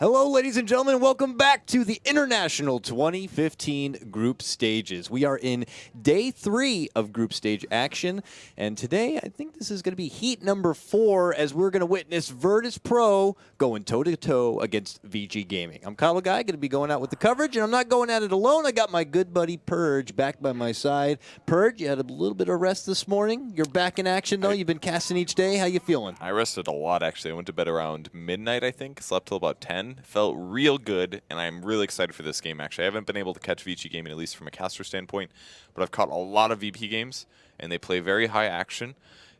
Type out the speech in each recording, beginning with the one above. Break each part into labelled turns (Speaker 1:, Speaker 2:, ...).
Speaker 1: Hello, ladies and gentlemen, and welcome back to the International 2015 Group Stages. We are in day 3 of Group Stage action, and today I think this is going to be heat number 4 as we're going to witness Verdis Pro going toe-to-toe against Vici Gaming. I'm Kyle Guy, going to be going out with the coverage, and I'm not going at it alone. I got my good buddy Purge back by my side. Purge, you had a little bit of rest this morning. You're back in action, though. You've been casting each day. How you feeling?
Speaker 2: I rested a lot, actually. I went to bed around midnight, I think. Slept till about 10. Felt real good, and I'm really excited for this game, actually. I haven't been able to catch Vici Gaming, at least from a caster standpoint, but I've caught a lot of VP games, and they play very high action,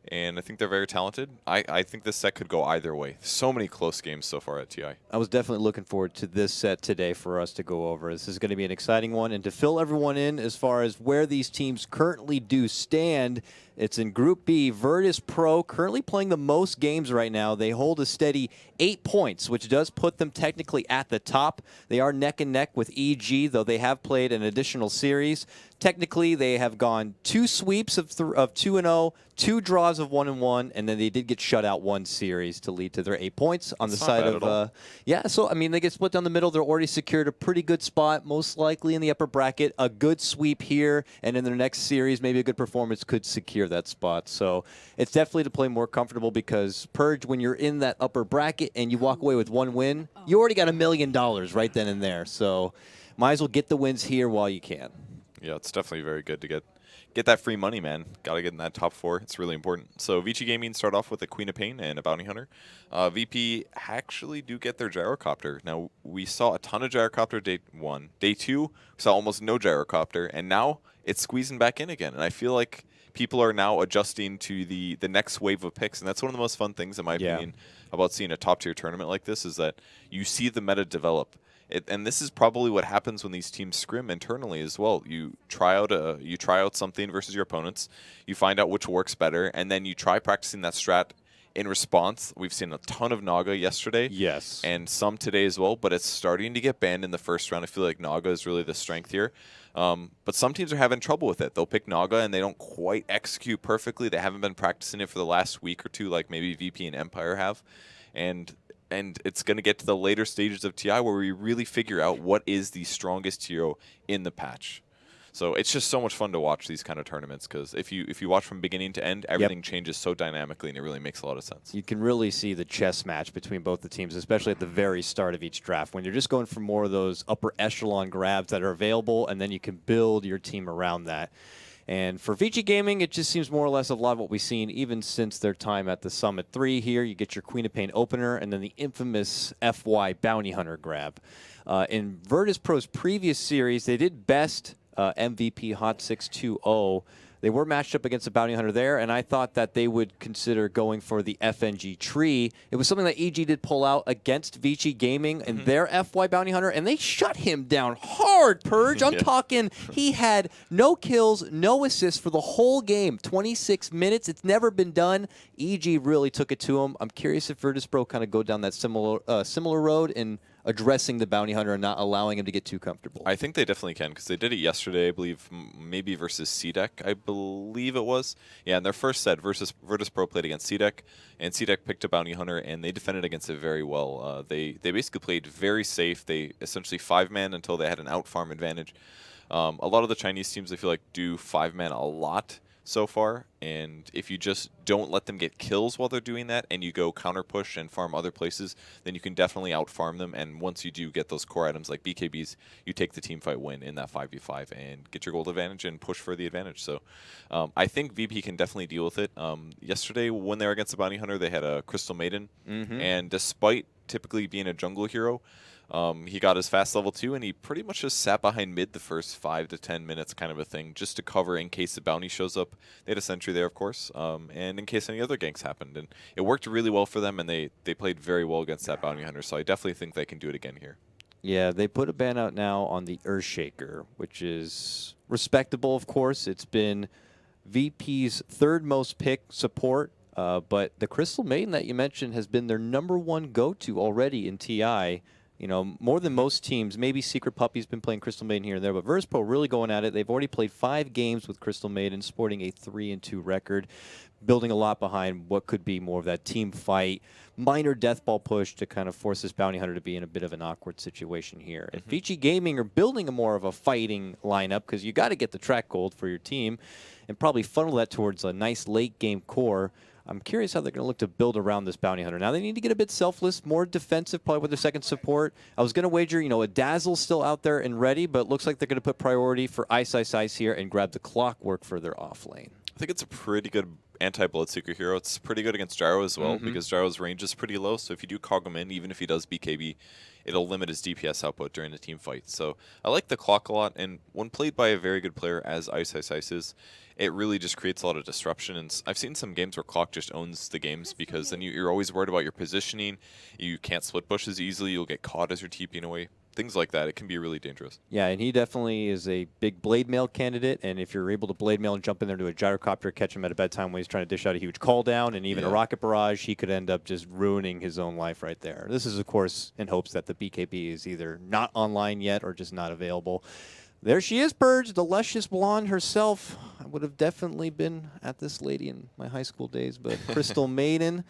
Speaker 2: and I think they're very talented. I think this set could go either way. So many close games so far at TI.
Speaker 1: I was definitely looking forward to this set today for us to go over. This is going to be an exciting one, and to fill everyone in as far as where these teams currently do stand, it's in Group B. Verdis Pro currently playing the most games right now. They hold a steady 8 points, which does put them technically at the top. They are neck and neck with EG, though they have played an additional series. Technically, they have gone 2 sweeps of 2-0, 2 draws of 1-1, and then they did get shut out 1 series to lead to their 8 points on the side of. Yeah, so I mean they get split down the middle. They're already secured a pretty good spot, most likely in the upper bracket. A good sweep here, and in their next series, maybe a good performance could secure that spot. So it's definitely to play more comfortable because Purge, when you're in that upper bracket and you walk away with 1 win, you already got $1 million right then and there. So might as well get the wins here while you can.
Speaker 2: Yeah, it's definitely very good to get that free money, man. Got to get in that top 4. It's really important. So Vici Gaming start off with a Queen of Pain and a Bounty Hunter. VP actually do get their Gyrocopter. Now, we saw a ton of Gyrocopter day 1. Day 2, we saw almost no Gyrocopter. And now it's squeezing back in again. And I feel like people are now adjusting to the next wave of picks. And that's one of the most fun things, in my opinion, about seeing a top-tier tournament like this is that you see the meta develop. And this is probably what happens when these teams scrim internally as well. You try out something versus your opponents, you find out which works better, and then you try practicing that strat in response. We've seen a ton of Naga yesterday,
Speaker 1: yes,
Speaker 2: and some today as well. But it's starting to get banned in the first round. I feel like Naga is really the strength here. But some teams are having trouble with it. They'll pick Naga and they don't quite execute perfectly. They haven't been practicing it for the last week or two, like maybe VP and Empire have, and it's going to get to the later stages of TI where we really figure out what is the strongest hero in the patch. So it's just so much fun to watch these kind of tournaments because if you watch from beginning to end, everything changes so dynamically and it really makes a lot of sense.
Speaker 1: You can really see the chess match between both the teams, especially at the very start of each draft when you're just going for more of those upper echelon grabs that are available, and then you can build your team around that. And for Vici Gaming, it just seems more or less a lot of what we've seen even since their time at the Summit 3 here. You get your Queen of Pain opener and then the infamous FY Bounty Hunter grab. In Verdis Pro's previous series, they did best MVP Hot 6-2-0. They were matched up against a Bounty Hunter there, and I thought that they would consider going for the FNG tree. It was something that EG did pull out against Vici Gaming and their FY Bounty Hunter, and they shut him down hard, Purge. I'm talking, he had no kills, no assists for the whole game, 26 minutes. It's never been done. EG really took it to him. I'm curious if Verdis Pro kind of go down that similar road in addressing the Bounty Hunter and not allowing him to get too comfortable.
Speaker 2: I think they definitely can because they did it yesterday, I believe, maybe versus CDEC, I believe it was. Yeah, in their first set, Verdis Pro played against CDEC, and CDEC picked a Bounty Hunter, and they defended against it very well. They basically played very safe. They essentially 5-man until they had an out-farm advantage. A lot of the Chinese teams, I feel like, do 5-man a lot so far, and if you just don't let them get kills while they're doing that and you go counter push and farm other places, then you can definitely out farm them, and once you do get those core items like BKBs, you take the team fight win in that 5v5 and get your gold advantage and push for the advantage. So I think VP can definitely deal with it. Yesterday when they were against the Bounty Hunter, they had a Crystal Maiden, and despite typically being a jungle hero, he got his fast level 2, and he pretty much just sat behind mid the first 5 to 10 minutes kind of a thing, just to cover in case the bounty shows up. They had a sentry there, of course, and in case any other ganks happened. And it worked really well for them, and they played very well against that bounty hunter, so I definitely think they can do it again here.
Speaker 1: Yeah, they put a ban out now on the Earthshaker, which is respectable, of course. It's been VP's 3rd most picked support, but the Crystal Maiden that you mentioned has been their #1 go-to already in TI. You know, more than most teams. Maybe Secret Puppy's been playing Crystal Maiden here and there, but Verdis Pro really going at it. They've already played 5 games with Crystal Maiden, sporting a 3-2 record, building a lot behind what could be more of that team fight, minor death ball push to kind of force this bounty hunter to be in a bit of an awkward situation here. If Vici Gaming are building a more of a fighting lineup, because you got to get the track gold for your team, and probably funnel that towards a nice late game core. I'm curious how they're going to look to build around this bounty hunter. Now they need to get a bit selfless, more defensive, probably with their second support. I was going to wager, you know, a Dazzle's still out there and ready, but it looks like they're going to put priority for Ice Ice Ice here and grab the Clockwork for their off lane.
Speaker 2: I think it's a pretty good anti-Bloodseeker hero. It's pretty good against Gyro as well, because Gyro's range is pretty low, so if you do cog him in, even if he does BKB, it'll limit his DPS output during the team fight. So I like the clock a lot, and when played by a very good player as Ice Ice Ice is, it really just creates a lot of disruption. And I've seen some games where clock just owns the games, because then you're always worried about your positioning. You can't split bush as easily. You'll get caught as you're TPing away. Things like that. It can be really dangerous.
Speaker 1: Yeah, and he definitely is a big blade mail candidate, and if you're able to blade mail and jump in there to a gyrocopter, catch him at a bedtime when he's trying to dish out a huge call down and even a rocket barrage, he could end up just ruining his own life right there. This is, of course, in hopes that the BKB is either not online yet or just not available. There she is, Purge, the luscious blonde herself. I would have definitely been at this lady in my high school days, but Crystal Maiden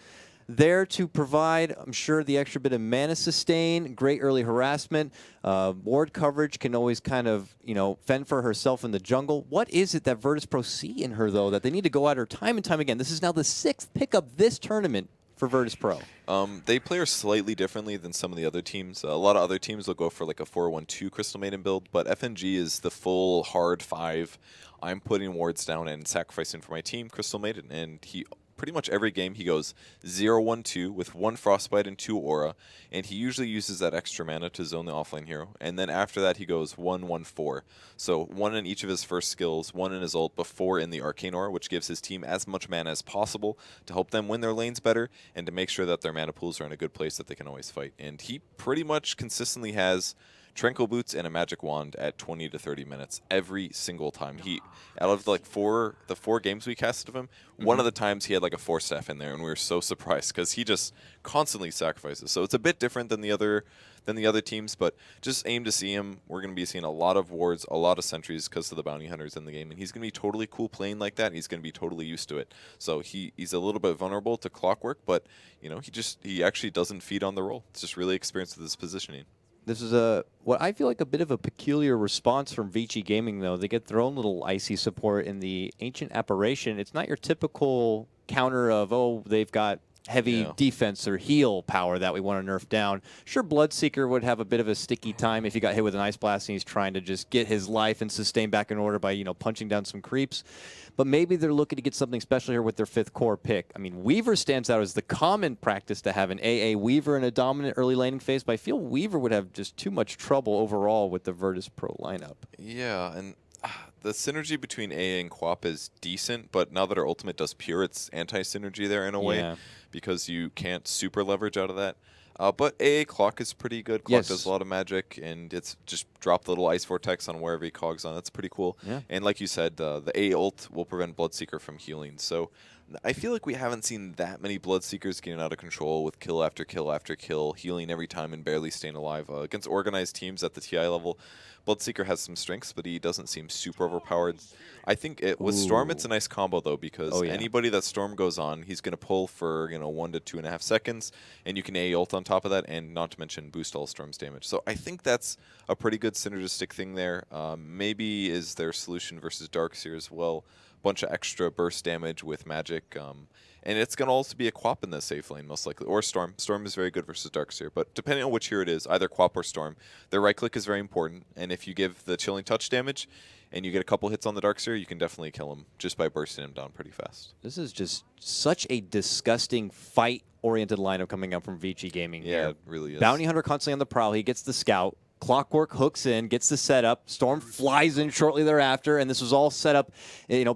Speaker 1: there to provide, I'm sure, the extra bit of mana sustain, great early harassment. Ward coverage can always kind of, you know, fend for herself in the jungle. What is it that Verdis Pro see in her, though, that they need to go at her time and time again? This is now the 6th pickup this tournament for Verdis Pro.
Speaker 2: They play her slightly differently than some of the other teams. A lot of other teams will go for like a 4-1-2 Crystal Maiden build, but FNG is the full hard 5. I'm putting wards down and sacrificing for my team, Crystal Maiden, and he pretty much every game he goes 0-1-2 with 1 Frostbite and 2 Aura, and he usually uses that extra mana to zone the offlane hero, and then after that he goes 1-1-4. So 1 in each of his first skills, 1 in his ult before in the Arcane Aura, which gives his team as much mana as possible to help them win their lanes better and to make sure that their mana pools are in a good place that they can always fight. And he pretty much consistently has Tranquil Boots and a Magic Wand at 20 to 30 minutes every single time. He, out of like the four games we casted of him, one of the times he had like a 4-staff in there, and we were so surprised because he just constantly sacrifices. So it's a bit different than the other teams, but just aim to see him. We're going to be seeing a lot of wards, a lot of sentries because of the bounty hunters in the game, and he's going to be totally cool playing like that. And he's going to be totally used to it. So he's a little bit vulnerable to Clockwork, but you know he actually doesn't feed on the role. It's just really experienced with his positioning.
Speaker 1: This is what I feel like a bit of a peculiar response from Vici Gaming, though. They get their own little icy support in the Ancient Apparition. It's not your typical counter of, oh, they've got heavy defense or heal power that we want to nerf down. Sure, Bloodseeker would have a bit of a sticky time if he got hit with an Ice Blast and he's trying to just get his life and sustain back in order by, you know, punching down some creeps. But maybe they're looking to get something special here with their 5th core pick. I mean, Weaver stands out as the common practice to have an AA Weaver in a dominant early laning phase, but I feel Weaver would have just too much trouble overall with the Verdis Pro lineup.
Speaker 2: Yeah, and the synergy between AA and Quap is decent, but now that our ultimate does pure, it's anti-synergy there in a way because you can't super leverage out of that. But AA Clock is pretty good. Clock does a lot of magic, and it's just drop the little Ice Vortex on wherever he cogs on. That's pretty cool. Yeah. And like you said, the AA ult will prevent Bloodseeker from healing. So I feel like we haven't seen that many Bloodseekers getting out of control with kill after kill after kill, healing every time and barely staying alive. Against organized teams at the TI level, Bloodseeker has some strengths, but he doesn't seem super overpowered. I think with Storm, it's a nice combo, though, because anybody that Storm goes on, he's going to pull for 1 to 2.5 seconds, and you can AA ult on top of that, and not to mention boost all Storm's damage. So I think that's a pretty good synergistic thing there. Maybe is their solution versus Darkseer as well. Bunch of extra burst damage with magic. And it's going to also be a Quap in the safe lane, most likely. Or Storm. Storm is very good versus Darkseer. But depending on which hero it is, either Quap or Storm, their right click is very important. And if you give the Chilling Touch damage and you get a couple hits on the Darkseer, you can definitely kill him just by bursting him down pretty fast.
Speaker 1: This is just such a disgusting fight-oriented lineup coming out from Vici Gaming.
Speaker 2: Yeah,
Speaker 1: here.
Speaker 2: It really is.
Speaker 1: Bounty Hunter constantly on the prowl. He gets the Scout. Clockwork hooks in, gets the setup. Storm flies in shortly thereafter, and this was all set up,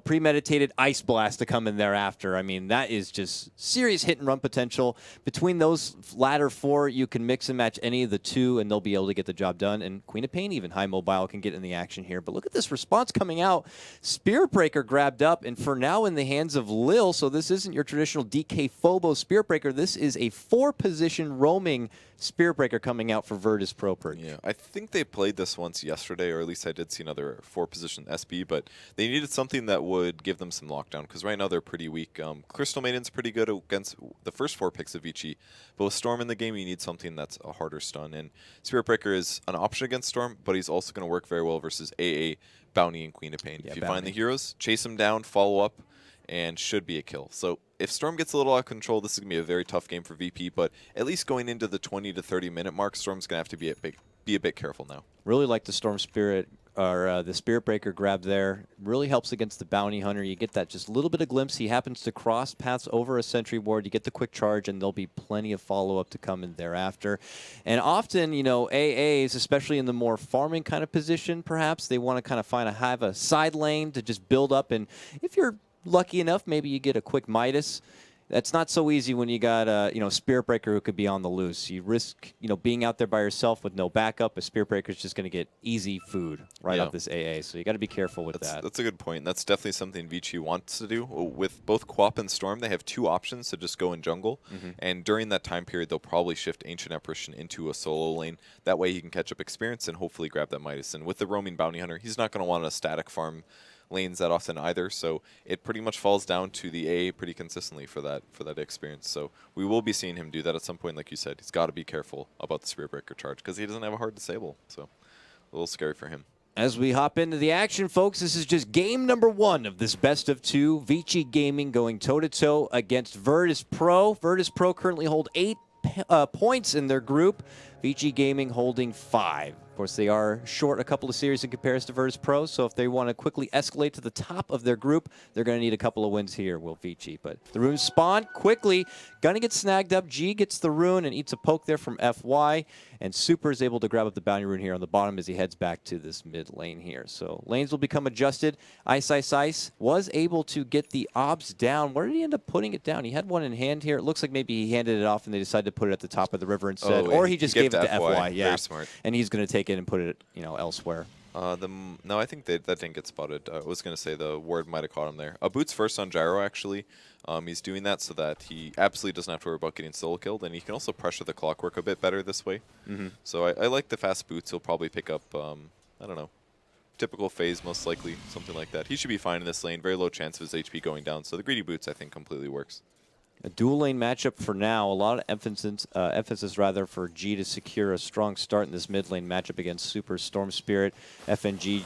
Speaker 1: premeditated Ice Blast to come in thereafter. I mean, that is just serious hit and run potential. Between those latter 4, you can mix and match any of the 2, and they'll be able to get the job done. And Queen of Pain, even high mobile, can get in the action here. But look at this response coming out. Spirit Breaker grabbed up, and for now in the hands of Lil, so this isn't your traditional DK Phobos Spirit Breaker. This is a 4-position roaming Spirit Breaker coming out for Verdis Pro.
Speaker 2: Yeah, I think they played this once yesterday, or at least I did see another 4-position SB, but they needed something that would give them some lockdown, because right now they're pretty weak. Crystal Maiden's pretty good against the first 4 picks of Vici, but with Storm in the game, you need something that's a harder stun, and Spirit Breaker is an option against Storm, but he's also going to work very well versus AA, Bounty, and Queen of Pain.
Speaker 1: Yeah,
Speaker 2: if you
Speaker 1: Bounty.
Speaker 2: find the heroes, chase them down, follow up, and should be a kill. So if Storm gets a little out of control, this is going to be a very tough game for VP, but at least going into the 20 to 30 minute mark, Storm's going to have to be a bit careful now.
Speaker 1: Really like the Storm Spirit, or the Spirit Breaker grab there. Really helps against the Bounty Hunter. You get that just little bit of glimpse. He happens to cross paths over a sentry ward. You get the quick charge, and there'll be plenty of follow-up to come in thereafter. And often, AAs, especially in the more farming kind of position, perhaps, they want to kind of have a side lane to just build up. And if you're lucky enough, maybe you get a quick Midas. That's not so easy when you got a Spirit Breaker who could be on the loose. You risk being out there by yourself with no backup. A Spirit Breaker is just going to get easy food right off this AA. So you got to be careful with that.
Speaker 2: That's a good point. That's definitely something Vici wants to do. With both Quap and Storm, they have 2 options to just go in jungle. And during that time period, they'll probably shift Ancient Apparition into a solo lane. That way he can catch up experience and hopefully grab that Midas. And with the roaming Bounty Hunter, he's not going to want a static farm lanes that often either, so it pretty much falls down to the AA pretty consistently for that experience. So we will be seeing him do that at some point. Like you said, he's got to be careful about the Spirit Breaker charge because he doesn't have a hard disable, so a little scary for him.
Speaker 1: As we hop into the action, folks, this is just game number 1 of this best of 2. Vici Gaming going toe-to-toe against Verdis Pro. Verdis Pro currently hold 8 points in their group. Vici Gaming holding 5. Of course, they are short a couple of series in comparison to Verdis Pro, so if they want to quickly escalate to the top of their group, they're going to need a couple of wins here, will Vici. But the runes spawn quickly. Gonna get snagged up. G gets the rune and eats a poke there from FY, and Super is able to grab up the bounty rune here on the bottom as he heads back to this mid lane here. So lanes will become adjusted. Ice was able to get the obs down. Where did he end up putting it down? He had one in hand here. It looks like maybe he handed it off and they decided to put it at the top of the river instead. Or he just gave it to FY. Yeah.
Speaker 2: Very smart.
Speaker 1: And he's going to take it and put it, elsewhere.
Speaker 2: No, I think that didn't get spotted. I was going to say the ward might have caught him there. Boots first on Gyro, actually. He's doing that so that he absolutely doesn't have to worry about getting solo killed, and he can also pressure the Clockwork a bit better this way. So I like the fast boots. He'll probably pick up, I don't know, typical phase most likely, something like that. He should be fine in this lane. Very low chance of his HP going down. So the greedy boots, I think, completely works.
Speaker 1: A dual lane matchup for now. A lot of emphasis for G to secure a strong start in this mid lane matchup against Super Storm Spirit. FNG,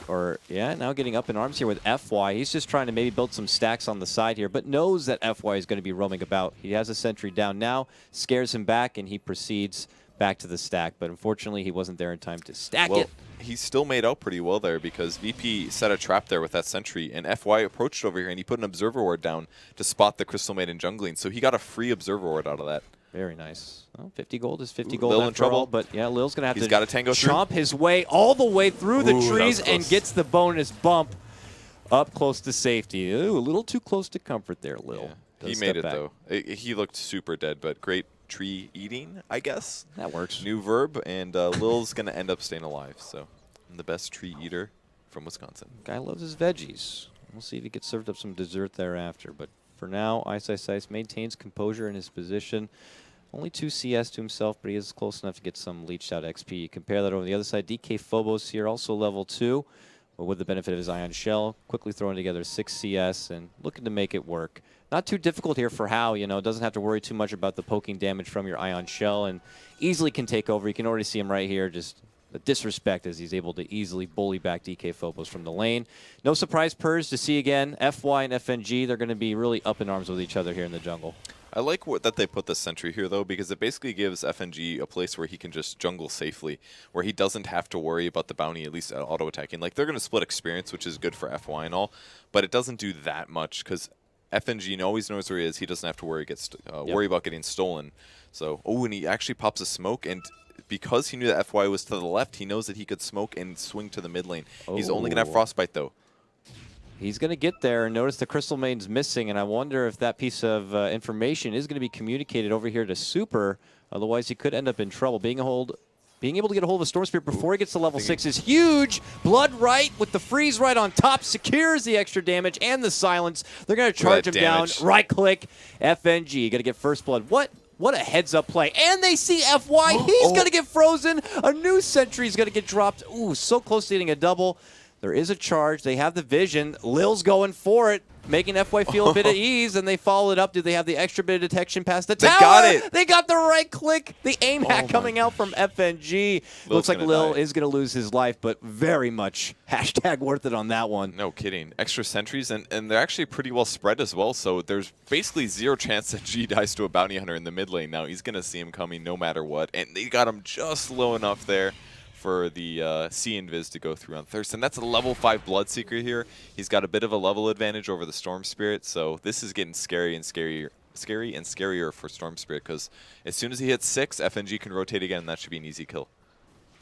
Speaker 1: now getting up in arms here with FY. He's just trying to maybe build some stacks on the side here, but knows that FY is going to be roaming about. He has a sentry down now, scares him back, and he proceeds back to the stack. But unfortunately, he wasn't there in time to stack it.
Speaker 2: He still made out pretty well there because VP set a trap there with that sentry, and FY approached over here, and he put an Observer Ward down to spot the Crystal Maiden jungling. So he got a free Observer Ward out of that.
Speaker 1: Very nice. Well, 50 gold is 50 gold
Speaker 2: Lil in trouble.
Speaker 1: all, but yeah, Lil's going to have
Speaker 2: He's got a tango
Speaker 1: chomp his way all the way through the trees and gets the bonus bump up close to safety. Ooh, a little too close to comfort there, Lil.
Speaker 2: Yeah. He made it, though. He looked super dead, but great tree eating, I guess.
Speaker 1: That works.
Speaker 2: New verb, and Lil's going to end up staying alive. So I'm the best tree eater from Wisconsin.
Speaker 1: Guy loves his veggies. We'll see if he gets served up some dessert thereafter. But for now, Ice maintains composure in his position. Only 2 CS to himself, but he is close enough to get some leached out XP. Compare that over the other side. DK Phobos here, also level 2, but with the benefit of his Ion Shell, quickly throwing together 6 CS and looking to make it work. Not too difficult here for Hao, doesn't have to worry too much about the poking damage from your Ion Shell and easily can take over. You can already see him right here, just the disrespect as he's able to easily bully back DK Phobos from the lane. No surprise purrs to see again. FY and FNG, they're going to be really up in arms with each other here in the jungle.
Speaker 2: I like that they put the sentry here, though, because it basically gives FNG a place where he can just jungle safely, where he doesn't have to worry about the bounty, at least auto-attacking. Like, they're going to split experience, which is good for FY and all, but it doesn't do that much, because FNG always knows where he is. He doesn't have to worry about getting stolen. So, and he actually pops a smoke, and because he knew that FY was to the left, he knows that he could smoke and swing to the mid lane. He's only going to have Frostbite, though.
Speaker 1: He's going to get there, and notice the Crystal Maiden's missing, and I wonder if that piece of information is going to be communicated over here to Super. Otherwise, he could end up in trouble. Being able to get a hold of a Storm Spirit before he gets to level 6 is huge. Blood right with the freeze right on top secures the extra damage and the silence. They're going to charge him down. Right click, FNG. Got to get first blood. What a heads-up play. And they see FY. He's going to get frozen. A new sentry's going to get dropped. Ooh, so close to getting a double. There is a charge. They have the vision. Lil's going for it, making FY feel a bit at ease, and they follow it up. Do they have the extra bit of detection past the tower?
Speaker 2: They got it.
Speaker 1: They got the right click. The aim hack coming out from FNG. Looks like Lil is going to lose his life, but very much hashtag worth it on that one.
Speaker 2: No kidding. Extra sentries, and they're actually pretty well spread as well, so there's basically zero chance that G dies to a bounty hunter in the mid lane. Now he's going to see him coming no matter what, and they got him just low enough there for the C Invis to go through on Thirst. And that's a level 5 Bloodseeker here. He's got a bit of a level advantage over the Storm Spirit, so this is getting scary and scarier for Storm Spirit, because as soon as he hits 6, FNG can rotate again, and that should be an easy kill.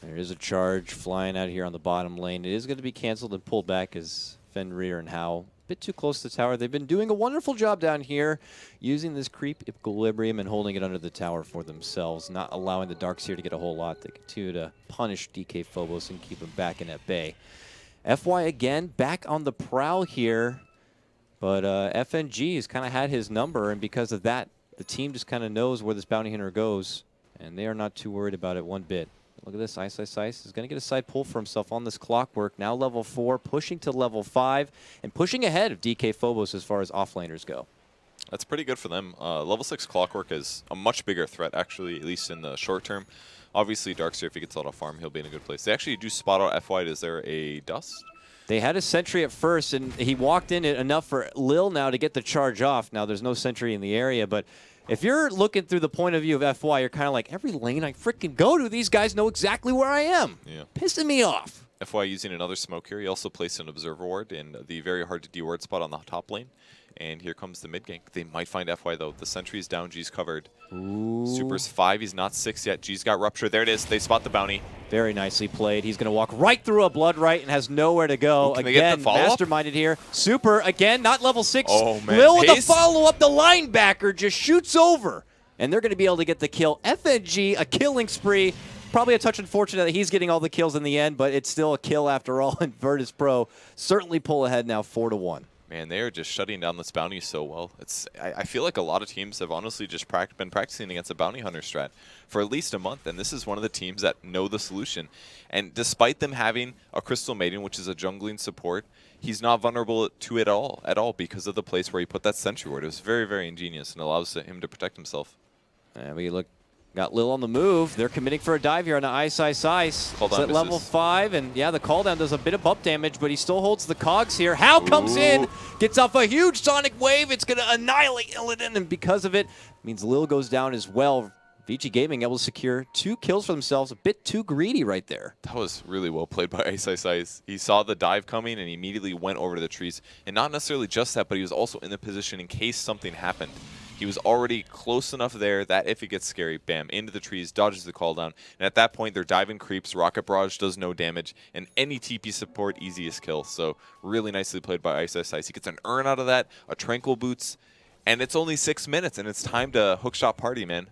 Speaker 1: There is a charge flying out here on the bottom lane. It is going to be canceled and pulled back as Fenrir and Howe a bit too close to the tower. They've been doing a wonderful job down here using this creep equilibrium and holding it under the tower for themselves, not allowing the Darkseer to get a whole lot. They continue to punish DK Phobos and keep him back in at bay. FY again back on the prowl here, but FNG has kind of had his number, and because of that, the team just kind of knows where this bounty hunter goes, and they are not too worried about it one bit. Look at this, Ice is going to get a side pull for himself on this Clockwork. Now level 4, pushing to level 5, and pushing ahead of DK Phobos as far as offlaners go.
Speaker 2: That's pretty good for them. Level 6 Clockwork is a much bigger threat, actually, at least in the short term. Obviously, Darkseer, if he gets out of farm, he'll be in a good place. They actually do spot out FY. Is there a Dust?
Speaker 1: They had a sentry at first, and he walked in it enough for Lil now to get the charge off. Now, there's no sentry in the area, but if you're looking through the point of view of FY, you're kind of like, every lane I freaking go to, these guys know exactly where I am.
Speaker 2: Yeah.
Speaker 1: Pissing me off.
Speaker 2: FY using another smoke here. He also placed an Observer Ward in the very hard to de-ward spot on the top lane. And here comes the mid gank. They might find FY, though. The sentry's down. G's covered.
Speaker 1: Ooh.
Speaker 2: Super's 5. He's not 6 yet. G's got Rupture. There it is. They spot the bounty.
Speaker 1: Very nicely played. He's going to walk right through a Blood Right and has nowhere to go.
Speaker 2: Ooh,
Speaker 1: again, masterminded here. Super, again, not level 6.
Speaker 2: Oh, man.
Speaker 1: Lil with the follow-up. The linebacker just shoots over. And they're going to be able to get the kill. FNG, a killing spree. Probably a touch unfortunate that he's getting all the kills in the end, but it's still a kill after all. And Verdis Pro certainly pull ahead now 4-1.
Speaker 2: Man, they are just shutting down this bounty so well. I feel like a lot of teams have honestly just been practicing against a bounty hunter strat for at least a month, and this is one of the teams that know the solution. And despite them having a Crystal Maiden, which is a jungling support, he's not vulnerable to it at all because of the place where he put that sentry ward. It was very, very ingenious and allows him to protect himself.
Speaker 1: And we got Lil on the move. They're committing for a dive here on the Ice. It's at level 5, and yeah, the call down does a bit of bump damage, but he still holds the cogs here. Howe comes in, gets off a huge sonic wave. It's going to annihilate Illidan, and because of it, means Lil goes down as well. Vici Gaming able to secure 2 kills for themselves. A bit too greedy right there.
Speaker 2: That was really well played by Ice. He saw the dive coming and he immediately went over to the trees. And not necessarily just that, but he was also in the position in case something happened. He was already close enough there that if it gets scary, bam, into the trees, dodges the call down. And at that point, they're diving creeps. Rocket Barrage does no damage. And any TP support, easiest kill. So really nicely played by Ice. He gets an urn out of that, a Tranquil Boots. And it's only 6 minutes, and it's time to hookshot party, man.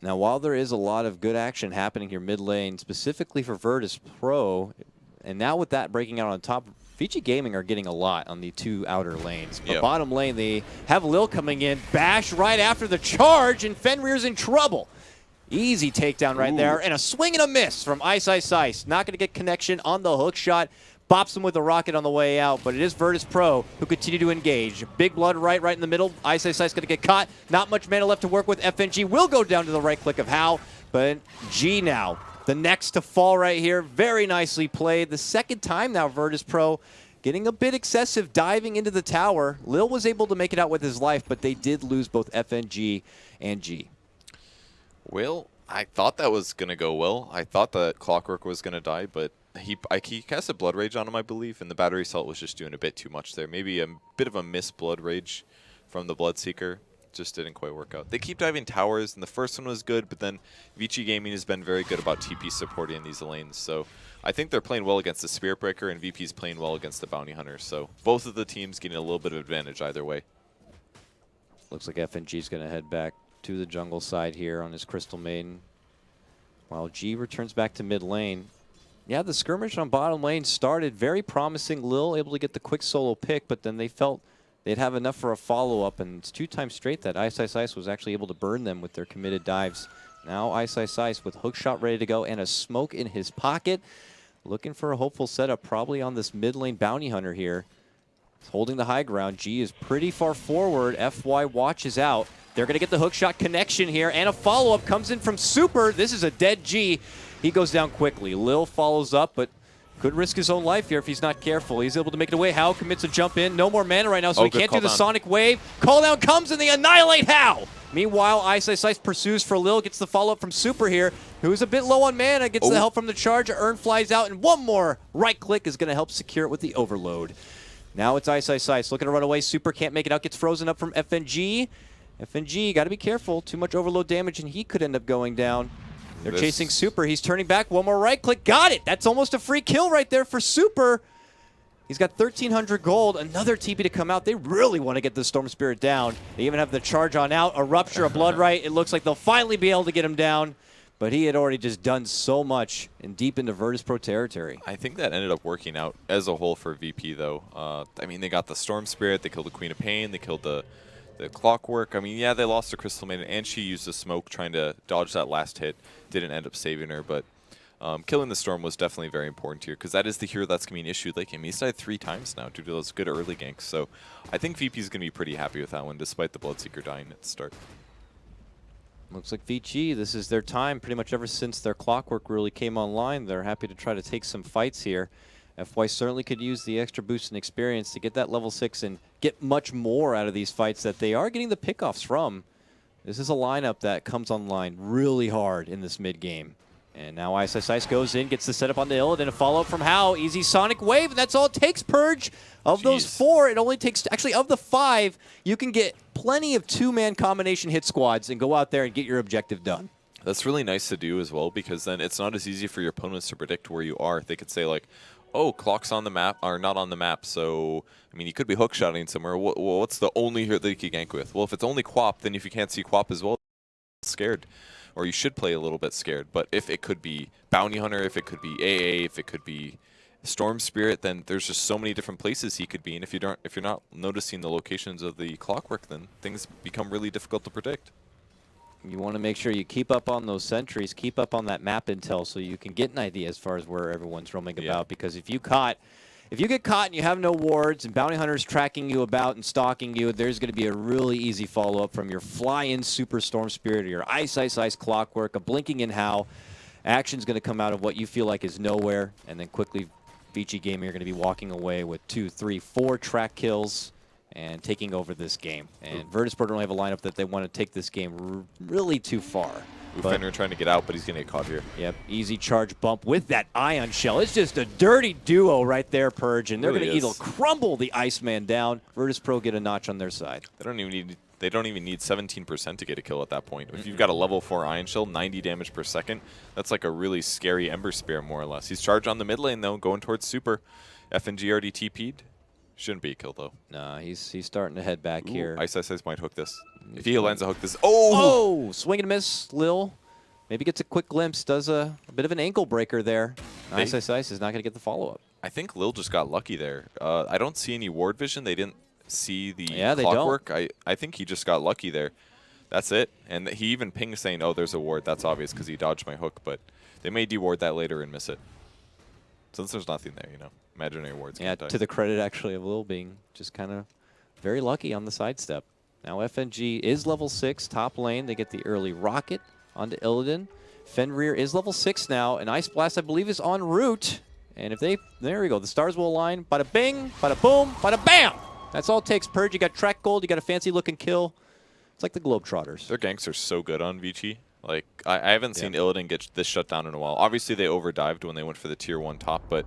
Speaker 1: Now, while there is a lot of good action happening here mid lane, specifically for Verdis Pro, and now with that breaking out on top, Vici Gaming are getting a lot on the 2 outer lanes. But bottom lane, they have Lil coming in, bash right after the charge, and Fenrir's in trouble. Easy takedown right there, and a swing and a miss from Ice. Not going to get connection on the hook shot. Bops him with a rocket on the way out, but it is Verdis Pro who continue to engage. Big blood right in the middle. Ice going to get caught. Not much mana left to work with. FNG will go down to the right click of Howe, but G now, the next to fall right here. Very nicely played. The second time now Verdis Pro getting a bit excessive, diving into the tower. Lil was able to make it out with his life, but they did lose both FNG and G.
Speaker 2: Well, I thought that was going to go well. I thought that Clockwork was going to die, but he casted Blood Rage on him, I believe, and the Battery Assault was just doing a bit too much there. Maybe a bit of a missed Blood Rage from the Bloodseeker. Just didn't quite work out. They keep diving towers, and the first one was good, but then Vici Gaming has been very good about TP supporting these lanes. So I think they're playing well against the Spirit Breaker, and VP's playing well against the Bounty Hunter. So both of the teams getting a little bit of advantage either way.
Speaker 1: Looks like FNG's going to head back to the jungle side here on his Crystal Maiden, while G returns back to mid lane. Yeah, the skirmish on bottom lane started very promising. Lil able to get the quick solo pick, but then they felt they'd have enough for a follow-up, and it's 2 times straight that Ice Ice Ice was actually able to burn them with their committed dives. Now Ice Ice Ice with hook shot ready to go and a smoke in his pocket. Looking for a hopeful setup probably on this mid lane Bounty Hunter here. He's holding the high ground. G is pretty far forward. FY watches out. They're going to get the hook shot connection here, and a follow-up comes in from Super. This is a dead G. He goes down quickly. Lil follows up, but could risk his own life here if he's not careful. He's able to make it away. How commits a jump in. No more mana right now, so he can't do the Sonic Wave. Call down comes, and they annihilate How. Meanwhile, Ice Ice Ice pursues for Lil, gets the follow-up from Super here, who's a bit low on mana, gets the help from the charge. Urn flies out, and one more right click is going to help secure it with the overload. Now it's Ice Ice Ice looking to run away. Super can't make it out, gets frozen up from FNG. FNG, got to be careful. Too much overload damage, and he could end up going down. They're chasing Super. He's turning back. One more right click. Got it. That's almost a free kill right there for Super. He's got 1,300 gold. Another TP to come out. They really want to get the Storm Spirit down. They even have the charge on out. A Rupture, a Blood Right. It looks like they'll finally be able to get him down. But he had already just done so much and deep into Verdis Pro territory.
Speaker 2: I think that ended up working out as a whole for VP, though. I mean, they got the Storm Spirit. They killed the Queen of Pain. They killed the Clockwork. I mean, yeah, they lost the Crystal Maiden, and she used the smoke trying to dodge that last hit. Didn't end up saving her, but killing the Storm was definitely very important here, because that is the hero that's going to be an issue late game. He's died 3 times now due to those good early ganks, so I think VP's going to be pretty happy with that one, despite the Bloodseeker dying at the start.
Speaker 1: Looks like Vici, this is their time. Pretty much ever since their Clockwork really came online, they're happy to try to take some fights here. FY certainly could use the extra boost in experience to get that level 6 and get much more out of these fights that they are getting the pickoffs from. This is a lineup that comes online really hard in this mid game. And now Ice Ice Ice goes in, gets the setup on the Illidan, a follow-up from How. Easy Sonic Wave, and that's all it takes, Purge. Of those 4, it only takes, actually of the 5, you can get plenty of 2-man combination hit squads and go out there and get your objective done.
Speaker 2: That's really nice to do as well, because then it's not as easy for your opponents to predict where you are. They could say like, oh, Clock's on the map, or not on the map, so, I mean, you could be hookshotting somewhere. What's the only hero that you can gank with? Well, if it's only Quap, then if you can't see Quap as well, you're scared. Or you should play a little bit scared. But if it could be Bounty Hunter, if it could be AA, if it could be Storm Spirit, then there's just so many different places he could be. And if you're not noticing the locations of the Clockwork, then things become really difficult to predict.
Speaker 1: You want to make sure you keep up on those sentries, keep up on that map intel so you can get an idea as far as where everyone's roaming about. Because if you get caught and you have no wards and Bounty Hunter's tracking you about and stalking you, there's going to be a really easy follow-up from your fly-in Super Storm Spirit or your Ice Ice Ice Clockwork, a blinking in How. Action's going to come out of what you feel like is nowhere, and then quickly Vici Gaming are going to be walking away with 2, 3, 4 track kills and taking over this game. And Verdis Pro don't have a lineup that they want to take this game really too far.
Speaker 2: Fenrir trying to get out, but he's going to get caught here.
Speaker 1: Yep, easy charge bump with that Ion Shell. It's just a dirty duo right there, Purge, and they're going to either crumble the Iceman down. Verdis Pro get a notch on their side.
Speaker 2: They don't even need 17% to get a kill at that point. If you've got a level 4 Ion Shell, 90 damage per second, that's like a really scary Ember Spear, more or less. He's charged on the mid lane, though, going towards Super. FNG already TP'd. Shouldn't be a kill, though.
Speaker 1: Nah, he's starting to head back here.
Speaker 2: Ice Ice Ice might hook this. If he lands a hook this... Oh!
Speaker 1: Swing and a miss, Lil. Maybe gets a quick glimpse, does a bit of an ankle breaker there. Ice Ice Ice is not going to get the follow-up.
Speaker 2: I think Lil just got lucky there. I don't see any ward vision. They didn't see the Clockwork. I think he just got lucky there. That's it. And he even pinged saying, oh, there's a ward. That's obvious because he dodged my hook. But they may deward that later and miss it. Since there's nothing there, you know. Imaginary wards.
Speaker 1: Yeah, to the credit, actually, of Lil being just kind of very lucky on the sidestep. Now FNG is level 6, top lane. They get the early rocket onto Illidan. Fenrir is level 6 now, and Ice Blast, I believe, is en route. And if they, there we go, the stars will align. Bada bing, bada boom, bada bam! That's all it takes, Purge. You got track gold, you got a fancy looking kill. It's like the Globetrotters.
Speaker 2: Their ganks are so good on Vici. Like, I haven't seen Illidan get this shut down in a while. Obviously, they overdived when they went for the tier 1 top, but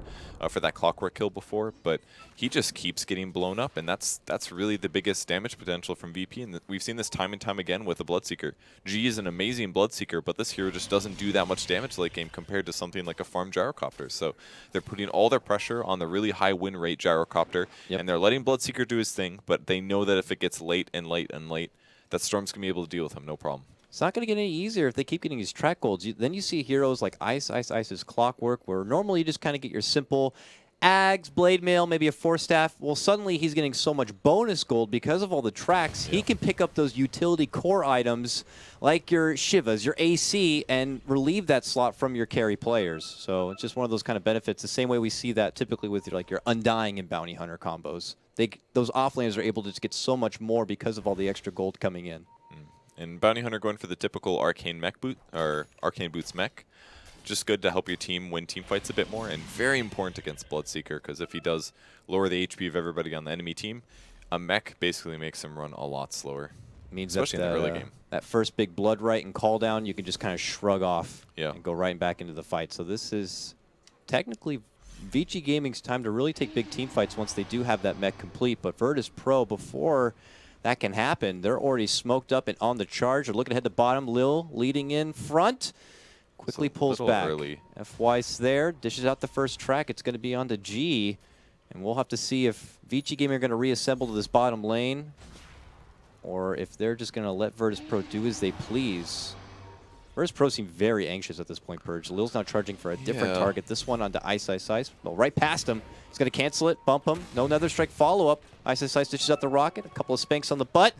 Speaker 2: for that clockwork kill before. But he just keeps getting blown up, and that's really the biggest damage potential from VP. And we've seen this time and time again with the Bloodseeker. G is an amazing Bloodseeker, but this hero just doesn't do that much damage late game compared to something like a farm Gyrocopter. So they're putting all their pressure on the really high win rate Gyrocopter, and they're letting Bloodseeker do his thing, but they know that if it gets late and late and late, that Storm's going to be able to deal with him, no problem.
Speaker 1: It's not going to get any easier if they keep getting these track golds. Then you see heroes like Ice's Clockwork, where normally you just kind of get your simple Ags, Blade Mail, maybe a Force Staff. Well, suddenly he's getting so much bonus gold because of all the tracks. He can pick up those utility core items like your Shivas, your AC, and relieve that slot from your carry players. So it's just one of those kind of benefits, the same way we see that typically with your Undying and Bounty Hunter combos. Those offlaners are able to just get so much more because of all the extra gold coming in.
Speaker 2: And Bounty Hunter going for the typical Arcane mech boot, or Arcane Boots mech. Just good to help your team win team fights a bit more, and very important against Bloodseeker, because if he does lower the HP of everybody on the enemy team, a mech basically makes him run a lot slower.
Speaker 1: Means
Speaker 2: especially in the early game.
Speaker 1: That first big blood right and call down, you can just kind of shrug off and go right back into the fight. So this is technically Vici Gaming's time to really take big team fights once they do have that mech complete. But Verdis Pro, before that can happen, they're already smoked up and on the charge. They're looking ahead to bottom. Lil leading in front. Quickly pulls back.
Speaker 2: Early.
Speaker 1: FY's there, dishes out the first track. It's going to be on to G. And we'll have to see if Vici Gaming are going to reassemble to this bottom lane, or if they're just going to let Verdis Pro do as they please. Verdis Pro seem very anxious at this point, Purge. Lil's now charging for a different target. This one onto Ice. Well, right past him. He's going to cancel it, bump him. No Nether Strike follow-up. Ice dishes out the rocket. A couple of spanks on the butt.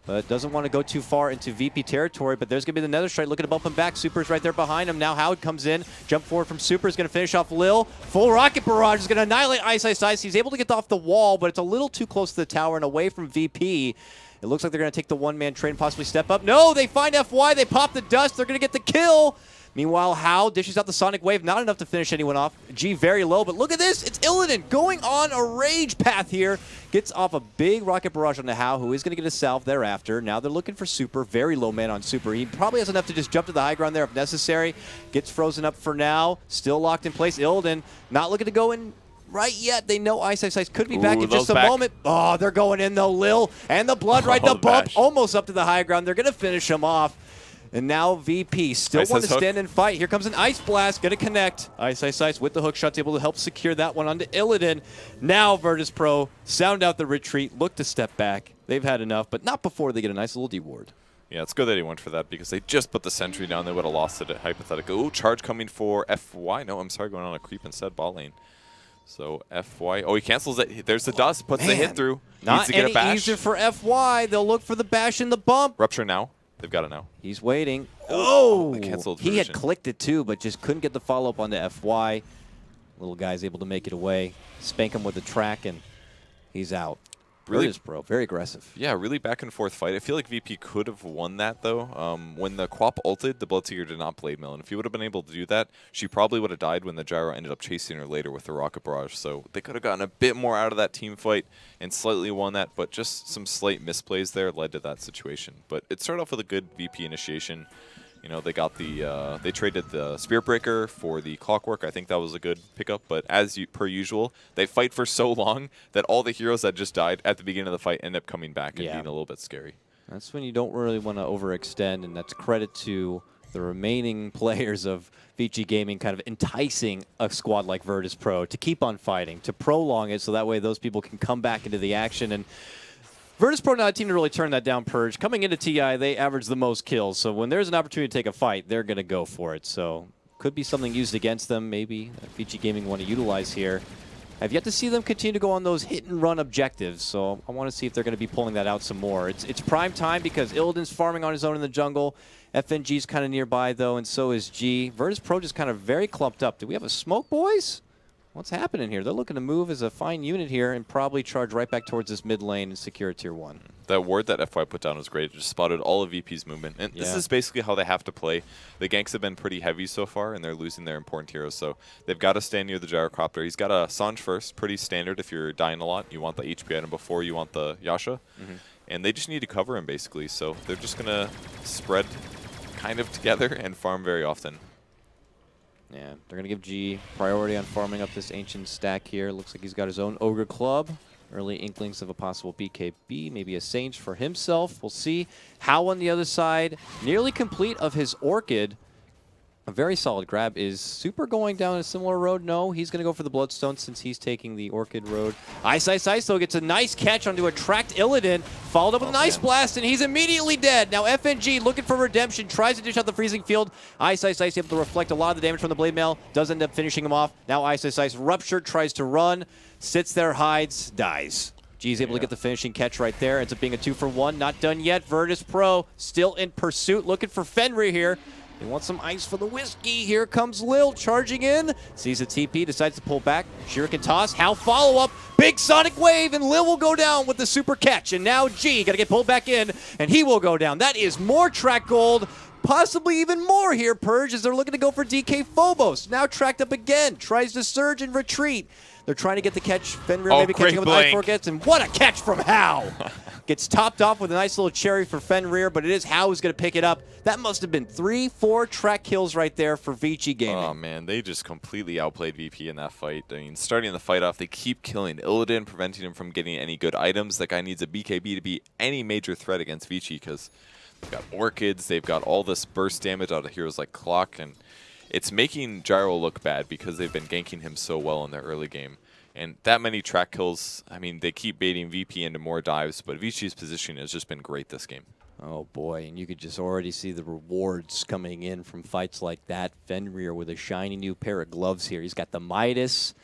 Speaker 1: But doesn't want to go too far into VP territory. But there's going to be the Nether Strike looking to bump him back. Super's right there behind him. Now Howard comes in. Jump forward from Super is going to finish off Lil. Full rocket barrage is going to annihilate Ice. He's able to get off the wall, but it's a little too close to the tower and away from VP. It looks like they're going to take the one-man train, possibly step up. No, they find FY. They pop the dust. They're going to get the kill. Meanwhile, How dishes out the Sonic Wave. Not enough to finish anyone off. G very low, but look at this. It's Illidan going on a rage path here. Gets off a big rocket barrage on the How, who is going to get a salve thereafter. Now they're looking for Super. Very low man on Super. He probably has enough to just jump to the high ground there if necessary. Gets frozen up for now. Still locked in place. Illidan not looking to go in right yet. They know Ice could be back in just a moment. Oh, they're going in though, Lil. And the blood right, the bump. Almost up to the high ground. They're going to finish him off. And now VP still want to stand and fight. Here comes an Ice Blast, going to connect. Ice with the hook shots, able to help secure that one onto Illidan. Now Verdis Pro sound out the retreat, look to step back. They've had enough, but not before they get a nice little D-ward.
Speaker 2: Yeah, it's good that he went for that, because they just put the sentry down. They would have lost it at hypothetical. Ooh, charge coming for FY. No, I'm sorry, going on a creep instead, bot lane. So FY. Oh, he cancels it. There's the dust, puts the hit through.
Speaker 1: Not
Speaker 2: to get
Speaker 1: any
Speaker 2: a bash.
Speaker 1: easier for FY. They'll look for the bash and the bump.
Speaker 2: Rupture now. They've got it now.
Speaker 1: He's waiting. Oh!
Speaker 2: He
Speaker 1: had clicked it too, but just couldn't get the follow-up onto FY. Little guy's able to make it away. Spank him with the track, and he's out. Really, Verdis Pro, very aggressive.
Speaker 2: Yeah, really back and forth fight. I feel like VP could have won that, though. When the Quap ulted, the Bloodseeker did not Blade Mail. And if he would have been able to do that, she probably would have died when the Gyro ended up chasing her later with the Rocket Barrage. So they could have gotten a bit more out of that team fight and slightly won that, but just some slight misplays there led to that situation. But it started off with a good VP initiation. You know, they got the they traded the Spirit Breaker for the Clockwork. I think that was a good pickup. But as per usual, they fight for so long that all the heroes that just died at the beginning of the fight end up coming back and being a little bit scary.
Speaker 1: That's when you don't really want to overextend, and that's credit to the remaining players of Vici Gaming kind of enticing a squad like Verdis Pro to keep on fighting, to prolong it so that way those people can come back into the action. And Verdis Pro not a team to really turn that down, Purge. Coming into TI, they average the most kills. So when there's an opportunity to take a fight, they're going to go for it. So could be something used against them, maybe, that Vici Gaming want to utilize here. I've yet to see them continue to go on those hit-and-run objectives, so I want to see if they're going to be pulling that out some more. It's prime time because Illidan's farming on his own in the jungle. FNG's kind of nearby, though, and so is G. Verdis Pro just kind of very clumped up. Do we have a smoke, boys? What's happening here? They're looking to move as a fine unit here and probably charge right back towards this mid lane and secure tier 1.
Speaker 2: That ward that FY put down was great. It just spotted all of VP's movement. And this is basically how they have to play. The ganks have been pretty heavy so far, and they're losing their important heroes. So they've got to stand near the Gyrocopter. He's got a Sanj first, pretty standard if you're dying a lot. You want the HP item before you want the Yasha. And they just need to cover him, basically. So they're just going to spread kind of together and farm very often.
Speaker 1: Yeah, they're going to give G priority on farming up this ancient stack here. Looks like he's got his own Ogre Club. Early inklings of a possible BKB, maybe a Sage for himself. We'll see. How on the other side, nearly complete of his Orchid. A very solid grab. Is Super going down a similar road? No, he's going to go for the Bloodstone since he's taking the Orchid road. Ice though gets a nice catch onto a tracked Illidan, followed up with an Ice Blast, and he's immediately dead. Now FNG looking for redemption, tries to dish out the freezing field. Ice able to reflect a lot of the damage from the Blade Mail, does end up finishing him off. Now Ice ruptured, tries to run, sits there, hides, dies. G's able to get the finishing catch right there. Ends up being a 2-for-1. Not done yet. Verdis Pro still in pursuit, looking for Fenrir here. They want some ice for the whiskey. Here comes Lil charging in. Sees a TP, decides to pull back. Shuriken toss. How follow-up. Big Sonic Wave, and Lil will go down with the super catch. And now G got to get pulled back in, and he will go down. That is more track gold. Possibly even more here, Purge, as they're looking to go for DK Phobos. Now tracked up again. Tries to surge and retreat. They're trying to get the catch. Fenrir maybe catching up with Ice Forgets, and what a catch from How! Gets topped off with a nice little cherry for Fenrir, but it is How who's going to pick it up. That must have been 3-4 track kills right there for Vici Gaming.
Speaker 2: Oh, man, they just completely outplayed VP in that fight. I mean, starting the fight off, they keep killing Illidan, preventing him from getting any good items. That guy needs a BKB to be any major threat against Vici because they've got Orchids, they've got all this burst damage out of heroes like Clock, and it's making Gyro look bad because they've been ganking him so well in their early game. And that many track kills, I mean, they keep baiting VP into more dives, but Vici's positioning has just been great this game.
Speaker 1: Oh boy, and you could just already see the rewards coming in from fights like that. Fenrir with a shiny new pair of gloves here. He's got the Midas.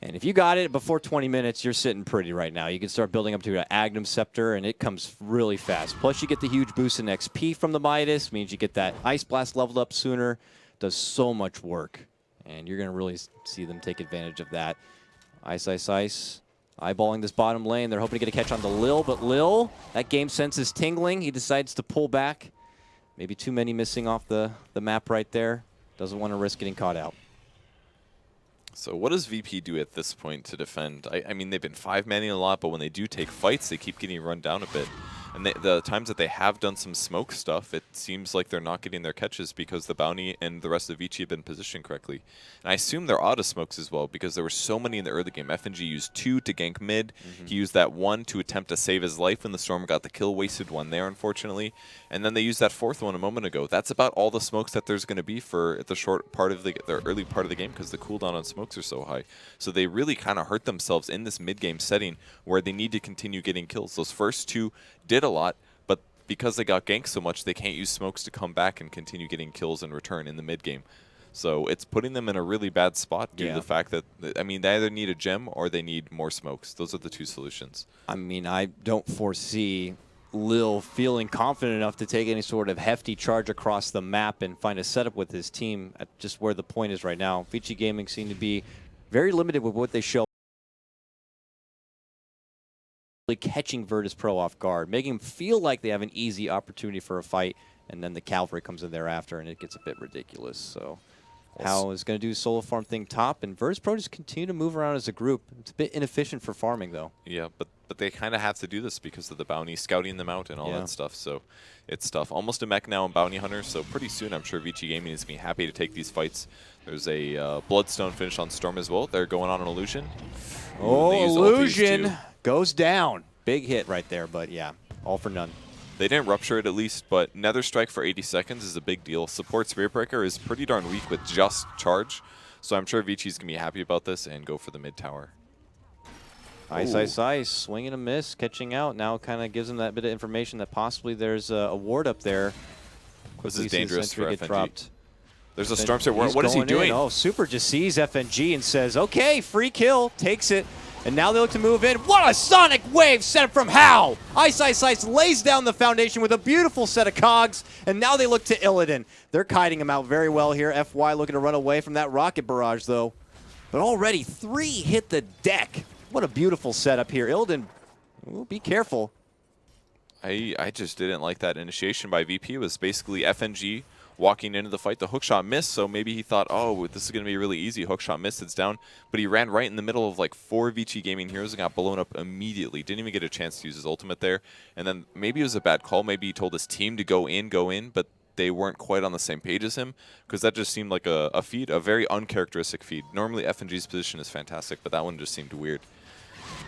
Speaker 1: And if you got it before 20 minutes, you're sitting pretty right now. You can start building up to an Agnum Scepter, and it comes really fast. Plus, you get the huge boost in XP from the Midas. Means you get that Ice Blast leveled up sooner. Does so much work. And you're going to really see them take advantage of that. Ice. Eyeballing this bottom lane. They're hoping to get a catch on the Lil, but Lil, that game sense is tingling. He decides to pull back. Maybe too many missing off the map right there. Doesn't want to risk getting caught out.
Speaker 2: So what does VP do at this point to defend? I mean, they've been 5-manning a lot, but when they do take fights, they keep getting run down a bit. And the times that they have done some smoke stuff, it seems like they're not getting their catches because the Bounty and the rest of Vici have been positioned correctly. And I assume they're auto smokes as well because there were so many in the early game. FNG used 2 to gank mid. He used that 1 to attempt to save his life when the Storm got the kill. Wasted 1 there, unfortunately. And then they used that 4th one a moment ago. That's about all the smokes that there's going to be for the short part of the early part of the game because the cooldown on smokes are so high. So they really kind of hurt themselves in this mid-game setting where they need to continue getting kills. Those first 2 did a lot, but because they got ganked so much, they can't use smokes to come back and continue getting kills in return in the mid-game. So it's putting them in a really bad spot due to the fact that, I mean, they either need a gem or they need more smokes. Those are the 2 solutions.
Speaker 1: I mean, I don't foresee Lil feeling confident enough to take any sort of hefty charge across the map and find a setup with his team at just where the point is right now. Vici Gaming seem to be very limited with what they show. Catching Verdis Pro off guard, making him feel like they have an easy opportunity for a fight, and then the Cavalry comes in thereafter, and it gets a bit ridiculous. So How is going to do solo farm thing top, and Verdis Pro just continue to move around as a group. It's a bit inefficient for farming, though.
Speaker 2: Yeah, but they kind of have to do this because of the bounty, scouting them out and all that stuff. So it's tough. Almost a mech now in Bounty Hunter, so pretty soon I'm sure Vici Gaming is going to be happy to take these fights. There's a Bloodstone finish on Storm as well. They're going on an Illusion.
Speaker 1: Oh, Illusion goes down. Big hit right there, but yeah, all for none.
Speaker 2: They didn't rupture it at least, but Nether Strike for 80 seconds is a big deal. Support Spirit Breaker is pretty darn weak with just charge, so I'm sure Vici's going to be happy about this and go for the mid tower.
Speaker 1: Ice. Swing and a miss, catching out. Now kind of gives him that bit of information that possibly there's a ward up there.
Speaker 2: This is dangerous for FNG.
Speaker 1: Dropped.
Speaker 2: There's a Stormster. What is he doing?
Speaker 1: Oh, Super just sees FNG and says, okay, free kill, takes it. And now they look to move in. What a sonic wave set up from How! Ice lays down the foundation with a beautiful set of cogs, and now they look to Illidan. They're kiting him out very well here. FY looking to run away from that rocket barrage, though. But already 3 hit the deck. What a beautiful setup here. Illidan, ooh, be careful.
Speaker 2: I just didn't like that initiation by VP. It was basically FNG walking into the fight. The hookshot missed, so maybe he thought, oh, this is going to be really easy. Hookshot missed, it's down. But he ran right in the middle of like 4 Vici Gaming heroes and got blown up immediately. Didn't even get a chance to use his ultimate there. And then maybe it was a bad call. Maybe he told his team to go in, but they weren't quite on the same page as him, because that just seemed like a feed, a very uncharacteristic feed. Normally FNG's position is fantastic, but that one just seemed weird.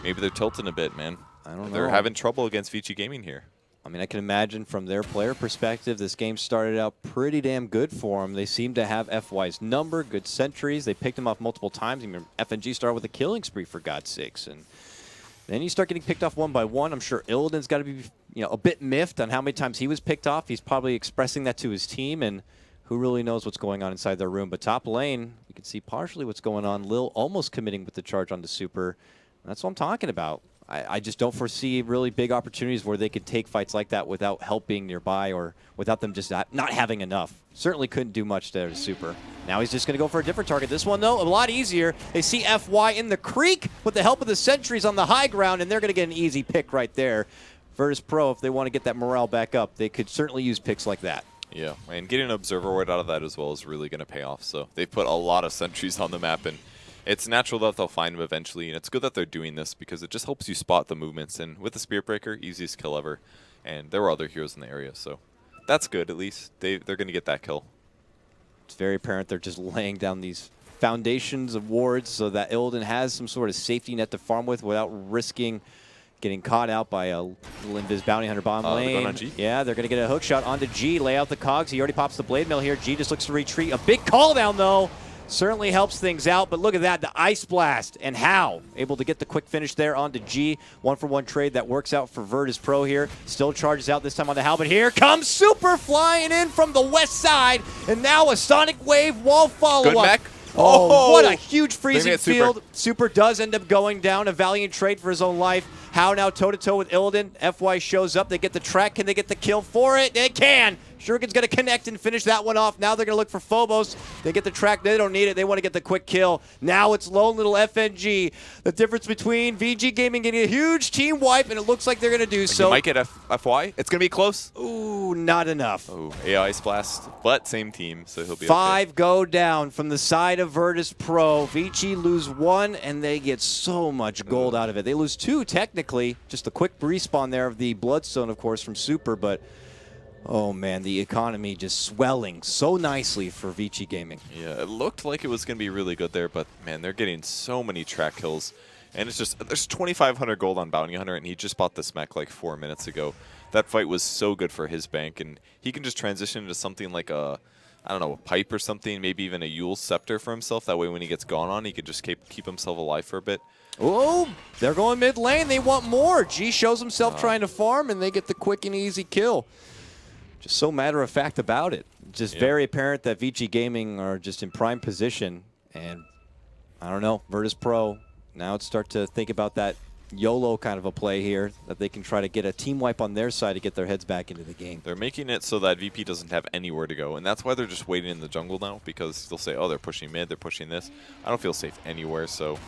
Speaker 2: Maybe they're tilting a bit, man.
Speaker 1: I don't know.
Speaker 2: They're having trouble against Vici Gaming here.
Speaker 1: I mean, I can imagine from their player perspective, this game started out pretty damn good for them. They seem to have FY's number, good sentries. They picked him off multiple times. I mean, FNG started with a killing spree, for God's sakes. And then you start getting picked off one by one. I'm sure Illidan's got to be, you know, a bit miffed on how many times he was picked off. He's probably expressing that to his team, and who really knows what's going on inside their room. But top lane, you can see partially what's going on. Lil almost committing with the charge on the super. That's what I'm talking about. I just don't foresee really big opportunities where they could take fights like that without helping nearby or without them just not having enough. Certainly couldn't do much there to super. Now he's just going to go for a different target. This one, though, a lot easier. They see FY in the creek with the help of the sentries on the high ground, and they're going to get an easy pick right there. Verdis Pro, if they want to get that morale back up, they could certainly use picks like that.
Speaker 2: Yeah, and getting an observer ward out of that as well is really going to pay off. So they've put a lot of sentries on the map, and it's natural that they'll find him eventually, and it's good that they're doing this because it just helps you spot the movements. And with the Spirit Breaker, easiest kill ever, and there were other heroes in the area, so that's good. At least they're going to get that kill.
Speaker 1: It's very apparent they're just laying down these foundations of wards so that Illidan has some sort of safety net to farm with without risking getting caught out by a little Invis Bounty Hunter bottom lane.
Speaker 2: They're going on G?
Speaker 1: Yeah, they're going to get a hook shot onto G, lay out the cogs. He already pops the Blade Mill here. G just looks to retreat. A big call down, though. Certainly helps things out, but look at that, the Ice Blast, and how able to get the quick finish there onto G. 1-for-1 trade that works out for Verdis Pro here. Still charges out this time on the Hal, but here comes Super flying in from the west side, and now a Sonic Wave wall follow-up.
Speaker 2: Good mech.
Speaker 1: Oh, what a huge freezing
Speaker 2: Super.
Speaker 1: field. Super does end up going down, a valiant trade for his own life. How now toe-to-toe with Illidan. FY shows up. They get the track. Can they get the kill for it? They can. Shuriken's going to connect and finish that one off. Now they're going to look for Phobos. They get the track. They don't need it. They want to get the quick kill. Now it's lone little FNG. The difference between Vici Gaming getting a huge team wipe, and it looks like they're going to do so.
Speaker 2: You might get FY. It's going to be close.
Speaker 1: Ooh, not enough.
Speaker 2: Oh, AI Blast, but same team, so he'll be
Speaker 1: Five
Speaker 2: okay.
Speaker 1: go down from the side of Verdis Pro. Vici lose one, and they get so much gold out of it. They lose two, technically. Just a quick respawn there of the Bloodstone, of course, from Super, but oh man, the economy just swelling so nicely for Vici Gaming.
Speaker 2: Yeah, it looked like it was going to be really good there, but man, they're getting so many track kills. And it's just, there's 2,500 gold on Bounty Hunter, and he just bought this mech like 4 minutes ago. That fight was so good for his bank, and he can just transition into something like a, I don't know, a pipe or something, maybe even a Yule Scepter for himself. That way when he gets gone on, he could just keep himself alive for a bit.
Speaker 1: Oh, they're going mid lane. They want more. G shows himself trying to farm, and they get the quick and easy kill. Just so matter of fact about it. Just very apparent that Vici Gaming are just in prime position. And I don't know, Verdis Pro, now it's start to think about that YOLO kind of a play here, that they can try to get a team wipe on their side to get their heads back into the game.
Speaker 2: They're making it so that VP doesn't have anywhere to go, and that's why they're just waiting in the jungle now, because they'll say, oh, they're pushing mid, they're pushing this. I don't feel safe anywhere, so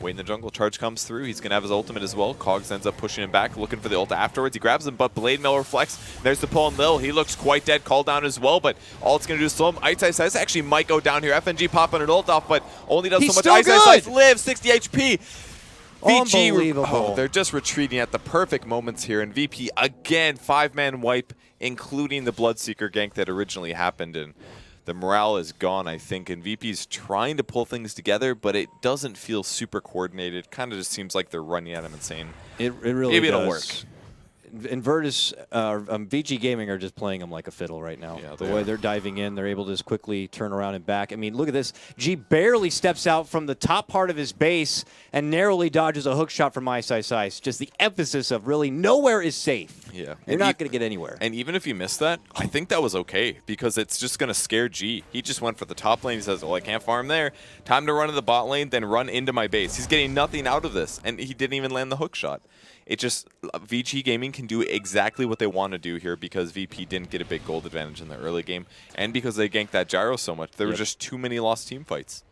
Speaker 2: wait in the jungle. Charge comes through. He's going to have his ultimate as well. Cogs ends up pushing him back, looking for the ult afterwards. He grabs him, but Blade Mill reflects. There's the pull on Lil. He looks quite dead. Called down as well, but all it's going to do is slow him. Ice Ice actually might go down here. FNG popping an ult off, but only does so much. Ice Ice lives, 60 HP. VG,
Speaker 1: Unbelievable.
Speaker 2: They're just retreating at the perfect moments here, and VP again, 5-man wipe, including the Bloodseeker gank that originally happened, and the morale is gone, I think, and VP's trying to pull things together, but it doesn't feel super coordinated. Kind of just seems like they're running at him insane.
Speaker 1: It really
Speaker 2: Maybe
Speaker 1: does.
Speaker 2: It'll work.
Speaker 1: And Verdis, Vici Gaming are just playing them like a fiddle right now.
Speaker 2: Yeah,
Speaker 1: the way they're diving in, they're able to just quickly turn around and back. I mean, look at this. G barely steps out from the top part of his base and narrowly dodges a hook shot from Ice Ice Ice. Just the emphasis of really nowhere is safe.
Speaker 2: Yeah.
Speaker 1: You're not going to get anywhere.
Speaker 2: And even if you miss that, I think that was okay, because it's just going to scare G. He just went for the top lane. He says, well, I can't farm there. Time to run to the bot lane, then run into my base. He's getting nothing out of this, and he didn't even land the hook shot. It just, Vici Gaming can do exactly what they want to do here, because VP didn't get a big gold advantage in the early game, and because they ganked that gyro so much. There were just too many lost team fights.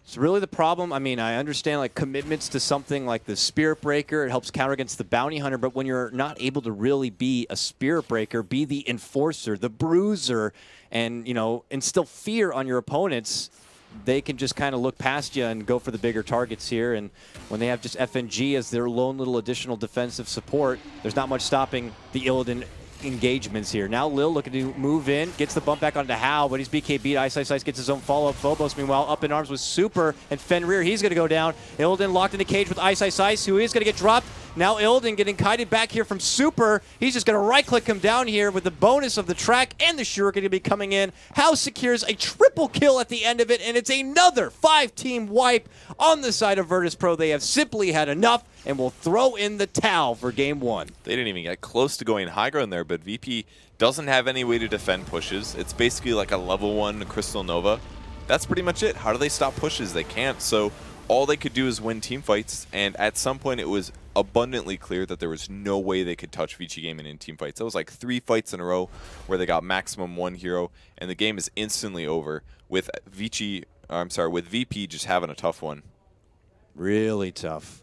Speaker 1: It's really the problem. I mean, I understand like commitments to something like the Spirit Breaker. It helps counter against the Bounty Hunter, but when you're not able to really be a Spirit Breaker, be the enforcer, the bruiser, and, you know, instill fear on your opponents, they can just kind of look past you and go for the bigger targets here. And when they have just FNG as their lone little additional defensive support, there's not much stopping the Illidan engagements here. Now Lil looking to move in, gets the bump back onto Hal, but he's BKB'd. Ice gets his own follow-up. Phobos, meanwhile, up in arms with Super, and Fenrir, he's going to go down. Illidan locked in the cage with Ice, who is going to get dropped. Now Illidan getting kited back here from Super. He's just going to right-click him down here with the bonus of the track and the Shuriken going to be coming in. Hal secures a triple kill at the end of it, and it's another 5-team wipe on the side of Verdis Pro. They have simply had enough and will throw in the towel for game 1.
Speaker 2: They didn't even get close to going high ground there, but VP doesn't have any way to defend pushes. It's basically like a level 1 Crystal Nova. That's pretty much it. How do they stop pushes? They can't. So all they could do is win team fights, and at some point it was abundantly clear that there was no way they could touch Vici Gaming in team fights. It was like 3 fights in a row where they got maximum 1 hero, and the game is instantly over with with VP just having a tough one.
Speaker 1: Really tough.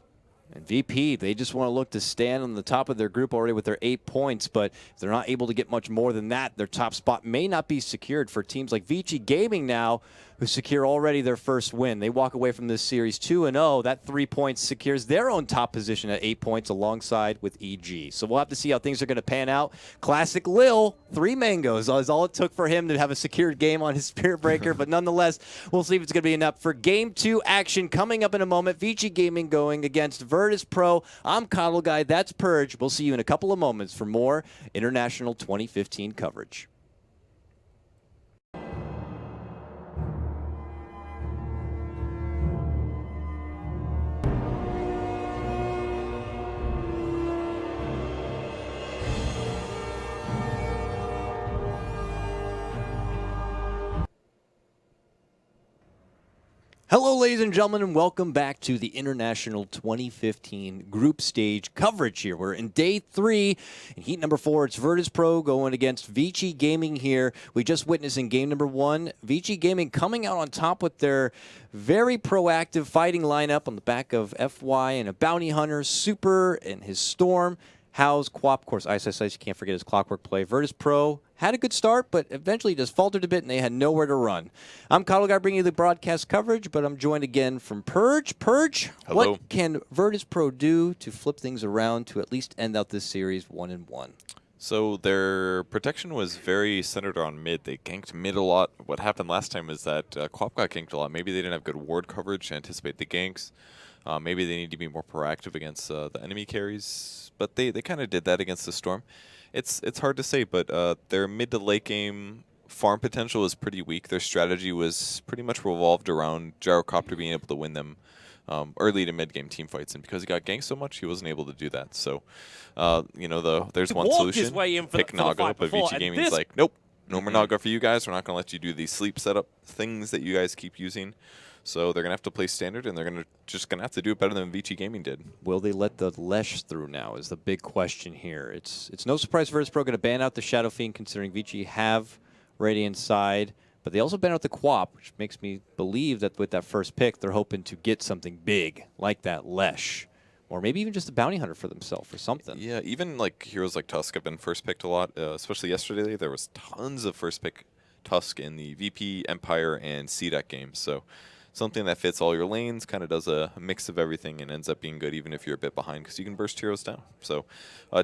Speaker 1: And VP, they just want to look to stand on the top of their group already with their 8 points, but if they're not able to get much more than that, their top spot may not be secured for teams like Vici Gaming now, who secure already their first win. They walk away from this series 2-0. That 3 points secures their own top position at 8 points alongside with EG. So we'll have to see how things are going to pan out. Classic Lil, 3 mangoes is all it took for him to have a secured game on his Spirit Breaker, but nonetheless, we'll see if it's going to be enough for Game 2 action coming up in a moment. Vici Gaming going against Verdis Pro. I'm Coddle Guy. That's Purge. We'll see you in a couple of moments for more International 2015 coverage. Hello, ladies and gentlemen, and welcome back to the International 2015 Group Stage coverage here. We're in day 3, in heat number 4. It's Verdis Pro going against Vici Gaming here. We just witnessed in game number 1, Vici Gaming coming out on top with their very proactive fighting lineup on the back of FY and a Bounty Hunter, Super and his Storm. Hal's Quap, of course, Ice, you can't forget his Clockwork play. Verdis Pro had a good start, but eventually just faltered a bit, and they had nowhere to run. I'm Coddle Guy bringing you the broadcast coverage, but I'm joined again from Purge. Purge,
Speaker 2: hello.
Speaker 1: What can Verdis Pro do to flip things around to at least end out this series 1-1?
Speaker 2: So their protection was very centered on mid. They ganked mid a lot. What happened last time is that Quap got ganked a lot. Maybe they didn't have good ward coverage to anticipate the ganks. Maybe they need to be more proactive against the enemy carries. But they kind of did that against the Storm. It's hard to say, but their mid to late game farm potential was pretty weak. Their strategy was pretty much revolved around Gyrocopter being able to win them early to mid game team fights, and because he got ganked so much, he wasn't able to do that. So, there's one solution: pick Naga. But Vici Gaming's like, nope, no more Naga for you guys. We're not going to let you do these sleep setup things that you guys keep using. So they're going to have to play standard, and they're just going to have to do it better than Vici Gaming did.
Speaker 1: Will they let the Lesh through now is the big question here. It's no surprise Verdis Pro going to ban out the Shadow Fiend, considering Vici have Radiant side, but they also ban out the Quap, which makes me believe that with that first pick, they're hoping to get something big like that Lesh. Or maybe even just a Bounty Hunter for themselves or something.
Speaker 2: Yeah, even like heroes like Tusk have been first picked a lot, especially yesterday. There was tons of first pick Tusk in the VP, Empire, and C-Deck games. So something that fits all your lanes, kind of does a mix of everything and ends up being good even if you're a bit behind because you can burst heroes down. So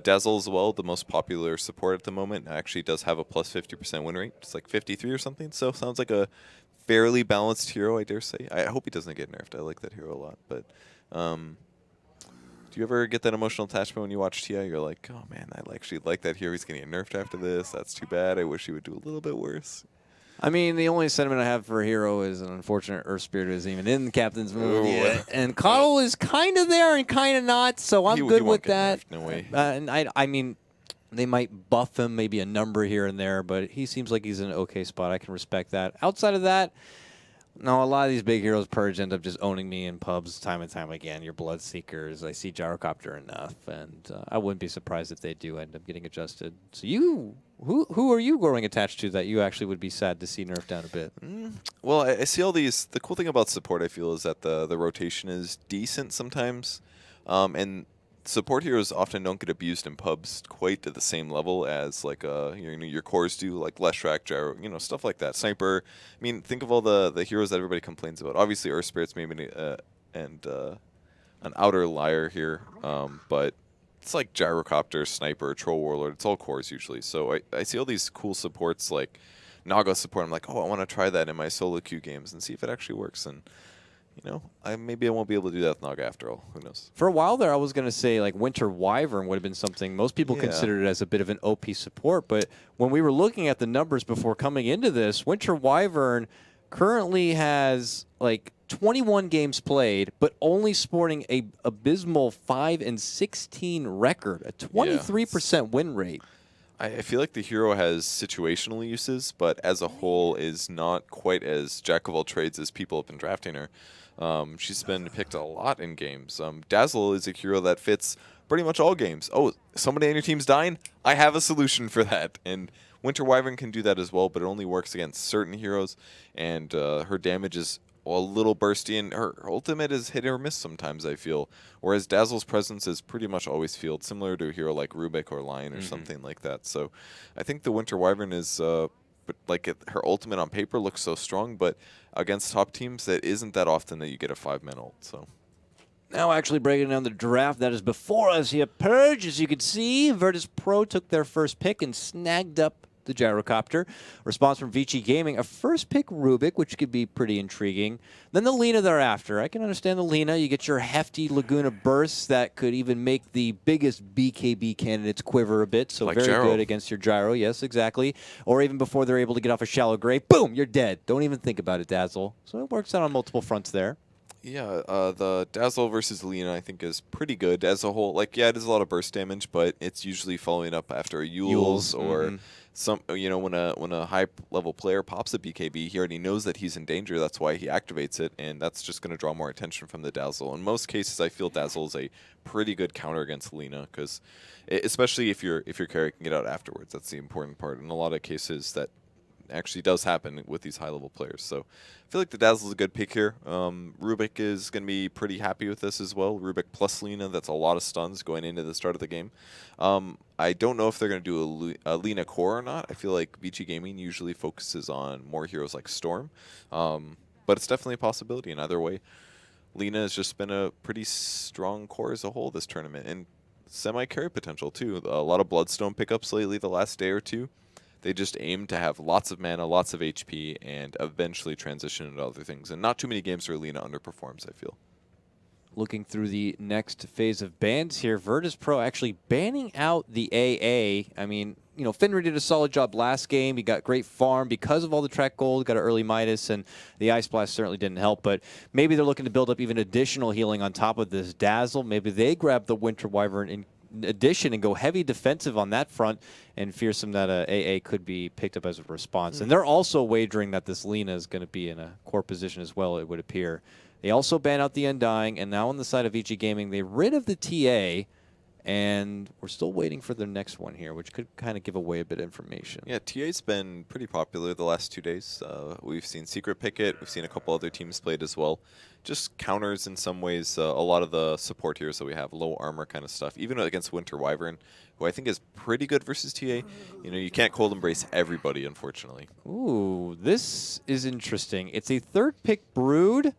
Speaker 2: Dazzle as well, the most popular support at the moment, actually does have a plus 50% win rate. It's like 53 or something, so sounds like a fairly balanced hero, I dare say. I hope he doesn't get nerfed. I like that hero a lot. But do you ever get that emotional attachment when you watch TI? You're like, oh man, I actually like that hero. He's going to get nerfed after this. That's too bad. I wish he would do a little bit worse.
Speaker 1: I mean, the only sentiment I have for a hero is an unfortunate Earth Spirit isn't even in the captain's mood yet. And Coddle is kind of there and kind of not, so I'm good with that.
Speaker 2: No way.
Speaker 1: And I mean, they might buff him maybe a number here and there, but he seems like he's in an okay spot. I can respect that. Outside of that, no, a lot of these big heroes, Purge, end up just owning me in pubs time and time again. Your Bloodseekers, I see Gyrocopter enough, and I wouldn't be surprised if they do end up getting adjusted. So who are you growing attached to that you actually would be sad to see nerfed down a bit?
Speaker 2: Well, I see all these. The cool thing about support, I feel, is that the rotation is decent sometimes, and support heroes often don't get abused in pubs quite at the same level as like your cores do, like Leshrac, Gyro, stuff like that. Sniper. I mean, think of all the heroes that everybody complains about. Obviously, Earth Spirits maybe and an outer liar here, but it's like Gyrocopter, Sniper, Troll Warlord. It's all cores usually. So I see all these cool supports like Naga support. I'm like, oh, I want to try that in my solo queue games and see if it actually works. And you know, maybe I won't be able to do that with Naga after all. Who knows?
Speaker 1: For a while there, I was going to say like Winter Wyvern would have been something most people considered it as a bit of an OP support. But when we were looking at the numbers before coming into this, Winter Wyvern currently has like 21 games played, but only sporting a abysmal 5-16 record, a 23% win rate.
Speaker 2: I feel like the hero has situational uses, but as a whole is not quite as jack of all trades as people have been drafting her. She's been picked a lot in games. Dazzle is a hero that fits pretty much all games. Oh, somebody on your team's dying? I have a solution for that. And Winter Wyvern can do that as well, but it only works against certain heroes, and her damage is a little bursty, and her ultimate is hit or miss sometimes, I feel. Whereas Dazzle's presence is pretty much always field, similar to a hero like Rubik or Lion or something like that. So I think the Winter Wyvern is, her ultimate on paper looks so strong, but against top teams, it isn't that often that you get a 5-man ult. So.
Speaker 1: Now actually breaking down the draft that is before us here. Purge, as you can see, Verdis Pro took their first pick and snagged up the Gyrocopter. Response from Vici Gaming, a first pick Rubik, which could be pretty intriguing. Then the Lina thereafter. I can understand the Lina. You get your hefty Laguna bursts that could even make the biggest BKB candidates quiver a bit. So like very good against your Gyro. Yes, exactly. Or even before they're able to get off a shallow grave, boom, you're dead. Don't even think about it, Dazzle. So it works out on multiple fronts there.
Speaker 2: Yeah, the Dazzle versus Lina, I think, is pretty good as a whole. Like, yeah, it is a lot of burst damage, but it's usually following up after a Yule's or some. You know, when a high level player pops a BKB, he already knows that he's in danger. That's why he activates it, and that's just going to draw more attention from the Dazzle. In most cases, I feel Dazzle is a pretty good counter against Lina, because especially if your carry can get out afterwards, that's the important part. In a lot of cases, that actually does happen with these high-level players. So I feel like the Dazzle is a good pick here. Rubik is going to be pretty happy with this as well. Rubik plus Lina, that's a lot of stuns going into the start of the game. I don't know if they're going to do a Lina core or not. I feel like Vici Gaming usually focuses on more heroes like Storm. But it's definitely a possibility in either way. Lina has just been a pretty strong core as a whole this tournament, and semi-carry potential too. A lot of Bloodstone pickups lately the last day or two. They just aim to have lots of mana, lots of HP, and eventually transition into other things. And not too many games where Lina underperforms, I feel.
Speaker 1: Looking through the next phase of bans here, Verdis Pro actually banning out the AA. I mean, you know, Finra did a solid job last game. He got great farm because of all the track gold, got an early Midas, and the Ice Blast certainly didn't help. But maybe they're looking to build up even additional healing on top of this Dazzle. Maybe they grab the Winter Wyvern in addition and go heavy defensive on that front, and fearsome that AA could be picked up as a response. And they're also wagering that this Lina is going to be in a core position as well, it would appear. They also ban out the Undying, and now on the side of Vici Gaming, they rid of the TA, and we're still waiting for their next one here, which could kind of give away a bit of information.
Speaker 2: Yeah, TA's been pretty popular the last 2 days. We've seen Secret Picket. We've seen a couple other teams played as well. Just counters in some ways a lot of the support heroes that we have, low armor kind of stuff. Even against Winter Wyvern, who I think is pretty good versus TA. You know, you can't cold embrace everybody, unfortunately.
Speaker 1: Ooh, this is interesting. It's a third pick Brood.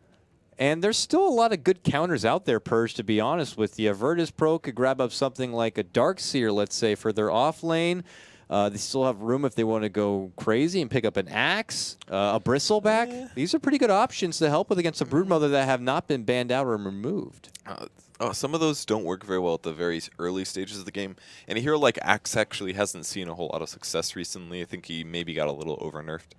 Speaker 1: And there's still a lot of good counters out there, Purge, to be honest with you. Verdis Pro could grab up something like a Darkseer, let's say, for their off lane. They still have room if they want to go crazy and pick up an Axe, a Bristleback. These are pretty good options to help with against a Broodmother that have not been banned out or removed.
Speaker 2: Some of those don't work very well at the very early stages of the game. And a hero like Axe actually hasn't seen a whole lot of success recently. I think he maybe got a little over-nerfed.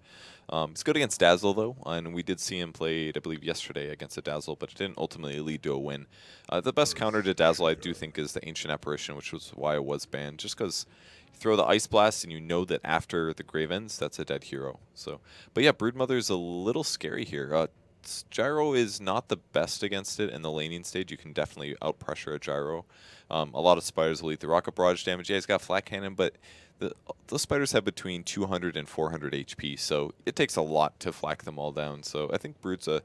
Speaker 2: It's good against Dazzle, though, and we did see him play, I believe, yesterday against a Dazzle, but it didn't ultimately lead to a win. The best counter to Dazzle, I do think, is the Ancient Apparition, which was why it was banned, just because you throw the Ice Blast and you know that after the Grave ends, that's a dead hero. So, but yeah, Broodmother is a little scary here. Gyro is not the best against it in the laning stage. You can definitely out-pressure a Gyro. A lot of spiders will eat the Rocket Barrage damage. Yeah, he's got Flat Cannon, but those spiders have between 200 and 400 HP, so it takes a lot to flak them all down. So I think Brood's a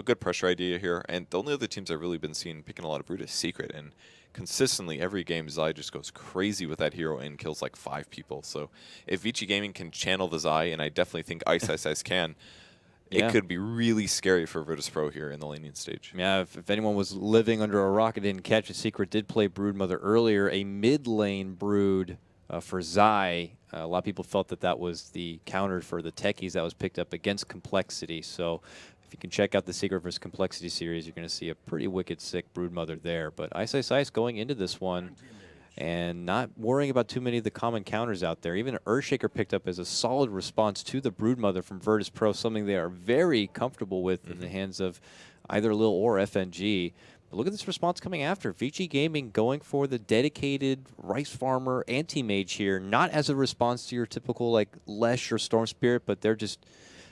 Speaker 2: good pressure idea here. And the only other teams I've really been seeing picking a lot of Brood is Secret. And consistently, every game, Zai just goes crazy with that hero and kills like 5 people. So if Vici Gaming can channel the Zai, and I definitely think Ice can, it could be really scary for Verdis Pro here in the laning stage.
Speaker 1: Yeah, if anyone was living under a rock and didn't catch it, Secret did play Broodmother earlier, a mid-lane Brood for Zai. A lot of people felt that that was the counter for the techies that was picked up against Complexity. So if you can check out the Secret vs. Complexity series, you're going to see a pretty wicked, sick Broodmother there. But Ice going into this one and not worrying about too many of the common counters out there. Even Earthshaker picked up as a solid response to the Broodmother from Verdis Pro, something they are very comfortable with in the hands of either Lil or FNG. But look at this response coming after. Vici Gaming going for the dedicated Rice Farmer anti-mage here, not as a response to your typical like Lesh or Storm Spirit, but they're just...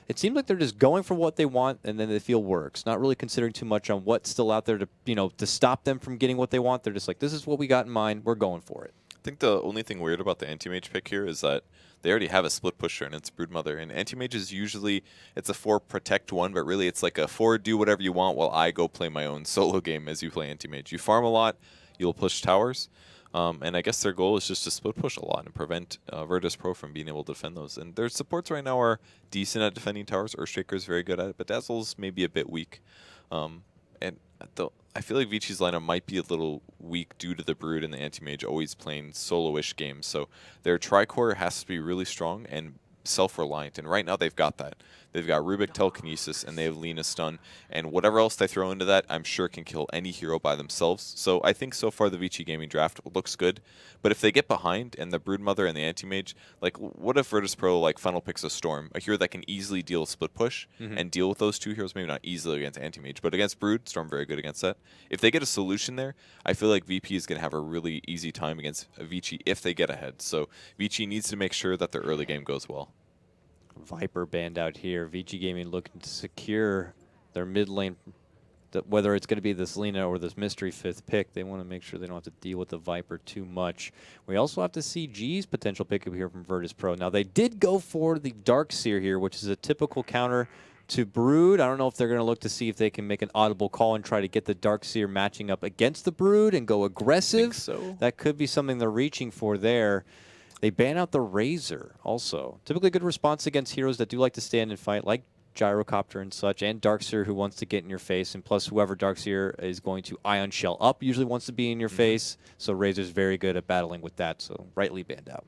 Speaker 1: It seems like they're just going for what they want, and then they feel works. Not really considering too much on what's still out there to, to stop them from getting what they want. They're just like, this is what we got in mind. We're going for it.
Speaker 2: I think the only thing weird about the anti-mage pick here is that they already have a split pusher, and it's Broodmother. And anti-mage is usually, it's a 4 protect 1, but really it's like a 4 do whatever you want while I go play my own solo game as you play anti-mage. You farm a lot, you'll push towers. And I guess their goal is just to split push a lot and prevent Verdis Pro from being able to defend those. And their supports right now are decent at defending towers. Earthshaker is very good at it, but Dazzle's maybe a bit weak. And I feel like Vici's lineup might be a little weak due to the Brood and the Anti-Mage always playing solo-ish games. So their Tricore has to be really strong and self-reliant, and right now they've got that. They've got Rubik Telekinesis, and they have Lina Stun, and whatever else they throw into that, I'm sure can kill any hero by themselves. So I think so far the Vici Gaming draft looks good, but if they get behind, and the Broodmother and the Anti-Mage, like, what if Verdis Pro, like, final picks a Storm, a hero that can easily deal split push, and deal with those two heroes, maybe not easily against Anti-Mage, but against Brood, Storm very good against that. If they get a solution there, I feel like VP is going to have a really easy time against Vici if they get ahead. So Vici needs to make sure that their early game goes well.
Speaker 1: Viper banned out here. Vici Gaming looking to secure their mid lane. Whether it's going to be this Lina or this mystery 5th pick, they want to make sure they don't have to deal with the Viper too much. We also have to see G's potential pickup here from Verdis Pro. Now, they did go for the Darkseer here, which is a typical counter to Brood. I don't know if they're going to look to see if they can make an audible call and try to get the Darkseer matching up against the Brood and go aggressive.
Speaker 2: I think so.
Speaker 1: That could be something they're reaching for there. They ban out the Razor also. Typically a good response against heroes that do like to stand and fight, like Gyrocopter and such, and Darkseer who wants to get in your face, and plus whoever Darkseer is going to Ion Shell up usually wants to be in your face, so Razor's very good at battling with that, so rightly banned out.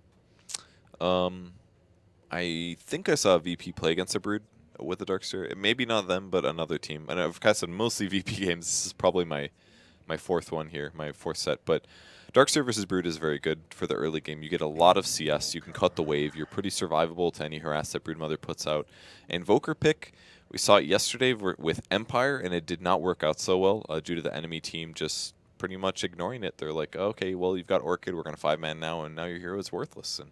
Speaker 2: I think I saw VP play against a Brood with the Darkseer. Maybe not them, but another team. And I've casted mostly VP games. This is probably my 4th one here, my 4th set, but Darkseer versus Brood is very good for the early game. You get a lot of CS. You can cut the wave. You're pretty survivable to any harass that Broodmother puts out. Invoker pick, we saw it yesterday with Empire, and it did not work out so well due to the enemy team just pretty much ignoring it. They're like, okay, well, you've got Orchid. We're going to 5-man now, and now your hero is worthless. And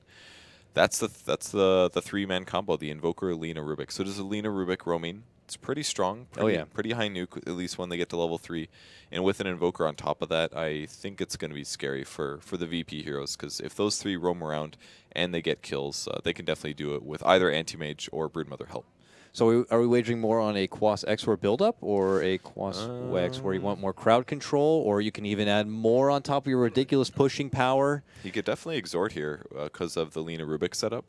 Speaker 2: that's the 3-man combo, the Invoker, Lina, Rubik. So does a Lina, Rubik roaming. It's pretty strong, pretty high nuke, at least when they get to level 3. And with an Invoker on top of that, I think it's going to be scary for the VP heroes, because if those 3 roam around and they get kills, they can definitely do it with either Anti-Mage or Broodmother help.
Speaker 1: So are we wagering more on a Quas Exor build-up or a Quas Wex where you want more crowd control, or you can even add more on top of your ridiculous pushing power?
Speaker 2: You could definitely exhort here because of the Lina Rubik setup.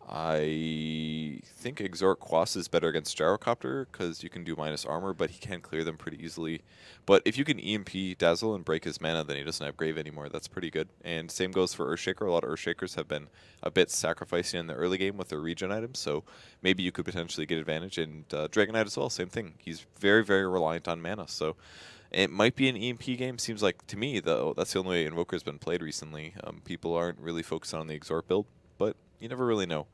Speaker 2: I think Exort Quas is better against Gyrocopter because you can do minus armor, but he can clear them pretty easily. But if you can EMP Dazzle and break his mana, then he doesn't have Grave anymore. That's pretty good. And same goes for Earthshaker. A lot of Earthshakers have been a bit sacrificing in the early game with their regen items, so maybe you could potentially get advantage. And Dragon Knight as well, same thing. He's very, very reliant on mana, so it might be an EMP game. Seems like, to me, though, that's the only way Invoker's been played recently. People aren't really focused on the Exort build, but you never really know.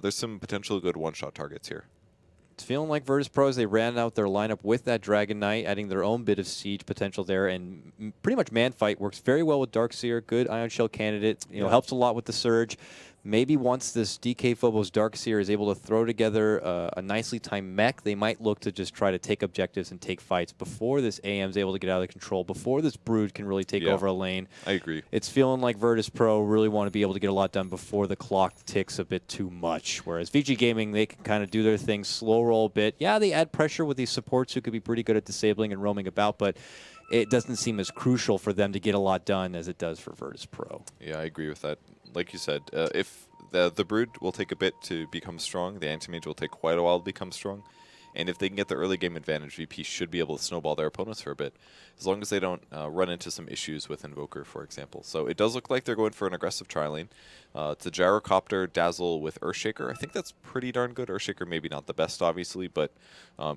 Speaker 2: There's some potential good one-shot targets here.
Speaker 1: It's feeling like Verdis Pro as they ran out their lineup with that Dragon Knight, adding their own bit of siege potential there, and pretty much man fight works very well with Darkseer. Good Ion Shell candidate, helps a lot with the Surge. Maybe once this DK Phobos Darkseer is able to throw together a nicely timed mech, they might look to just try to take objectives and take fights before this AM is able to get out of control, before this Brood can really take over a lane.
Speaker 2: I agree.
Speaker 1: It's feeling like Verdis Pro really want to be able to get a lot done before the clock ticks a bit too much, whereas Vici Gaming, they can kind of do their thing, slow roll a bit. Yeah, they add pressure with these supports who could be pretty good at disabling and roaming about, but it doesn't seem as crucial for them to get a lot done as it does for Verdis Pro.
Speaker 2: Yeah, I agree with that. Like you said, if The Brood will take a bit to become strong. The Anti-Mage will take quite a while to become strong. And if they can get the early game advantage, VP should be able to snowball their opponents for a bit, as long as they don't run into some issues with Invoker, for example. So it does look like they're going for an aggressive tri-lane. It's a Gyrocopter, Dazzle with Earthshaker. I think that's pretty darn good. Earthshaker maybe not the best, obviously, but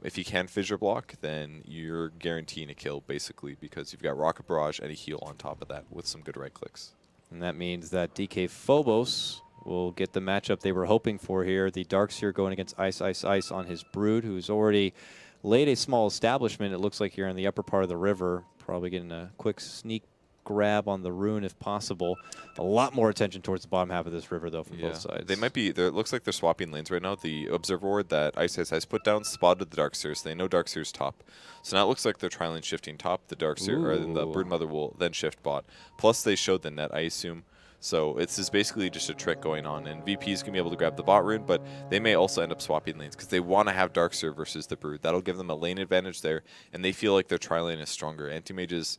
Speaker 2: if you can Fissure Block, then you're guaranteeing a kill, basically, because you've got Rocket Barrage and a heal on top of that with some good right clicks.
Speaker 1: And that means that DK Phobos will get the matchup they were hoping for here. The Darkseer going against Ice Ice Ice on his Brood, who's already laid a small establishment, it looks like, here in the upper part of the river. Probably getting a quick sneak grab on the rune if possible. A lot more attention towards the bottom half of this river, though, from both sides.
Speaker 2: They might be, it looks like they're swapping lanes right now. The Observer Ward that Ice Ice has put down spotted the Darkseers. They know Darkseer's top. So now it looks like they're tri-lane shifting top. The Darkseer, or the Broodmother will then shift bot. Plus they showed the net, I assume. So it's just basically just a trick going on, and VP is going to be able to grab the bot rune, but they may also end up swapping lanes because they want to have Darkseer versus the Brood. That'll give them a lane advantage there, and they feel like their tri-lane is stronger. Anti-Mage is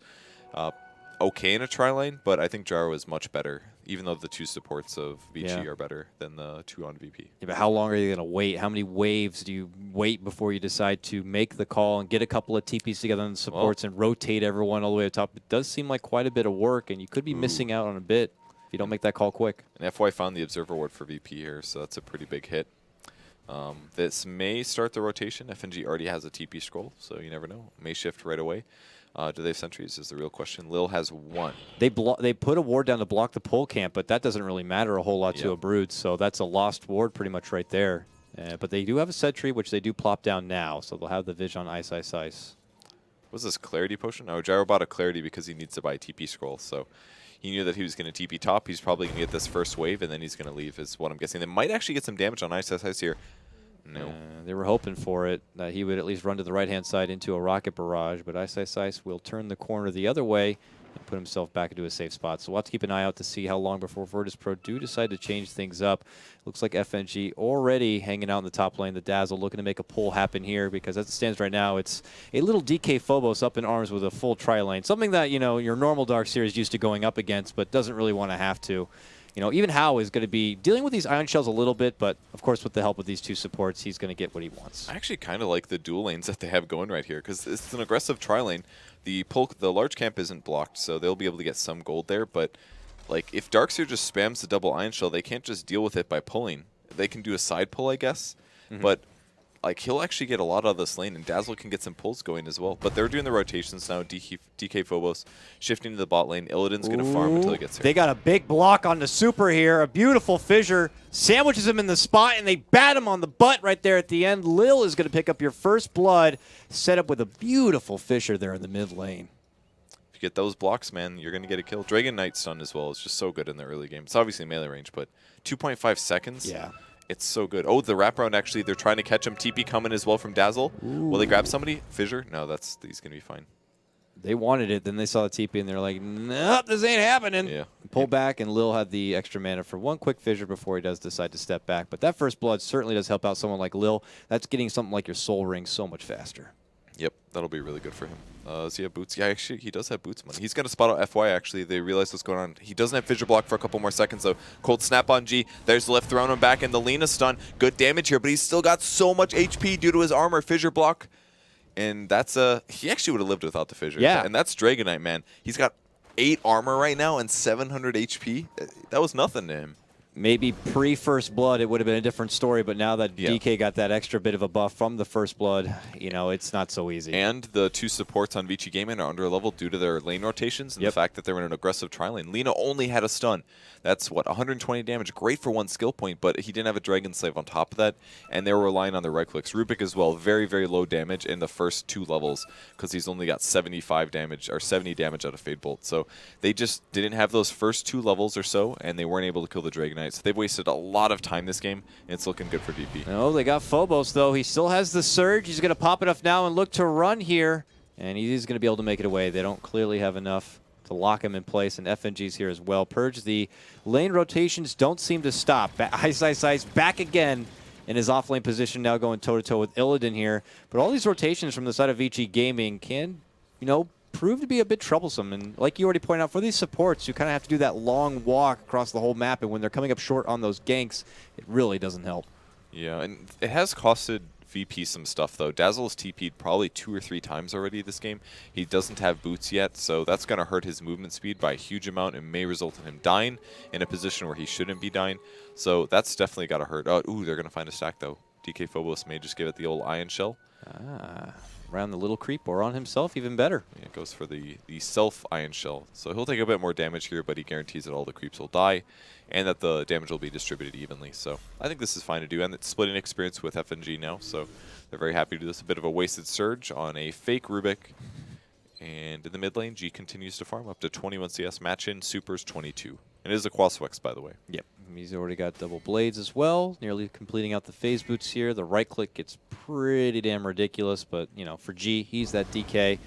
Speaker 2: okay in a tri-lane, but I think Gyro is much better, even though the two supports of Vici are better than the two on VP.
Speaker 1: Yeah, but how long are you going to wait? How many waves do you wait before you decide to make the call and get a couple of TPs together on the supports and rotate everyone all the way to the top? It does seem like quite a bit of work, and you could be missing out on a bit if you don't make that call quick.
Speaker 2: And FY found the Observer Ward for VP here, so that's a pretty big hit. This may start the rotation. FNG already has a TP scroll, so you never know. May shift right away. Do they have sentries is the real question. Lil has one.
Speaker 1: They put a ward down to block the pole camp, but that doesn't really matter a whole lot to a Brood, so that's a lost ward pretty much right there. But they do have a sentry, which they do plop down now, so they'll have the Vision on Ice Ice Ice.
Speaker 2: What's this, Clarity Potion? Oh, Gyro bought a Clarity because he needs to buy a TP scroll, so he knew that he was going to TP top. He's probably going to get this first wave, and then he's going to leave, is what I'm guessing. They might actually get some damage on Ice Ice Ice here. No.
Speaker 1: They were hoping for it, that he would at least run to the right-hand side into a rocket barrage, but Ice Ice Ice will turn the corner the other way and put himself back into a safe spot. So we'll have to keep an eye out to see how long before Verdis Pro do decide to change things up. Looks like FNG already hanging out in the top lane. The Dazzle looking to make a pull happen here, because as it stands right now, it's a little DK Phobos up in arms with a full tri-lane. Something that, you know, your normal Darkseer is used to going up against, but doesn't really want to have to. You know, even Hao is going to be dealing with these Ion Shells a little bit, but of course with the help of these two supports, he's going to get what he wants.
Speaker 2: I actually kind of like the dual lanes that they have going right here, because it's an aggressive tri-lane. The large camp isn't blocked, so they'll be able to get some gold there, but like if Darkseer just spams the double Ion Shell, they can't just deal with it by pulling. They can do a side pull, I guess, but like he'll actually get a lot out of this lane, and Dazzle can get some pulls going as well. But they're doing the rotations now. DK Phobos shifting to the bot lane. Illidan's going to farm until he gets here.
Speaker 1: They got a big block on the super here. A beautiful fissure. Sandwiches him in the spot, and they bat him on the butt right there at the end. Lil is going to pick up your first blood, set up with a beautiful fissure there in the mid lane.
Speaker 2: If you get those blocks, man, you're going to get a kill. Dragon Knight stun as well. It's just so good in the early game. It's obviously melee range, but 2.5 seconds.
Speaker 1: Yeah.
Speaker 2: It's so good. Oh, the wraparound, actually, they're trying to catch him. TP coming as well from Dazzle. Will they grab somebody? Fissure? No, he's going to be fine.
Speaker 1: They wanted it, then they saw the TP, and they're like, nope, this ain't happening.
Speaker 2: Yeah.
Speaker 1: Pull back, and Lil had the extra mana for one quick fissure before he does decide to step back. But that first blood certainly does help out someone like Lil. That's getting something like your Soul Ring so much faster.
Speaker 2: Yep, that'll be really good for him. Does he have boots? Yeah, actually, he does have boots money. He's going to spot out FY, actually. They realize what's going on. He doesn't have Fissure Block for a couple more seconds, though. Cold Snap on G. There's Lift throwing him back, and the Lina stun. Good damage here, but he's still got so much HP due to his armor. Fissure Block. And that's he actually would have lived without the Fissure.
Speaker 1: Yeah.
Speaker 2: And that's Dragon Knight, man. He's got 8 armor right now and 700 HP. That was nothing to him.
Speaker 1: Maybe pre-First Blood, it would have been a different story, but now that DK got that extra bit of a buff from the First Blood, you know, it's not so easy.
Speaker 2: And the two supports on Vici Gaming are under level due to their lane rotations and the fact that they're in an aggressive tri-lane. Lina only had a stun. That's, what, 120 damage. Great for one skill point, but he didn't have a Dragon Slave on top of that, and they were relying on their right clicks. Rubik as well, very, very low damage in the first 2 levels because he's only got 75 damage, or 70 damage out of Fade Bolt. So they just didn't have those first 2 levels or so, and they weren't able to kill the Dragon Knight. So they've wasted a lot of time this game, and it's looking good for VP.
Speaker 1: No, they got Phobos, though. He still has the Surge. He's going to pop it up now and look to run here, and he's going to be able to make it away. They don't clearly have enough to lock him in place, and FNG's here as well. Purge, the lane rotations don't seem to stop. Ice Ice Ice back again in his off-lane position, now going toe-to-toe with Illidan here. But all these rotations from the side of Vici Gaming can, you know, prove to be a bit troublesome. And like you already pointed out, for these supports, you kind of have to do that long walk across the whole map. And when they're coming up short on those ganks, it really doesn't help.
Speaker 2: Yeah, and it has costed VP some stuff, though. Dazzle's TP'd probably 2 or 3 times already this game. He doesn't have boots yet, so that's going to hurt his movement speed by a huge amount and may result in him dying in a position where he shouldn't be dying. So that's definitely got to hurt. Ooh, they're going to find a stack, though. DK Phobos may just give it the old Iron Shell.
Speaker 1: Around the little creep or on himself, even better.
Speaker 2: Yeah, it goes for the self-Iron Shell. So he'll take a bit more damage here, but he guarantees that all the creeps will die and that the damage will be distributed evenly. So I think this is fine to do, and it's splitting experience with FNG now, so they're very happy to do this. A bit of a wasted surge on a fake Rubik. And in the mid lane, G continues to farm up to 21 CS. Match in, Supers 22. And it is a Quaswex, by the way.
Speaker 1: Yep. He's already got double blades as well, nearly completing out the phase boots here. The right click gets pretty damn ridiculous, but, you know, for G, he's that DK.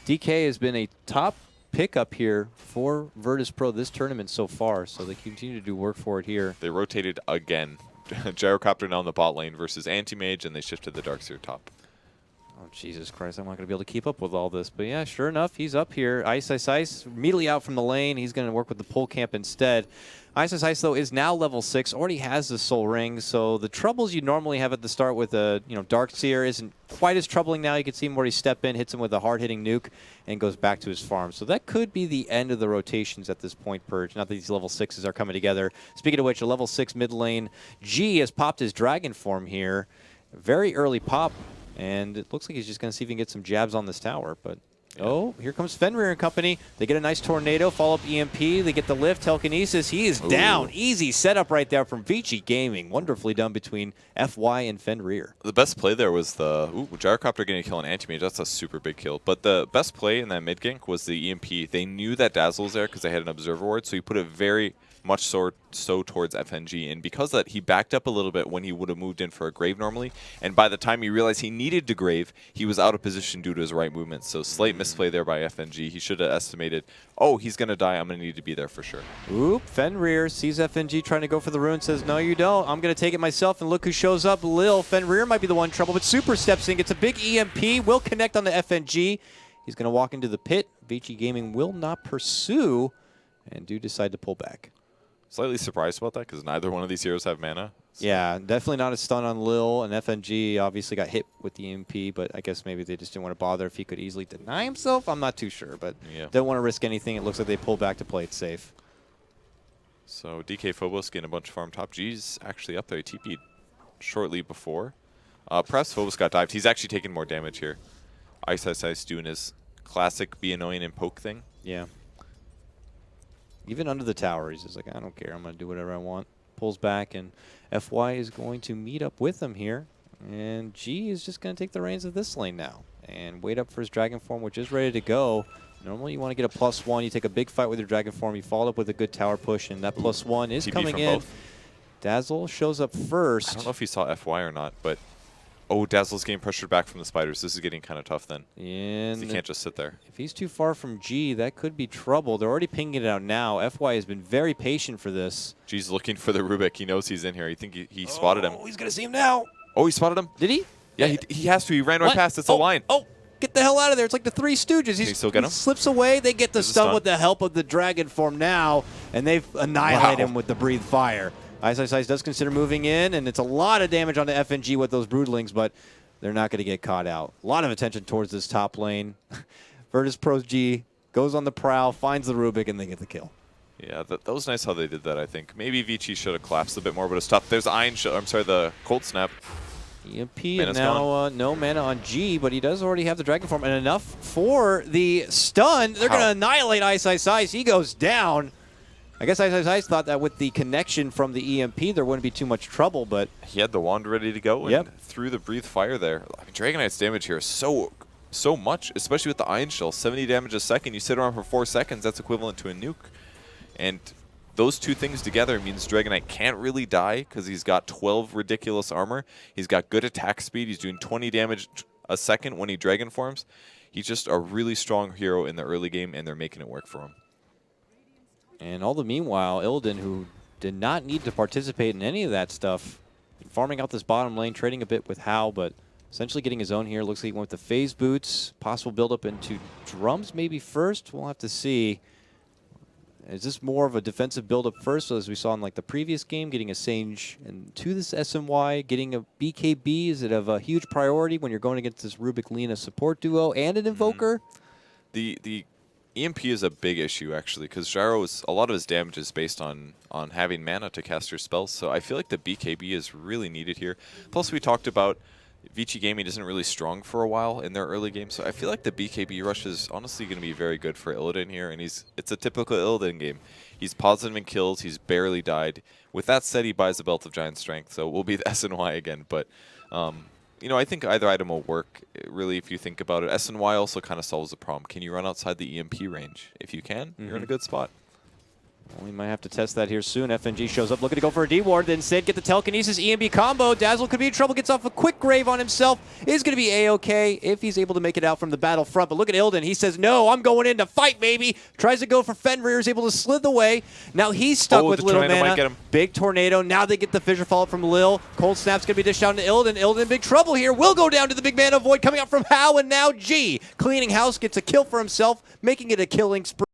Speaker 1: DK has been a top pickup here for Verdis Pro this tournament so far, so they continue to do work for it here.
Speaker 2: They rotated again. Gyrocopter now in the bot lane versus Anti-Mage, and they shifted the Darkseer top.
Speaker 1: Oh, Jesus Christ, I'm not going to be able to keep up with all this. But yeah, sure enough, he's up here. Ice, Ice, Ice, immediately out from the lane. He's going to work with the pole camp instead. Ice, Ice, Ice, though, is now level 6, already has the Soul Ring. So the troubles you normally have at the start with a Darkseer isn't quite as troubling now. You can see him where he step in, hits him with a hard-hitting nuke, and goes back to his farm. So that could be the end of the rotations at this point, Purge. Not that these level 6s are coming together. Speaking of which, a level 6 mid lane, G has popped his Dragon form here. Very early pop. And it looks like he's just going to see if he can get some jabs on this tower. But, oh, here comes Fenrir and company. They get a nice tornado, follow up EMP. They get the lift, telekinesis. He is down. Easy setup right there from Vici Gaming. Wonderfully done between FY and Fenrir.
Speaker 2: The best play there was the Gyrocopter getting a kill on Anti-Mage. That's a super big kill. But the best play in that mid gank was the EMP. They knew that Dazzle was there because they had an Observer Ward, so he put it very much so towards FNG, and because of that, he backed up a little bit when he would have moved in for a grave normally, and by the time he realized he needed to grave, he was out of position due to his right movement. So slight misplay there by FNG. He should have estimated, oh, he's going to die, I'm going to need to be there for sure.
Speaker 1: Oop, Fenrir sees FNG trying to go for the rune, says, no, you don't. I'm going to take it myself, and look who shows up. Lil. Fenrir might be the one in trouble, but Super steps in, gets a big EMP, will connect on the FNG. He's going to walk into the pit. Vici Gaming will not pursue, and do decide to pull back.
Speaker 2: Slightly surprised about that because neither one of these heroes have mana. So.
Speaker 1: Yeah, definitely not a stun on Lil, and FNG obviously got hit with the EMP, but I guess maybe they just didn't want to bother if he could easily deny himself. I'm not too sure, but don't want to risk anything. It looks like they pull back to play it safe.
Speaker 2: So DK Phobos getting a bunch of farm top. G's actually up there. He TP'd shortly before. Perhaps Phobos got dived. He's actually taking more damage here. Ice Ice Ice doing his classic be annoying and poke thing.
Speaker 1: Yeah. Even under the tower, he's just like, I don't care. I'm going to do whatever I want. Pulls back, and FY is going to meet up with him here. And G is just going to take the reins of this lane now and wait up for his Dragon form, which is ready to go. Normally, you want to get a +1. You take a big fight with your Dragon form. You follow up with a good tower push, and that +1 is coming in. Both. Dazzle shows up first.
Speaker 2: I don't know if he saw FY or not, but... Oh, Dazzle's getting pressured back from the spiders. This is getting kind of tough then.
Speaker 1: And
Speaker 2: he can't just sit there.
Speaker 1: If he's too far from G, that could be trouble. They're already pinging it out now. FY has been very patient for this.
Speaker 2: G's looking for the Rubik. He knows he's in here. I think he spotted him.
Speaker 1: Oh, he's going to see him now.
Speaker 2: Oh, he spotted him?
Speaker 1: Did he?
Speaker 2: Yeah, he has to. He ran right past. It's a line.
Speaker 1: Oh, get the hell out of there. It's like the Three Stooges.
Speaker 2: Can you still get him?
Speaker 1: He slips away. They get the stun with the help of the Dragon form now, and they've annihilated him with the Breathe Fire. Ice Ice Ice does consider moving in, and it's a lot of damage on the FNG with those Broodlings, but they're not going to get caught out. A lot of attention towards this top lane. Verdis Pro G goes on the prowl, finds the Rubik, and they get the kill.
Speaker 2: Yeah, that was nice how they did that, I think. Maybe Vici should have collapsed a bit more, but it's tough. There's the Cold Snap.
Speaker 1: EMP, and now no mana on G, but he does already have the Dragon form, and enough for the stun. They're going to annihilate Ice Ice Ice. He goes down. I guess Ice Ice Ice thought that with the connection from the EMP, there wouldn't be too much trouble, but...
Speaker 2: He had the wand ready to go and threw the Breathe Fire there. I mean, Dragon Knight's damage here is so much, especially with the Iron Shell. 70 damage a second. You sit around for 4 seconds, that's equivalent to a nuke. And those two things together means Dragon Knight can't really die because he's got 12 ridiculous armor. He's got good attack speed. He's doing 20 damage a second when he Dragon forms. He's just a really strong hero in the early game, and they're making it work for him.
Speaker 1: And all the meanwhile, Illidan, who did not need to participate in any of that stuff, farming out this bottom lane, trading a bit with Hal, but Essentially getting his own here. Looks like he went with the phase boots. Possible build-up into drums maybe first. We'll have to see. Is this more of a defensive build-up first, so as we saw in like the previous game, getting a Sage into this SNY, getting a BKB? Is it of a huge priority when you're going against this Rubik-Lina support duo and an Invoker?
Speaker 2: The EMP is a big issue, actually, because Gyro's, a lot of his damage is based on having mana to cast your spells, so I feel like the BKB is really needed here. Plus, we talked about Vici Gaming isn't really strong for a while in their early game, so I feel like the BKB rush is honestly going to be very good for Illidan here, and it's a typical Illidan game. He's positive in kills, he's barely died. With that said, he buys the Belt of Giant Strength, so it will be the SNY again, but you know, I think either item will work, really, if you think about it. SNY also kind of solves the problem. Can you run outside the EMP range? If you can, you're in a good spot.
Speaker 1: Well, we might have to test that here soon. FNG shows up looking to go for a D-Ward. Then Sid get the telekinesis EMB combo. Dazzle could be in trouble. Gets off a quick grave on himself. Is going to be A-okay if he's able to make it out from the battlefront. But look at Illidan. He says, no, I'm going in to fight, baby. Tries to go for Fenrir. Is able to slither away. Now he's stuck with little mana.
Speaker 2: Might get him.
Speaker 1: Big tornado. Now they get the fissure follow-up from Lil. Cold Snap's going to be dished down to Illidan. Illidan in big trouble here. Will go down to the big mana void coming out from Hao. And now G. Cleaning house gets a kill for himself, making it a killing spree.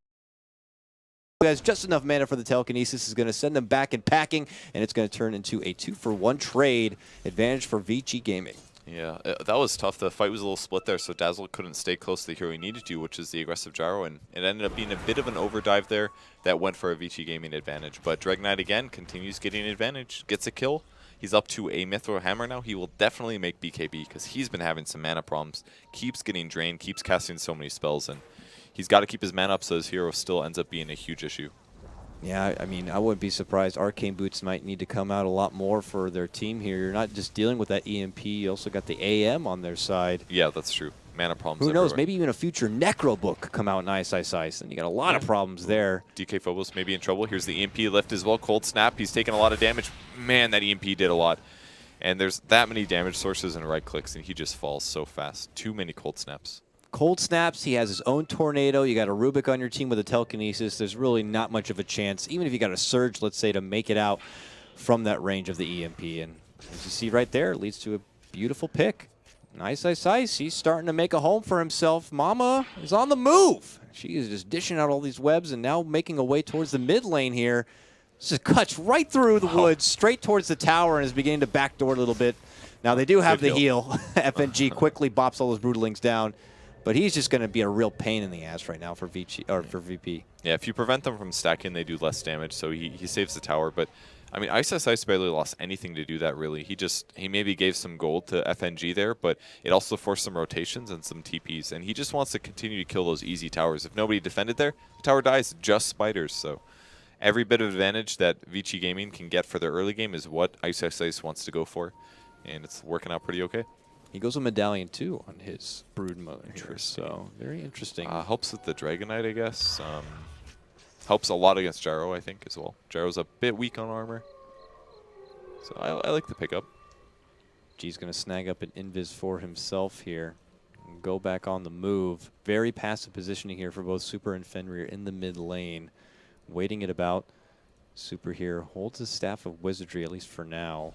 Speaker 1: Who has just enough mana for the telekinesis, is going to send them back in packing, and it's going to turn into a 2-for-1 trade advantage for Vici Gaming.
Speaker 2: Yeah, that was tough. The fight was a little split there, so Dazzle couldn't stay close to the hero he needed to, which is the aggressive Gyro, and it ended up being a bit of an overdive there that went for a Vici Gaming advantage. But Dreg Knight again continues getting an advantage, gets a kill. He's up to a Mithril Hammer now. He will definitely make BKB because he's been having some mana problems, keeps getting drained, keeps casting so many spells, and he's got to keep his mana up so his hero still ends up being a huge issue.
Speaker 1: Yeah, I mean, I wouldn't be surprised. Arcane Boots might need to come out a lot more for their team here. You're not just dealing with that EMP. You also got the AM on their side.
Speaker 2: Yeah, that's true. Mana problems
Speaker 1: Who knows?
Speaker 2: everywhere.
Speaker 1: Maybe even a future Necro book come out in Ice Ice Ice, and you got a lot of problems there.
Speaker 2: DK Phobos may be in trouble. Here's the EMP lift as well. Cold Snap. He's taking a lot of damage. Man, that EMP did a lot. And there's that many damage sources and right clicks, and he just falls so fast. Too many Cold Snaps.
Speaker 1: Cold Snaps, he has his own Tornado. You got a Rubik on your team with a Telekinesis. There's really not much of a chance, even if you got a Surge, let's say, to make it out from that range of the EMP. And as you see right there, it leads to a beautiful pick. Nice Ice Ice. He's starting to make a home for himself. Mama is on the move. She is just dishing out all these webs and now making a way towards the mid lane here. This just cuts right through the woods, straight towards the tower, and is beginning to backdoor a little bit. Now, they do have the heal. FNG quickly bops all those Brootalings down. But he's just going to be a real pain in the ass right now for Vici, or for VP.
Speaker 2: Yeah, if you prevent them from stacking, they do less damage, so he saves the tower. But, I mean, Ice barely lost anything to do that, really. He maybe gave some gold to FNG there, but it also forced some rotations and some TPs. And he just wants to continue to kill those easy towers. If nobody defended there, the tower dies, just spiders. So every bit of advantage that Vici Gaming can get for their early game is what Ice wants to go for. And it's working out pretty okay.
Speaker 1: He goes with Medallion, too, on his Brood mode here, so very interesting.
Speaker 2: Helps with the Dragonite, I guess. Helps a lot against Gyro, I think, as well. Gyro's a bit weak on armor. So I like the pickup.
Speaker 1: G's going to snag up an Invis for himself here. And go back on the move. Very passive positioning here for both Super and Fenrir in the mid lane. Waiting it about. Super here holds his Staff of Wizardry, at least for now.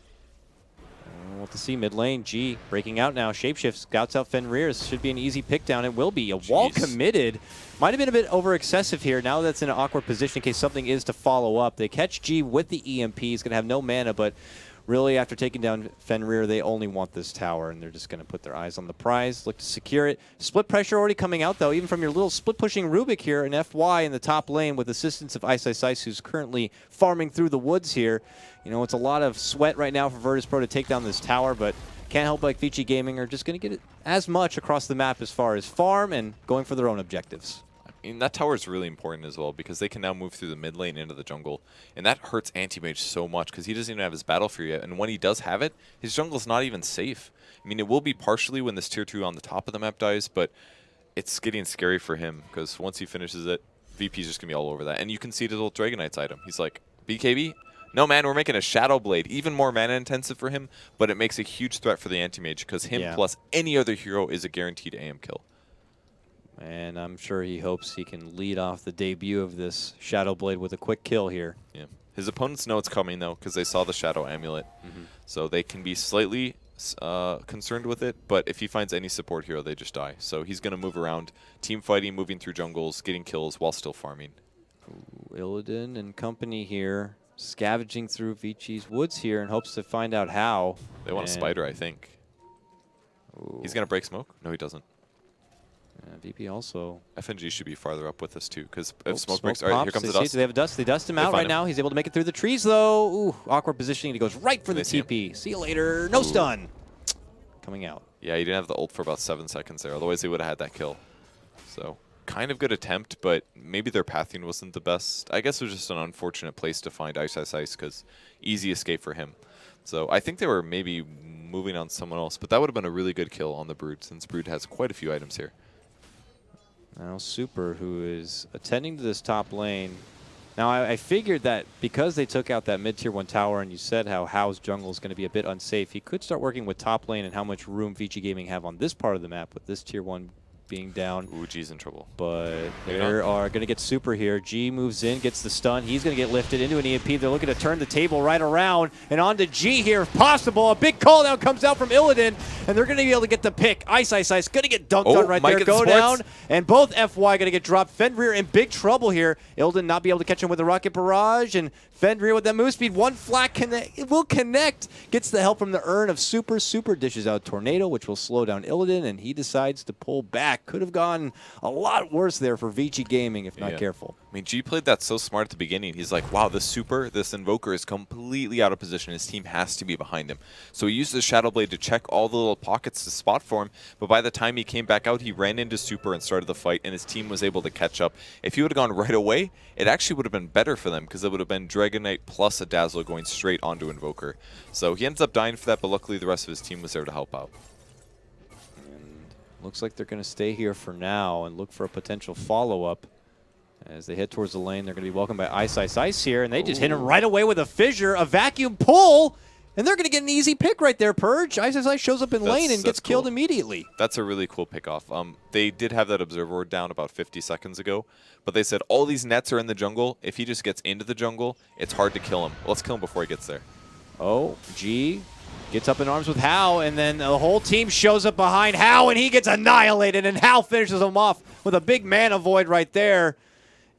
Speaker 1: We'll have to see mid lane. G breaking out now. Shapeshift scouts out Fenrir. This should be an easy pick down. It will be. A wall committed. Might have been a bit over excessive here. Now that's in an awkward position in case something is to follow up. They catch G with the EMP. He's going to have no mana, but really after taking down Fenrir, they only want this tower, and they're just going to put their eyes on the prize, look to secure it. Split pressure already coming out, though, even from your little split-pushing Rubik here in FY in the top lane with assistance of Ice, who's currently farming through the woods here. You know, it's a lot of sweat right now for Verdis Pro to take down this tower, but can't help like Vici Gaming are just going to get it as much across the map as far as farm and going for their own objectives.
Speaker 2: I mean, that tower is really important as well because they can now move through the mid lane into the jungle. And that hurts Anti-Mage so much because he doesn't even have his Battle Fury yet. And when he does have it, his jungle's not even safe. I mean, it will be partially when this tier 2 on the top of the map dies, but it's getting scary for him because once he finishes it, VP's just going to be all over that. And you can see the little Dragonite's item. He's like, BKB? No, man, we're making a Shadow Blade. Even more mana intensive for him, but it makes a huge threat for the Anti-Mage because him plus any other hero is a guaranteed AM kill.
Speaker 1: And I'm sure he hopes he can lead off the debut of this Shadow Blade with a quick kill here.
Speaker 2: Yeah. His opponents know it's coming, though, because they saw the Shadow Amulet. So they can be slightly concerned with it, but if he finds any support hero, they just die. So he's going to move around, team fighting, moving through jungles, getting kills while still farming.
Speaker 1: Ooh, Illidan and company here, scavenging through Vici's woods here in hopes to find out how.
Speaker 2: They want a spider, I think.
Speaker 1: Ooh.
Speaker 2: He's going to break smoke? No, he doesn't.
Speaker 1: VP also.
Speaker 2: FNG should be farther up with this too, because if smoke
Speaker 1: smoke
Speaker 2: breaks, all right, here comes the dust.
Speaker 1: They have a dust. They dust him out
Speaker 2: find
Speaker 1: right
Speaker 2: him.
Speaker 1: now. He's able to make it through the trees though. Ooh, awkward positioning. He goes right for the TP. See you later. No stun. Coming out.
Speaker 2: Yeah, he didn't have the ult for about 7 seconds there. Otherwise, he would have had that kill. So, kind of good attempt, but maybe their pathing wasn't the best. I guess it was just an unfortunate place to find Ice Ice Ice, because easy escape for him. So, I think they were maybe moving on someone else, but that would have been a really good kill on the Brood, since Brood has quite a few items here.
Speaker 1: Now Super, who is attending to this top lane. Now I figured that because they took out that mid-tier 1 tower and you said how Hao's jungle is going to be a bit unsafe, he could start working with top lane and how much room Vici Gaming have on this part of the map with this tier 1 being down.
Speaker 2: Ooh, G's in trouble.
Speaker 1: But they are going to get Super here. G moves in, gets the stun. He's going to get lifted into an EMP. They're looking to turn the table right around. And on to G here if possible. A big call down comes out from Illidan. And they're going to be able to get the pick. Ice Ice Ice going to get dunked on right there. Go down. And both FY going to get dropped. Fenrir in big trouble here. Illidan not be able to catch him with a rocket barrage. And Fenrir with that move speed. One flat connect. It will connect. Gets the help from the urn of Super. Super dishes out Tornado, which will slow down Illidan. And he decides to pull back. Could have gone a lot worse there for Vici Gaming if not careful.
Speaker 2: I mean, G played that so smart at the beginning. He's like, wow, this Invoker is completely out of position. His team has to be behind him. So he used the Shadow Blade to check all the little pockets to spot for him. But by the time he came back out, he ran into Super and started the fight, and his team was able to catch up. If he would have gone right away, it actually would have been better for them because it would have been Dragon Knight plus a Dazzler going straight onto Invoker. So he ends up dying for that, but luckily the rest of his team was there to help out.
Speaker 1: Looks like they're going to stay here for now and look for a potential follow-up. As they head towards the lane, they're going to be welcomed by Ice Ice Ice here, and they just hit him right away with a fissure, a vacuum pull, and they're going to get an easy pick right there, Purge. Ice Ice Ice shows up in lane and gets killed immediately.
Speaker 2: That's a really cool pickoff. They did have that observer ward down about 50 seconds ago, but they said all these nets are in the jungle. If he just gets into the jungle, it's hard to kill him. Let's kill him before he gets there.
Speaker 1: Oh, G gets up in arms with Hao, and then the whole team shows up behind Hao, and he gets annihilated, and Hao finishes him off with a big mana void right there.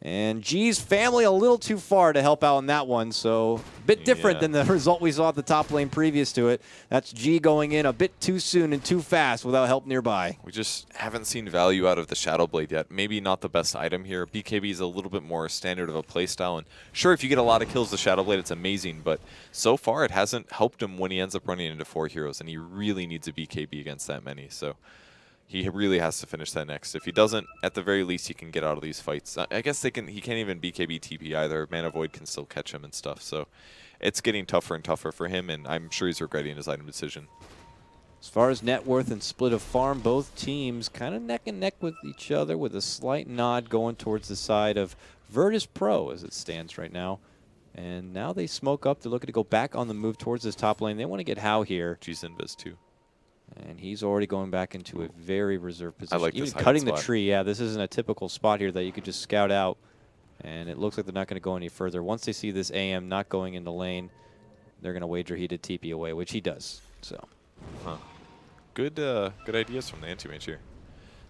Speaker 1: And G's family a little too far to help out on that one, so a bit different than the result we saw at the top lane previous to it. That's G going in a bit too soon and too fast without help nearby.
Speaker 2: We just haven't seen value out of the Shadow Blade yet. Maybe not the best item here. BKB is a little bit more standard of a playstyle, and sure, if you get a lot of kills with Shadow Blade, it's amazing, but so far it hasn't helped him when he ends up running into 4 heroes, and he really needs a BKB against that many, so he really has to finish that next. If he doesn't, at the very least, he can get out of these fights. I guess he can't even BKB TP either. Mana Void can still catch him and stuff. So it's getting tougher and tougher for him, and I'm sure he's regretting his item decision.
Speaker 1: As far as net worth and split of farm, both teams kind of neck and neck with each other with a slight nod going towards the side of Verdis Pro as it stands right now. And now they smoke up. They're looking to go back on the move towards this top lane. They want to get Hao here.
Speaker 2: G's invis too.
Speaker 1: And he's already going back into a very reserved position.
Speaker 2: I like
Speaker 1: Even
Speaker 2: this
Speaker 1: cutting the
Speaker 2: spot.
Speaker 1: tree, yeah, this isn't a typical spot here that you could just scout out. And it looks like they're not going to go any further. Once they see this AM not going into lane, they're going to wager he did TP away, which he does. So,
Speaker 2: good ideas from the anti-mage here.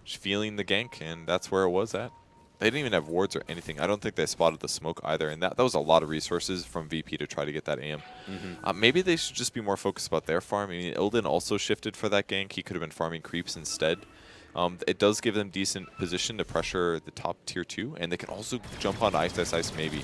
Speaker 2: Just feeling the gank, and that's where it was at. They didn't even have wards or anything. I don't think they spotted the smoke either, and that was a lot of resources from VP to try to get that AM. Maybe they should just be more focused about their farm. I mean, Illidan also shifted for that gank. He could have been farming creeps instead. It does give them decent position to pressure the top tier 2, and they can also jump on Ice Ice Ice maybe.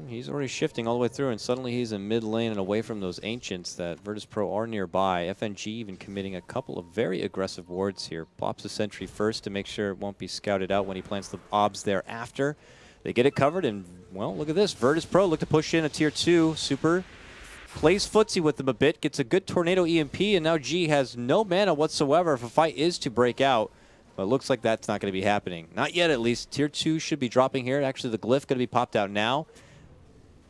Speaker 1: He's already shifting all the way through, and suddenly he's in mid lane and away from those Ancients that Verdis Pro are nearby. FNG even committing a couple of very aggressive wards here. Pops a sentry first to make sure it won't be scouted out when he plants the obs thereafter. They get it covered, and, well, look at this. Verdis Pro look to push in a tier 2. Super plays footsie with them a bit, gets a good Tornado EMP, and now G has no mana whatsoever if a fight is to break out. But it looks like that's not going to be happening. Not yet, at least. Tier 2 should be dropping here. Actually, the glyph going to be popped out now.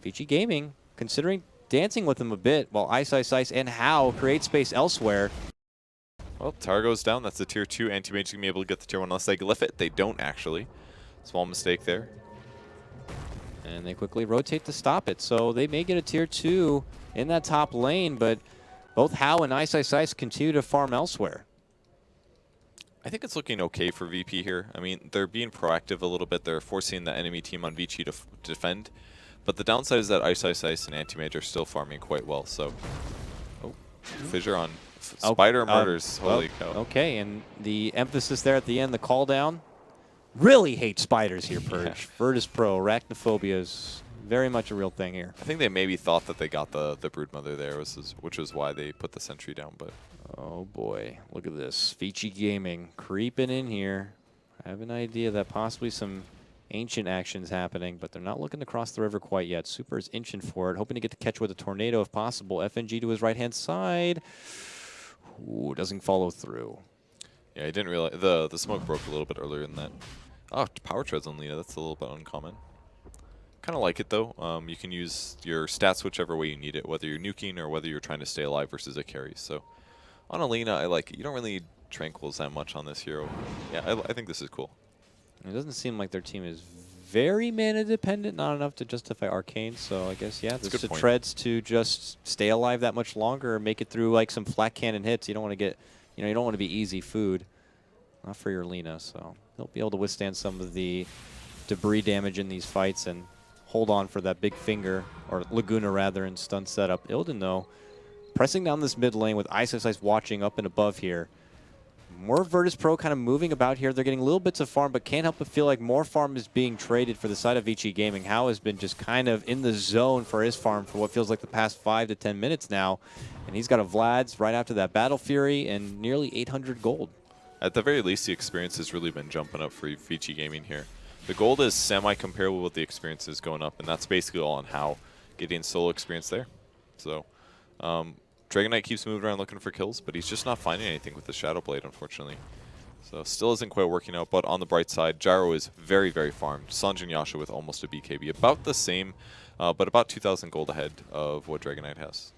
Speaker 1: Vici Gaming considering dancing with him a bit while Ice Ice Ice and Hao create space elsewhere.
Speaker 2: Well, Tar goes down. That's the tier 2. Anti-mage can be able to get the tier 1 unless they glyph it. They don't, actually. Small mistake there.
Speaker 1: And they quickly rotate to stop it. So they may get a tier 2 in that top lane, but both How and Ice Ice Ice continue to farm elsewhere.
Speaker 2: I think it's looking okay for VP here. I mean, they're being proactive a little bit. They're forcing the enemy team on Vici to defend. But the downside is that Ice Ice Ice and Anti-Mage are still farming quite well. So, Fissure on Spider murders. Holy cow.
Speaker 1: Okay, and the emphasis there at the end, the call down. Really hate spiders here, Purge.
Speaker 2: Yeah.
Speaker 1: Verdis Pro, arachnophobia is very much a real thing here.
Speaker 2: I think they maybe thought that they got the Broodmother there, which was why they put the sentry down. But
Speaker 1: oh boy, look at this. Vici Gaming creeping in here. I have an idea that possibly some ancient actions happening, but they're not looking to cross the river quite yet. Super is inching for it, hoping to get the catch with a tornado if possible. FNG to his right-hand side. Ooh, doesn't follow through.
Speaker 2: yeah, I didn't realize the smoke broke a little bit earlier than that. Oh, power treads on Lina. That's a little bit uncommon. Kind of like it though. You can use your stats whichever way you need it, whether you're nuking or whether you're trying to stay alive versus a carry. So on Alina, I like it. You don't really need tranquils that much on this hero. Yeah, I think this is cool.
Speaker 1: It doesn't seem like their team is very mana dependent, not enough to justify arcane. So I guess yeah, there's the treads to just stay alive that much longer, or make it through like some flat cannon hits. You don't want to get, you don't want to be easy food, not for your Lina. So he'll be able to withstand some of the debris damage in these fights and hold on for that big finger, or Laguna rather, in stun setup. Ilden though, pressing down this mid lane with Ice Ice Ice watching up and above here. More Verdis Pro kind of moving about here. They're getting little bits of farm, but can't help but feel like more farm is being traded for the side of Vici Gaming. How has been just kind of in the zone for his farm for what feels like the past 5 to 10 minutes now. And he's got a Vlad's right after that Battle Fury and nearly 800 gold.
Speaker 2: At the very least, the experience has really been jumping up for Vici Gaming here. The gold is semi-comparable with the experiences going up, and that's basically all on How getting solo experience there. So, Dragon Knight keeps moving around looking for kills, but he's just not finding anything with the Shadow Blade, unfortunately. So still isn't quite working out, but on the bright side, Gyro is very, very farmed. Sanjin Yasha with almost a BKB. About the same, but about 2,000 gold ahead of what Dragon Knight has.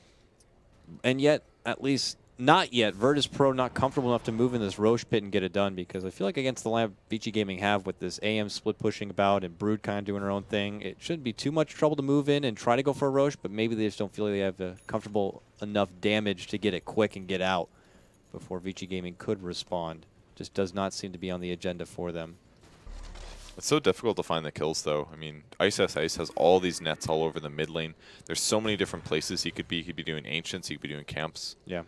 Speaker 1: And yet, at least not yet, Verdis Pro not comfortable enough to move in this Roche pit and get it done, because I feel like against the lineup Vici Gaming have with this AM split pushing about and Brood kind of doing her own thing, it shouldn't be too much trouble to move in and try to go for a Roche, but maybe they just don't feel like they have the comfortable enough damage to get it quick and get out before Vici Gaming could respond. Just does not seem to be on the agenda for them.
Speaker 2: It's so difficult to find the kills, though. I mean, Ice Ice has all these nets all over the mid lane. There's so many different places he could be. He could be doing Ancients, he could be doing camps.
Speaker 1: Yeah.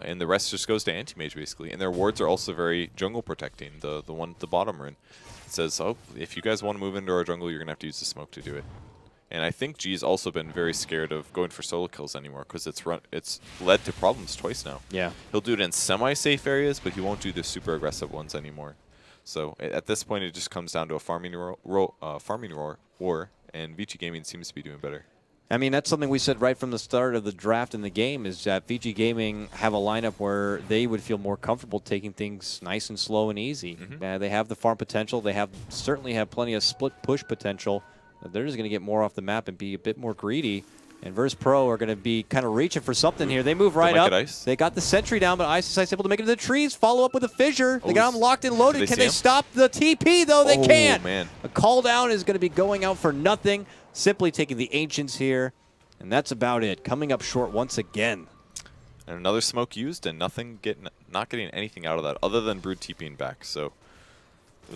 Speaker 2: And the rest just goes to Anti-Mage, basically. And their wards are also very jungle protecting. The one at the bottom rune. It says, oh, if you guys want to move into our jungle, you're going to have to use the smoke to do it. And I think G's also been very scared of going for solo kills anymore, because it's led to problems twice now.
Speaker 1: Yeah.
Speaker 2: He'll do it in semi-safe areas, but he won't do the super aggressive ones anymore. So at this point, it just comes down to a farming war, and Vici Gaming seems to be doing better.
Speaker 1: I mean, that's something we said right from the start of the draft in the game, is that Vici Gaming have a lineup where they would feel more comfortable taking things nice and slow and easy. They have the farm potential. They certainly have plenty of split push potential. They're just going to get more off the map and be a bit more greedy. And Verdis Pro are going to be kind of reaching for something here. They move right up. They got the sentry down, but Ice is able to make it to the trees. Follow up with a fissure. They got him locked and loaded. Can they stop the TP, though? They can't.
Speaker 2: Man.
Speaker 1: A call down is going to be going out for nothing. Simply taking the Ancients here. And that's about it. Coming up short once again.
Speaker 2: And another smoke used, and not getting anything out of that other than Brood TPing back. So,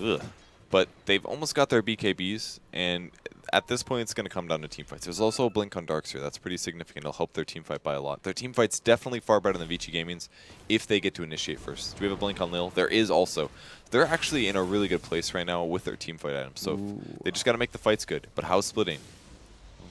Speaker 2: ugh. But they've almost got their BKBs, and at this point, it's going to come down to team fights. There's also a blink on Darkseer. That's pretty significant. It'll help their team fight by a lot. Their team fight's definitely far better than Vici Gaming's if they get to initiate first. Do we have a blink on Lil? There is also. They're actually in a really good place right now with their team fight items. So they just got to make the fights good. But how's splitting?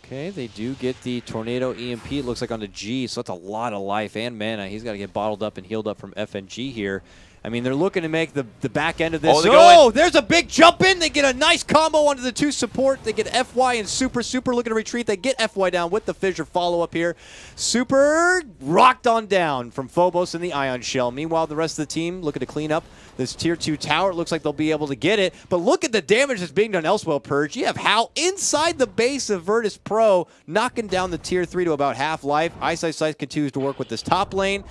Speaker 1: Okay, they do get the Tornado EMP, it looks like, onto G, so that's a lot of life and mana. He's got to get bottled up and healed up from FNG here. I mean, they're looking to make the back end of this. Oh, there's a big jump in. They get a nice combo onto the 2 support. They get FY and Super looking to retreat. They get FY down with the fissure follow-up here. Super rocked on down from Phobos and the Ion Shell. Meanwhile, the rest of the team looking to clean up this Tier 2 tower. It looks like they'll be able to get it. But look at the damage that's being done elsewhere, Purge. You have Hal inside the base of Verdis Pro, knocking down the Tier 3 to about half life. Ice Ice Ice continues to work with this top lane.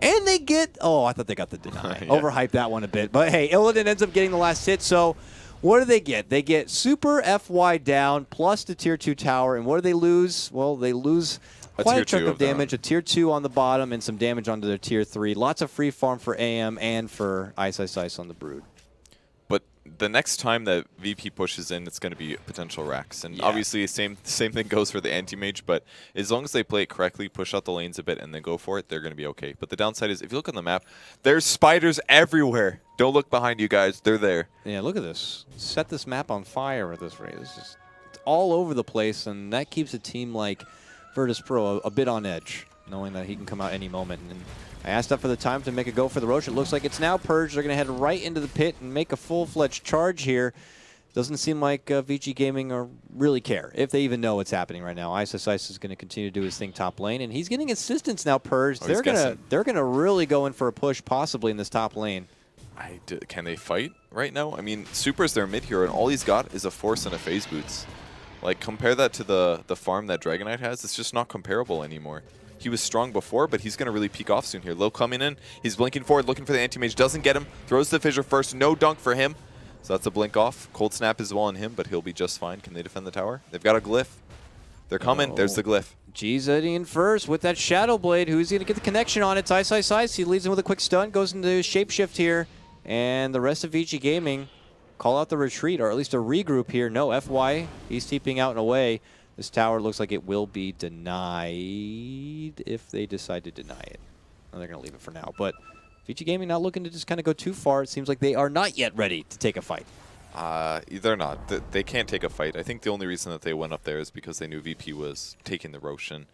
Speaker 1: And they get, oh, I thought they got the deny. Yeah. Overhyped that one a bit. But hey, Illidan ends up getting the last hit. So what do they get? They get Super FY down plus the Tier 2 tower. And what do they lose? Well, they lose quite a
Speaker 2: tier
Speaker 1: chunk
Speaker 2: 2
Speaker 1: of damage, a tier 2 on the bottom, and some damage onto their tier 3. Lots of free farm for AM and for Ice on the Brood.
Speaker 2: But the next time that VP pushes in, it's going to be potential racks. And obviously, same thing goes for the anti-mage, but as long as they play it correctly, push out the lanes a bit, and then go for it, they're going to be okay. But the downside is, if you look on the map, there's spiders everywhere. Don't look behind you guys. They're there.
Speaker 1: Yeah, look at this. Set this map on fire at this rate. It's all over the place, and that keeps a team like Verdis Pro a bit on edge, knowing that he can come out any moment. And I asked up for the time to make a go for the Roche. It looks like it's now purged. They're going to head right into the pit and make a full-fledged charge here. Doesn't seem like Vici Gaming really care, if they even know what's happening right now. Ice is going to continue to do his thing top lane, and he's getting assistance now purged. They're gonna really go in for a push possibly in this top lane.
Speaker 2: Can they fight right now? I mean, Super's their mid hero, and all he's got is a Force and a Phase Boots. Like, compare that to the farm that Dragonite has. It's just not comparable anymore. He was strong before, but he's going to really peak off soon here. Low coming in. He's blinking forward, looking for the anti-mage. Doesn't get him. Throws the fissure first. No dunk for him. So that's a blink off. Cold snap is well on him, but he'll be just fine. Can they defend the tower? They've got a glyph. They're coming. There's the glyph.
Speaker 1: G's in first with that Shadow Blade. Who's going to get the connection on it? It's Ice. He leads him with a quick stun. Goes into shapeshift here. And the rest of Vici Gaming call out the retreat, or at least a regroup here. No, FY. He's TPing out and away. This tower looks like it will be denied if they decide to deny it. Well, they're going to leave it for now. But Vici Gaming not looking to just kind of go too far. It seems like they are not yet ready to take a fight.
Speaker 2: They're not. They can't take a fight. I think the only reason that they went up there is because they knew VP was taking the Roshan.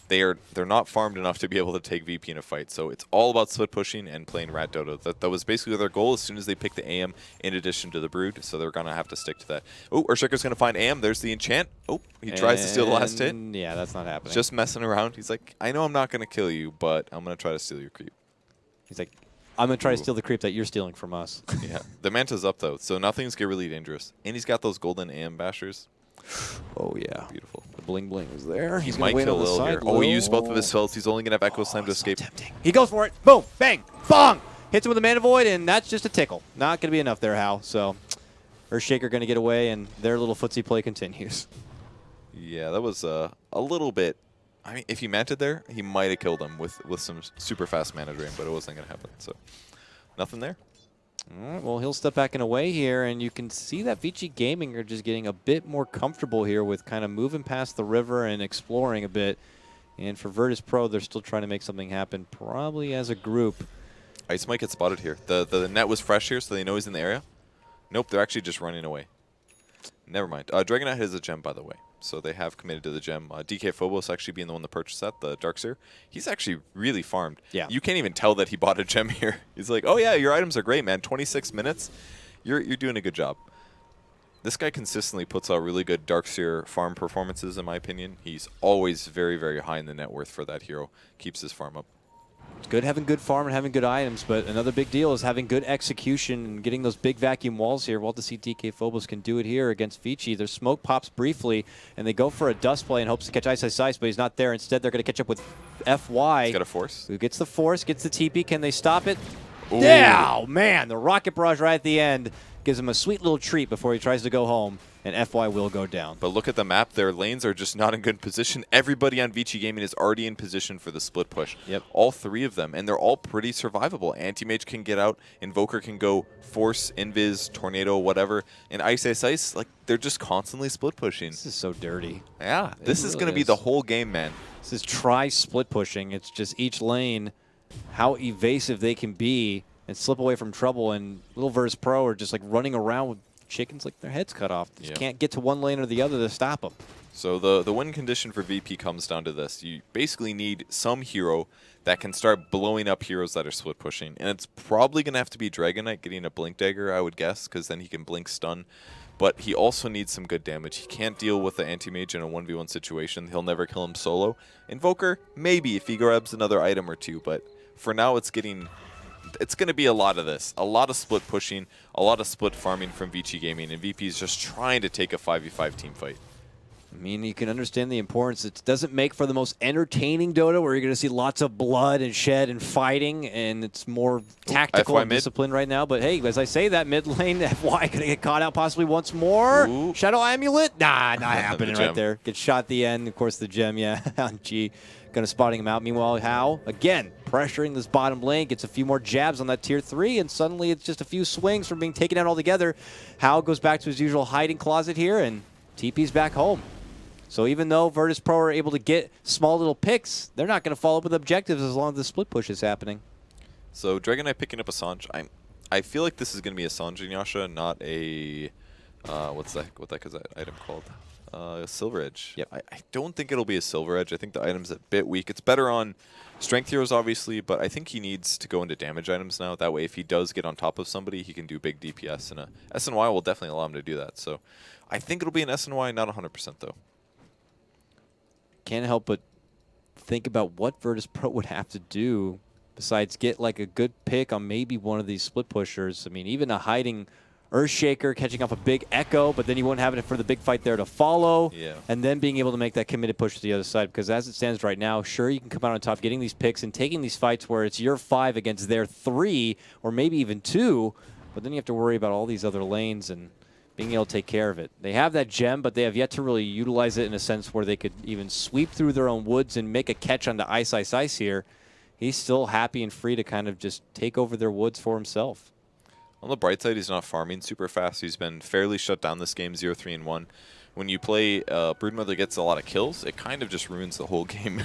Speaker 2: They're not farmed enough to be able to take VP in a fight. So it's all about split pushing and playing Rat Dodo. That was basically their goal as soon as they picked the AM in addition to the Brood. So they're going to have to stick to that. Oh, Urshikar's going to find AM. There's the enchant. Oh, he tries to steal the last hit.
Speaker 1: Yeah, that's not happening.
Speaker 2: Just messing around. He's like, I know I'm not going to kill you, but I'm going to try to steal your creep.
Speaker 1: He's like, I'm going to try to steal the creep that you're stealing from us.
Speaker 2: Yeah. The Manta's up, though, so nothing's get really dangerous. And he's got those golden AM bashers.
Speaker 1: Oh, yeah.
Speaker 2: Beautiful.
Speaker 1: The bling is there.
Speaker 2: He might kill Lil here. Oh, he used both of his spells. He's only going to have Echo Slam to escape.
Speaker 1: Tempting. He goes for it. Boom. Bang. Bong. Hits him with a Mana Void, and that's just a tickle. Not going to be enough there, Hal. So Earthshaker going to get away, and their little footsie play continues.
Speaker 2: Yeah, that was a little bit. I mean, if he manted there, he might have killed him with some super fast mana drain, but it wasn't going to happen. So nothing there.
Speaker 1: All right, well, he'll step back and away here, and you can see that Vici Gaming are just getting a bit more comfortable here with kind of moving past the river and exploring a bit. And for Verdis Pro, they're still trying to make something happen, probably as a group.
Speaker 2: Ice might get spotted here. The net was fresh here, so they know he's in the area. Nope, they're actually just running away. Never mind. Dragonite has a gem, by the way. So they have committed to the gem. DK Phobos actually being the one to purchase that, the Darkseer. He's actually really farmed. Yeah. You can't even tell that he bought a gem here. He's like, oh yeah, your items are great, man. 26 minutes. You're doing a good job. This guy consistently puts out really good Darkseer farm performances, in my opinion. He's always very, very high in the net worth for that hero. Keeps his farm up.
Speaker 1: It's good having good farm and having good items, but another big deal is having good execution and getting those big vacuum walls here. We'll have to see DK Phobos can do it here against Vici. Their smoke pops briefly, and they go for a dust play in hopes to catch Ice, but he's not there. Instead, they're going to catch up with FY.
Speaker 2: He's got a force.
Speaker 1: Who gets the force, gets the TP. Can they stop it? Yeah, oh, man, the rocket barrage right at the end gives him a sweet little treat before he tries to go home, and FY will go down.
Speaker 2: But look at the map. Their lanes are just not in good position. Everybody on Vici Gaming is already in position for the split push.
Speaker 1: Yep.
Speaker 2: All three of them, and they're all pretty survivable. Anti-Mage can get out. Invoker can go Force, Invis, Tornado, whatever. And Ice, like, they're just constantly split pushing.
Speaker 1: This is so dirty.
Speaker 2: Yeah, this is going to be the whole game, man.
Speaker 1: This is try split pushing. It's just each lane, how evasive they can be and slip away from trouble, and little Verdis Pro are just like running around with chickens like their heads cut off. Just can't get to one lane or the other to stop them.
Speaker 2: So the win condition for VP comes down to this. You basically need some hero that can start blowing up heroes that are split pushing. And it's probably going to have to be Dragonite getting a Blink Dagger, I would guess, because then he can Blink Stun. But he also needs some good damage. He can't deal with the Anti-Mage in a 1v1 situation. He'll never kill him solo. Invoker, maybe if he grabs another item or two. But for now, it's going to be a lot of this. A lot of split pushing, a lot of split farming from Vici Gaming, and VP is just trying to take a 5v5 team fight.
Speaker 1: I mean, you can understand the importance. It doesn't make for the most entertaining Dota where you're going to see lots of blood and shed and fighting, and it's more tactical and disciplined right now. But hey, as I say that, mid lane, FY going to get caught out possibly once more.
Speaker 2: Ooh.
Speaker 1: Shadow Amulet? Nah, not happening right there. Gets shot at the end. Of course, the gem, yeah, on G. Going to spotting him out. Meanwhile, How, again, pressuring this bottom lane, gets a few more jabs on that tier 3, and suddenly it's just a few swings from being taken out altogether. How goes back to his usual hiding closet here, and TP's back home. So even though Verdis Pro are able to get small little picks, they're not going to follow up with objectives as long as the split push is happening.
Speaker 2: So Dragon Knight picking up a Sanj. I feel like this is going to be a Sanj and Yasha, not a what the heck is that item called? Silver Edge.
Speaker 1: Yep.
Speaker 2: I don't think it'll be a Silver Edge. I think the item's a bit weak. It's better on strength heroes, obviously, but I think he needs to go into damage items now. That way, if he does get on top of somebody, he can do big DPS, and a SNY will definitely allow him to do that. So I think it'll be an SNY, not 100% though.
Speaker 1: Can't help but think about what Verdis Pro would have to do besides get like a good pick on maybe one of these split pushers. I mean, even a hiding Earthshaker catching off a big Echo, but then you won't have it for the big fight there to follow.
Speaker 2: Yeah.
Speaker 1: And then being able to make that committed push to the other side. Because as it stands right now, sure, you can come out on top getting these picks and taking these fights where it's your 5 against their 3, or maybe even 2, but then you have to worry about all these other lanes and being able to take care of it. They have that gem, but they have yet to really utilize it in a sense where they could even sweep through their own woods and make a catch onto Ice here. He's still happy and free to kind of just take over their woods for himself.
Speaker 2: On the bright side, he's not farming super fast. He's been fairly shut down this game, 0-3-1. When you play Broodmother gets a lot of kills, it kind of just ruins the whole game.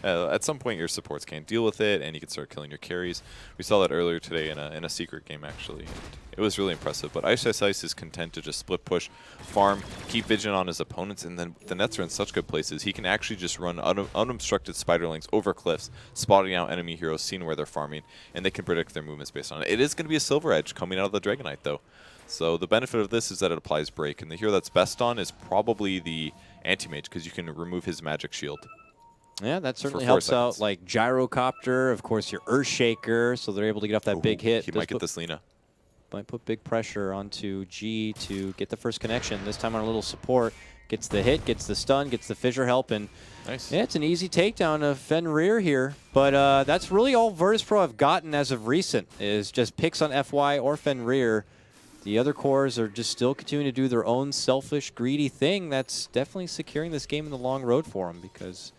Speaker 2: At some point, your supports can't deal with it, and you can start killing your carries. We saw that earlier today in a secret game, actually. And it was really impressive. But Ice is content to just split push, farm, keep vigilant on his opponents, and then the nets are in such good places. He can actually just run unobstructed spider links over cliffs, spotting out enemy heroes, seeing where they're farming, and they can predict their movements based on it. It is going to be a Silver Edge coming out of the Dragon Knight, though. So the benefit of this is that it applies break, and the hero that's best on is probably the Anti-Mage, because you can remove his magic shield.
Speaker 1: Yeah, that certainly helps out, like Gyrocopter, of course, your Earthshaker, so they're able to get off that big hit.
Speaker 2: He might get this Lina.
Speaker 1: Might put big pressure onto G to get the first connection, this time on a little support. Gets the hit, gets the stun, gets the fissure help, and
Speaker 2: nice.
Speaker 1: Yeah, it's an easy takedown of Fenrir here. But that's really all Verdis Pro have gotten as of recent, is just picks on FY or Fenrir. The other cores are just still continuing to do their own selfish, greedy thing. That's definitely securing this game in the long road for them, because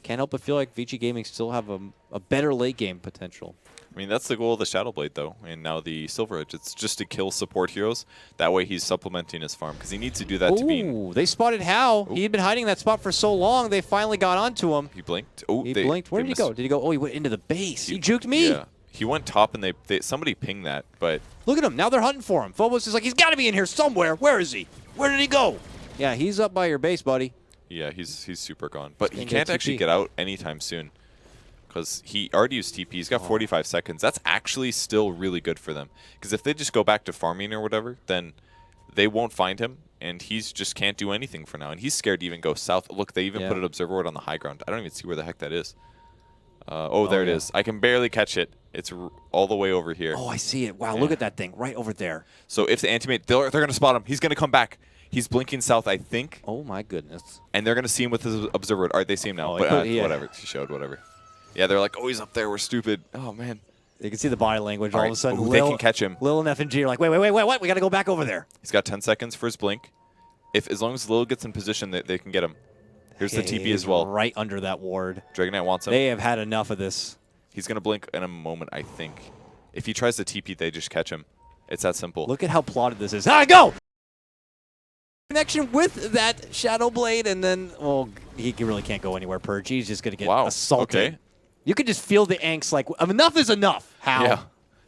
Speaker 1: can't help but feel like Vici Gaming still have a better late game potential.
Speaker 2: I mean, that's the goal of the Shadowblade, though, and now the Silver Edge. It's just to kill support heroes. That way he's supplementing his farm, because he needs to do that to be...
Speaker 1: Ooh, they spotted How. He had been hiding that spot for so long, they finally got onto him.
Speaker 2: He blinked. Oh,
Speaker 1: he blinked. Where did he go? Did he go? Oh, he went into the base. He juked me.
Speaker 2: Yeah. He went top, and somebody pinged that, but...
Speaker 1: Look at him. Now they're hunting for him. Phobos is like, he's got to be in here somewhere. Where is he? Where did he go? Yeah, he's up by your base, buddy.
Speaker 2: Yeah, he's super gone. But he can't actually get out anytime soon, because he already used TP. He's got 45 seconds. That's actually still really good for them, because if they just go back to farming or whatever, then they won't find him, and he's just can't do anything for now. And he's scared to even go south. Look, they even put an observer ward on the high ground. I don't even see where the heck that is. There it is. I can barely catch it. It's all the way over here.
Speaker 1: Oh, I see it. Wow, look at that thing right over there.
Speaker 2: So if the Anti-Mage, they're going to spot him. He's going to come back. He's blinking south, I think.
Speaker 1: Oh, my goodness.
Speaker 2: And they're going to see him with his observer. All right, they see him now.
Speaker 1: Oh,
Speaker 2: but whatever. She showed whatever. Yeah, they're like, oh, he's up there. We're stupid. Oh, man.
Speaker 1: You can see the body language. All of a sudden,
Speaker 2: they can catch him.
Speaker 1: Lil and FNG are like, wait, what? We got to go back over there.
Speaker 2: He's got 10 seconds for his blink. As long as Lil gets in position, they can get him. Here's the TP as well.
Speaker 1: Right under that ward.
Speaker 2: Dragon Knight wants him.
Speaker 1: They have had enough of this.
Speaker 2: He's going to blink in a moment, I think. If he tries to TP, they just catch him. It's that simple.
Speaker 1: Look at how plotted this is. Go! Connection with that Shadow Blade, and then, well, he really can't go anywhere, Purge. He's just going to get assaulted.
Speaker 2: Okay.
Speaker 1: You could just feel the angst, like, enough is enough. How?
Speaker 2: Yeah.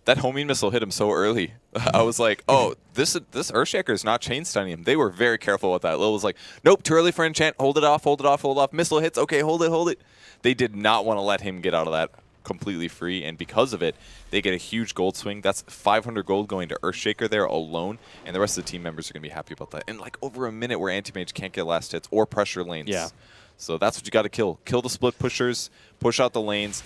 Speaker 2: That homing missile hit him so early. I was like, oh, this Earthshaker is not chain stunning him. They were very careful with that. Lil was like, nope, too early for enchant. Hold it off, hold it off, hold it off. Missile hits. Okay, hold it. They did not want to let him get out of that completely free, and because of it, they get a huge gold swing. That's 500 gold going to Earthshaker there alone, and the rest of the team members are going to be happy about that. And like over a minute where Anti-Mage can't get last hits or pressure lanes.
Speaker 1: Yeah.
Speaker 2: So that's what you got to kill. Kill the split pushers, push out the lanes,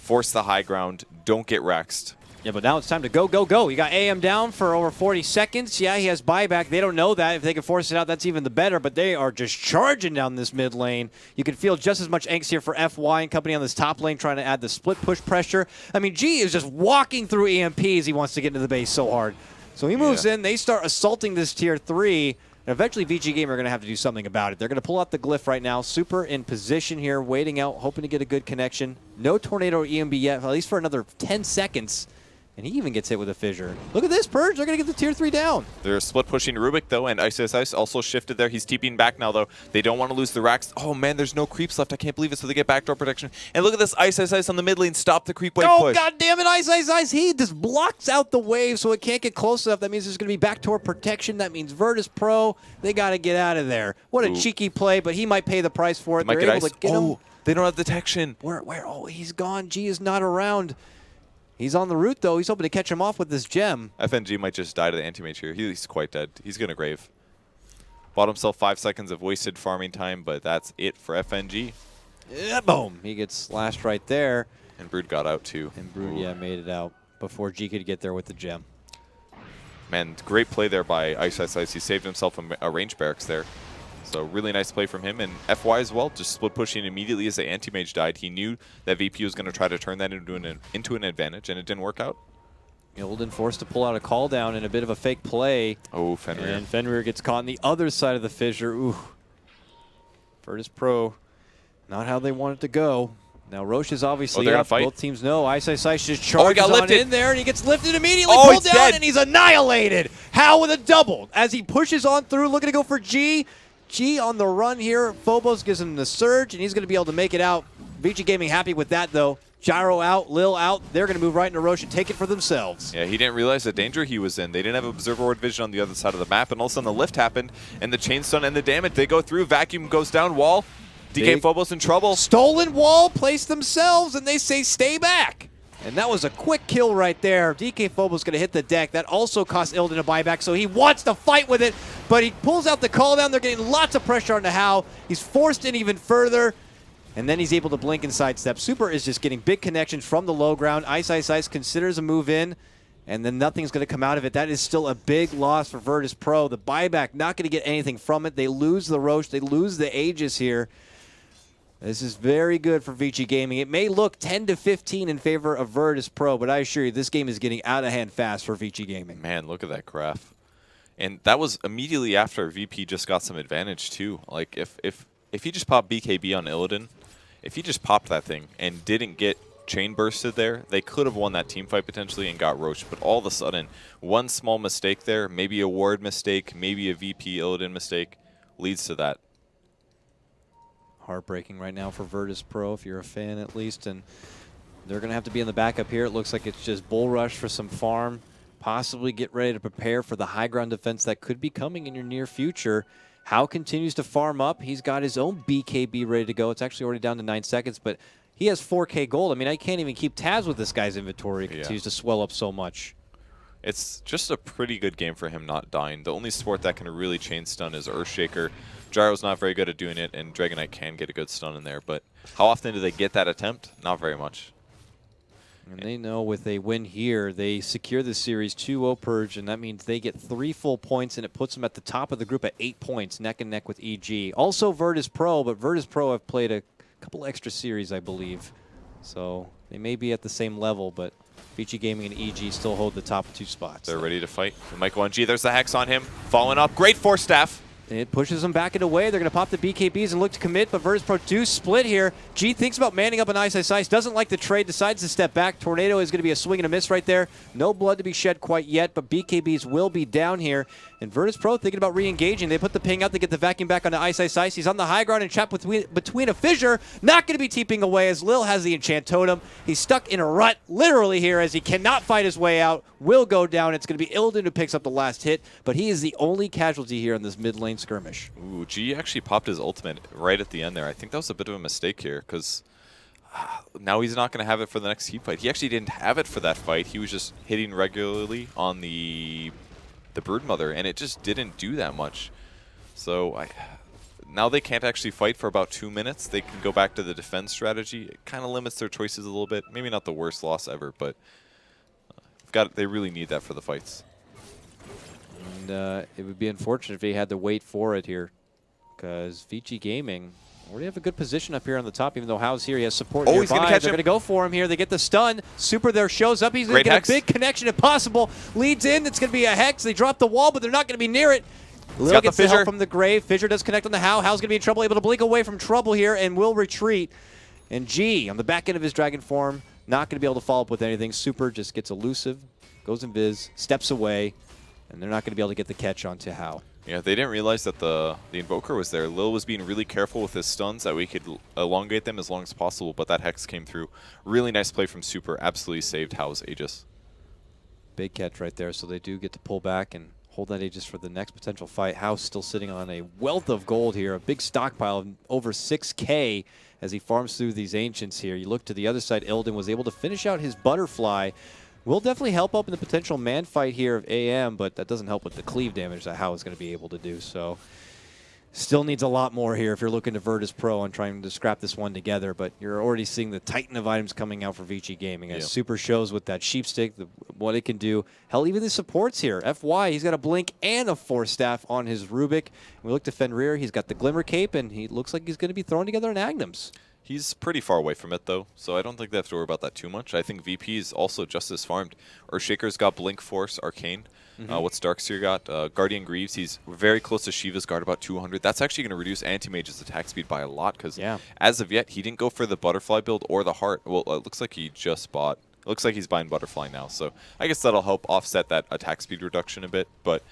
Speaker 2: force the high ground, don't get rexed.
Speaker 1: Yeah, but now it's time to go, go, go. You got AM down for over 40 seconds. Yeah, he has buyback. They don't know that. If they can force it out, that's even the better. But they are just charging down this mid lane. You can feel just as much angst here for FY and company on this top lane trying to add the split push pressure. I mean, G is just walking through EMPs. He wants to get into the base so hard. So he moves in. They start assaulting this tier 3. And eventually, Vici Gaming are going to have to do something about it. They're going to pull out the glyph right now. Super in position here, waiting out, hoping to get a good connection. No tornado or EMB yet, at least for another 10 seconds. And he even gets hit with a fissure. Look at this, Purge. They're going to get the tier 3 down.
Speaker 2: They're split pushing Rubik, though, and Ice also shifted there. He's TPing back now, though. They don't want to lose the racks. Oh, man, there's no creeps left. I can't believe it, so they get backdoor protection. And look at this Ice on the mid lane. Stop the creep wave push.
Speaker 1: Oh, God damn it, Ice. He just blocks out the wave, so it can't get close enough. That means there's going to be backdoor protection. That means Verdis Pro, they got to get out of there. What a cheeky play, but he might pay the price for it.
Speaker 2: They're able to
Speaker 1: get him.
Speaker 2: They don't have detection.
Speaker 1: Where? Oh, he's gone. G is not around. He's on the route, though. He's hoping to catch him off with this gem.
Speaker 2: FNG might just die to the anti-mage here. He's quite dead. He's going to grave. Bought himself 5 seconds of wasted farming time, but that's it for FNG.
Speaker 1: Yeah, boom. He gets slashed right there.
Speaker 2: And Brood got out, too.
Speaker 1: And Brood, yeah, made it out before G could get there with the gem.
Speaker 2: Man, great play there by Ice. He saved himself a range barracks there. So really nice play from him. And FY as well, just split pushing immediately as the anti-mage died. He knew that VP was going to try to turn that into an advantage, and it didn't work out.
Speaker 1: Ilden forced to pull out a call down in a bit of a fake play.
Speaker 2: Oh, Fenrir.
Speaker 1: And Fenrir gets caught on the other side of the fissure. Ooh. Verdis Pro, not how they want it to go. Now Roche is obviously up. Both teams know. Ice just charges on in there, and he gets lifted immediately, pulled down, dead. And he's annihilated. How with a double as he pushes on through, looking to go for G. G on the run here. Phobos gives him the surge, and he's going to be able to make it out. Vici Gaming happy with that, though. Gyro out, Lil out. They're going to move right into Roche and take it for themselves.
Speaker 2: Yeah, he didn't realize the danger he was in. They didn't have observer ward vision on the other side of the map, and all of a sudden the lift happened, and the chain stun and the damage. They go through. Vacuum goes down. Wall. DK Phobos in trouble.
Speaker 1: Stolen wall placed themselves, and they say stay back. And that was a quick kill right there. DK Phobos going to hit the deck. That also cost Ilden a buyback, so he wants to fight with it, but he pulls out the call down. They're getting lots of pressure on the How. He's forced in even further, and then he's able to blink and sidestep. Super is just getting big connections from the low ground. Ice considers a move in, and then nothing's going to come out of it. That is still a big loss for Verdis Pro. The buyback, not going to get anything from it. They lose the Roche. They lose the Aegis here. This is very good for Vici Gaming. It may look 10 to 15 in favor of Verdis Pro, but I assure you this game is getting out of hand fast for Vici Gaming.
Speaker 2: Man, look at that graph. And that was immediately after VP just got some advantage too. Like if he just popped BKB on Illidan, if he just popped that thing and didn't get chain bursted there, they could have won that team fight potentially and got Roche. But all of a sudden, one small mistake there, maybe a ward mistake, maybe a VP Illidan mistake, leads to that.
Speaker 1: Heartbreaking right now for Verdis Pro, if you're a fan at least, and they're going to have to be in the backup here. It looks like it's just bull rush for some farm, possibly get ready to prepare for the high ground defense that could be coming in your near future. How continues to farm up. He's got his own BKB ready to go. It's actually already down to 9 seconds, but he has 4K gold. I mean, I can't even keep tabs with this guy's inventory. It continues to swell up so much.
Speaker 2: It's just a pretty good game for him not dying. The only support that can really chain stun is Earthshaker. Gyro's not very good at doing it, and Dragonite can get a good stun in there. But how often do they get that attempt? Not very much.
Speaker 1: And they know with a win here, they secure the series 2-0 Purge, and that means they get 3 full points, and it puts them at the top of the group at 8 points, neck and neck with EG. Also Verdis Pro, but Verdis Pro have played a couple extra series, I believe. So they may be at the same level, but Vici Gaming and EG still hold the top 2 spots.
Speaker 2: They're ready to fight. Michael and G, there's the Hex on him. Following up. Great Force Staff.
Speaker 1: It pushes them back and away. They're going to pop the BKBs and look to commit, but Verdis Pro do split here. G thinks about manning up an Ice, doesn't like the trade, decides to step back. Tornado is going to be a swing and a miss right there. No blood to be shed quite yet, but BKBs will be down here. And Verdis Pro thinking about re-engaging. They put the ping out, they get the vacuum back onto Ice. He's on the high ground and trapped between a fissure. Not going to be TPing away as Lil has the enchant totem. He's stuck in a rut, literally here, as he cannot fight his way out. Will go down. It's going to be Ilden who picks up the last hit, but he is the only casualty here in this mid lane skirmish.
Speaker 2: Ooh, G actually popped his ultimate right at the end there. I think that was a bit of a mistake here because now he's not going to have it for the next team fight. He actually didn't have it for that fight. He was just hitting regularly on the Broodmother, and it just didn't do that much. So now they can't actually fight for about 2 minutes. They can go back to the defense strategy. It kind of limits their choices a little bit. Maybe not the worst loss ever, but They really need that for the fights.
Speaker 1: And it would be unfortunate if he had to wait for it here, because Vici Gaming already have a good position up here on the top, even though Hao's here. He has support nearby.
Speaker 2: He's going to catch
Speaker 1: They're
Speaker 2: him.
Speaker 1: going to go for him here. They get the stun. Super there shows up. He's going to get a big connection if possible. Leads in. It's going to be a Hex. They drop the wall, but they're not going to be near it. Lil gets the help from the Grave. Fissure does connect on the Hao. Hao's going to be in trouble, able to blink away from trouble here and will retreat. And G, on the back end of his Dragon form, not going to be able to follow up with anything. Super just gets elusive, goes invis, steps away, and they're not going to be able to get the catch onto Hao.
Speaker 2: Yeah, they didn't realize that the Invoker was there. Lil was being really careful with his stuns that we could elongate them as long as possible, but that Hex came through. Really nice play from Super. Absolutely saved Hao's Aegis.
Speaker 1: Big catch right there, so they do get to pull back and hold that Aegis for the next potential fight. Hao's still sitting on a wealth of gold here, a big stockpile of over 6K as he farms through these Ancients here. You look to the other side, Illidan was able to finish out his Butterfly. Will definitely help up in the potential man fight here of AM, but that doesn't help with the cleave damage that Hao is going to be able to do. So still needs a lot more here if you're looking to Verdis Pro and trying to scrap this one together, but you're already seeing the titan of items coming out for Vici Gaming. As Super shows with that Sheepstick, what it can do. Hell, even the supports here. FY, he's got a Blink and a Force Staff on his Rubik. We look to Fenrir, he's got the Glimmer Cape, and he looks like he's going to be throwing together an Agnums.
Speaker 2: He's pretty far away from it, though, so I don't think they have to worry about that too much. I think VP is also just as farmed. Earthshaker's got Blink, Force, Arcane. What's Darkseer got? Guardian Greaves. He's very close to Shiva's guard, about 200. That's actually going to reduce Anti-Mage's attack speed by a lot, because as of yet, he didn't go for the Butterfly build or the Heart. Well, it looks like he just bought... It looks like he's buying Butterfly now, so I guess that'll help offset that attack speed reduction a bit, but...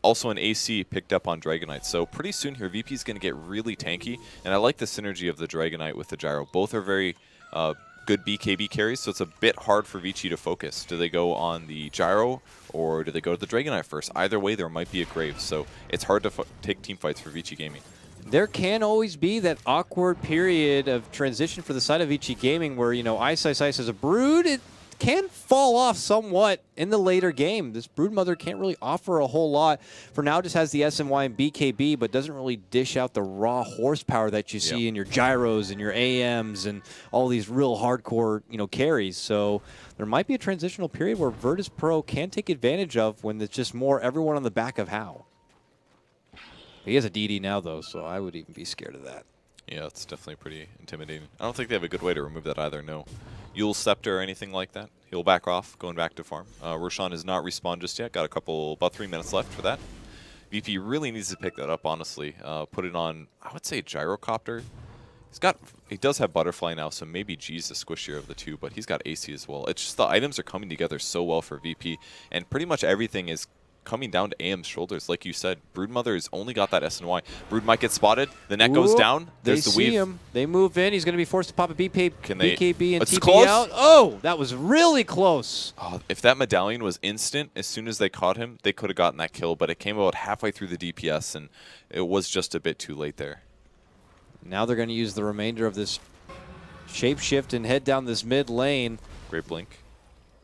Speaker 2: also an AC picked up on Dragonite. So pretty soon here, VP is going to get really tanky. And I like the synergy of the Dragonite with the Gyro. Both are very good BKB carries, so it's a bit hard for Vici to focus. Do they go on the Gyro or do they go to the Dragonite first? Either way, there might be a Grave. So it's hard to take team fights for Vici Gaming.
Speaker 1: There can always be that awkward period of transition for the side of Vici Gaming where, you know, Ice as a Brood, it can fall off somewhat in the later game. This Broodmother can't really offer a whole lot. For now, just has the SMY and BKB, but doesn't really dish out the raw horsepower that you see in your Gyros and your AMs and all these real hardcore, you know, carries. So there might be a transitional period where Verdis Pro can take advantage of when it's just more everyone on the back of Hao. He has a DD now, though, so I would even be scared of that.
Speaker 2: Yeah, it's definitely pretty intimidating. I don't think they have a good way to remove that either, no. Yule Scepter or anything like that. He'll back off, going back to farm. Roshan has not respawned just yet. Got about 3 minutes left for that. VP really needs to pick that up, honestly. Put it on, I would say, Gyrocopter. He does have Butterfly now, so maybe G's the squishier of the two, but he's got AC as well. It's just the items are coming together so well for VP, and pretty much everything is coming down to AM's shoulders. Like you said, Broodmother has only got that SNY. Brood might get spotted. The net goes down. There's the weave.
Speaker 1: They see him. They move in. He's going to be forced to pop a BKB and TP
Speaker 2: close.
Speaker 1: out. Oh, that was really close.
Speaker 2: Oh, if that medallion was instant, as soon as they caught him, they could have gotten that kill, but it came about halfway through the DPS, and it was just a bit too late there.
Speaker 1: Now they're going to use the remainder of this shapeshift and head down this mid lane.
Speaker 2: Great blink.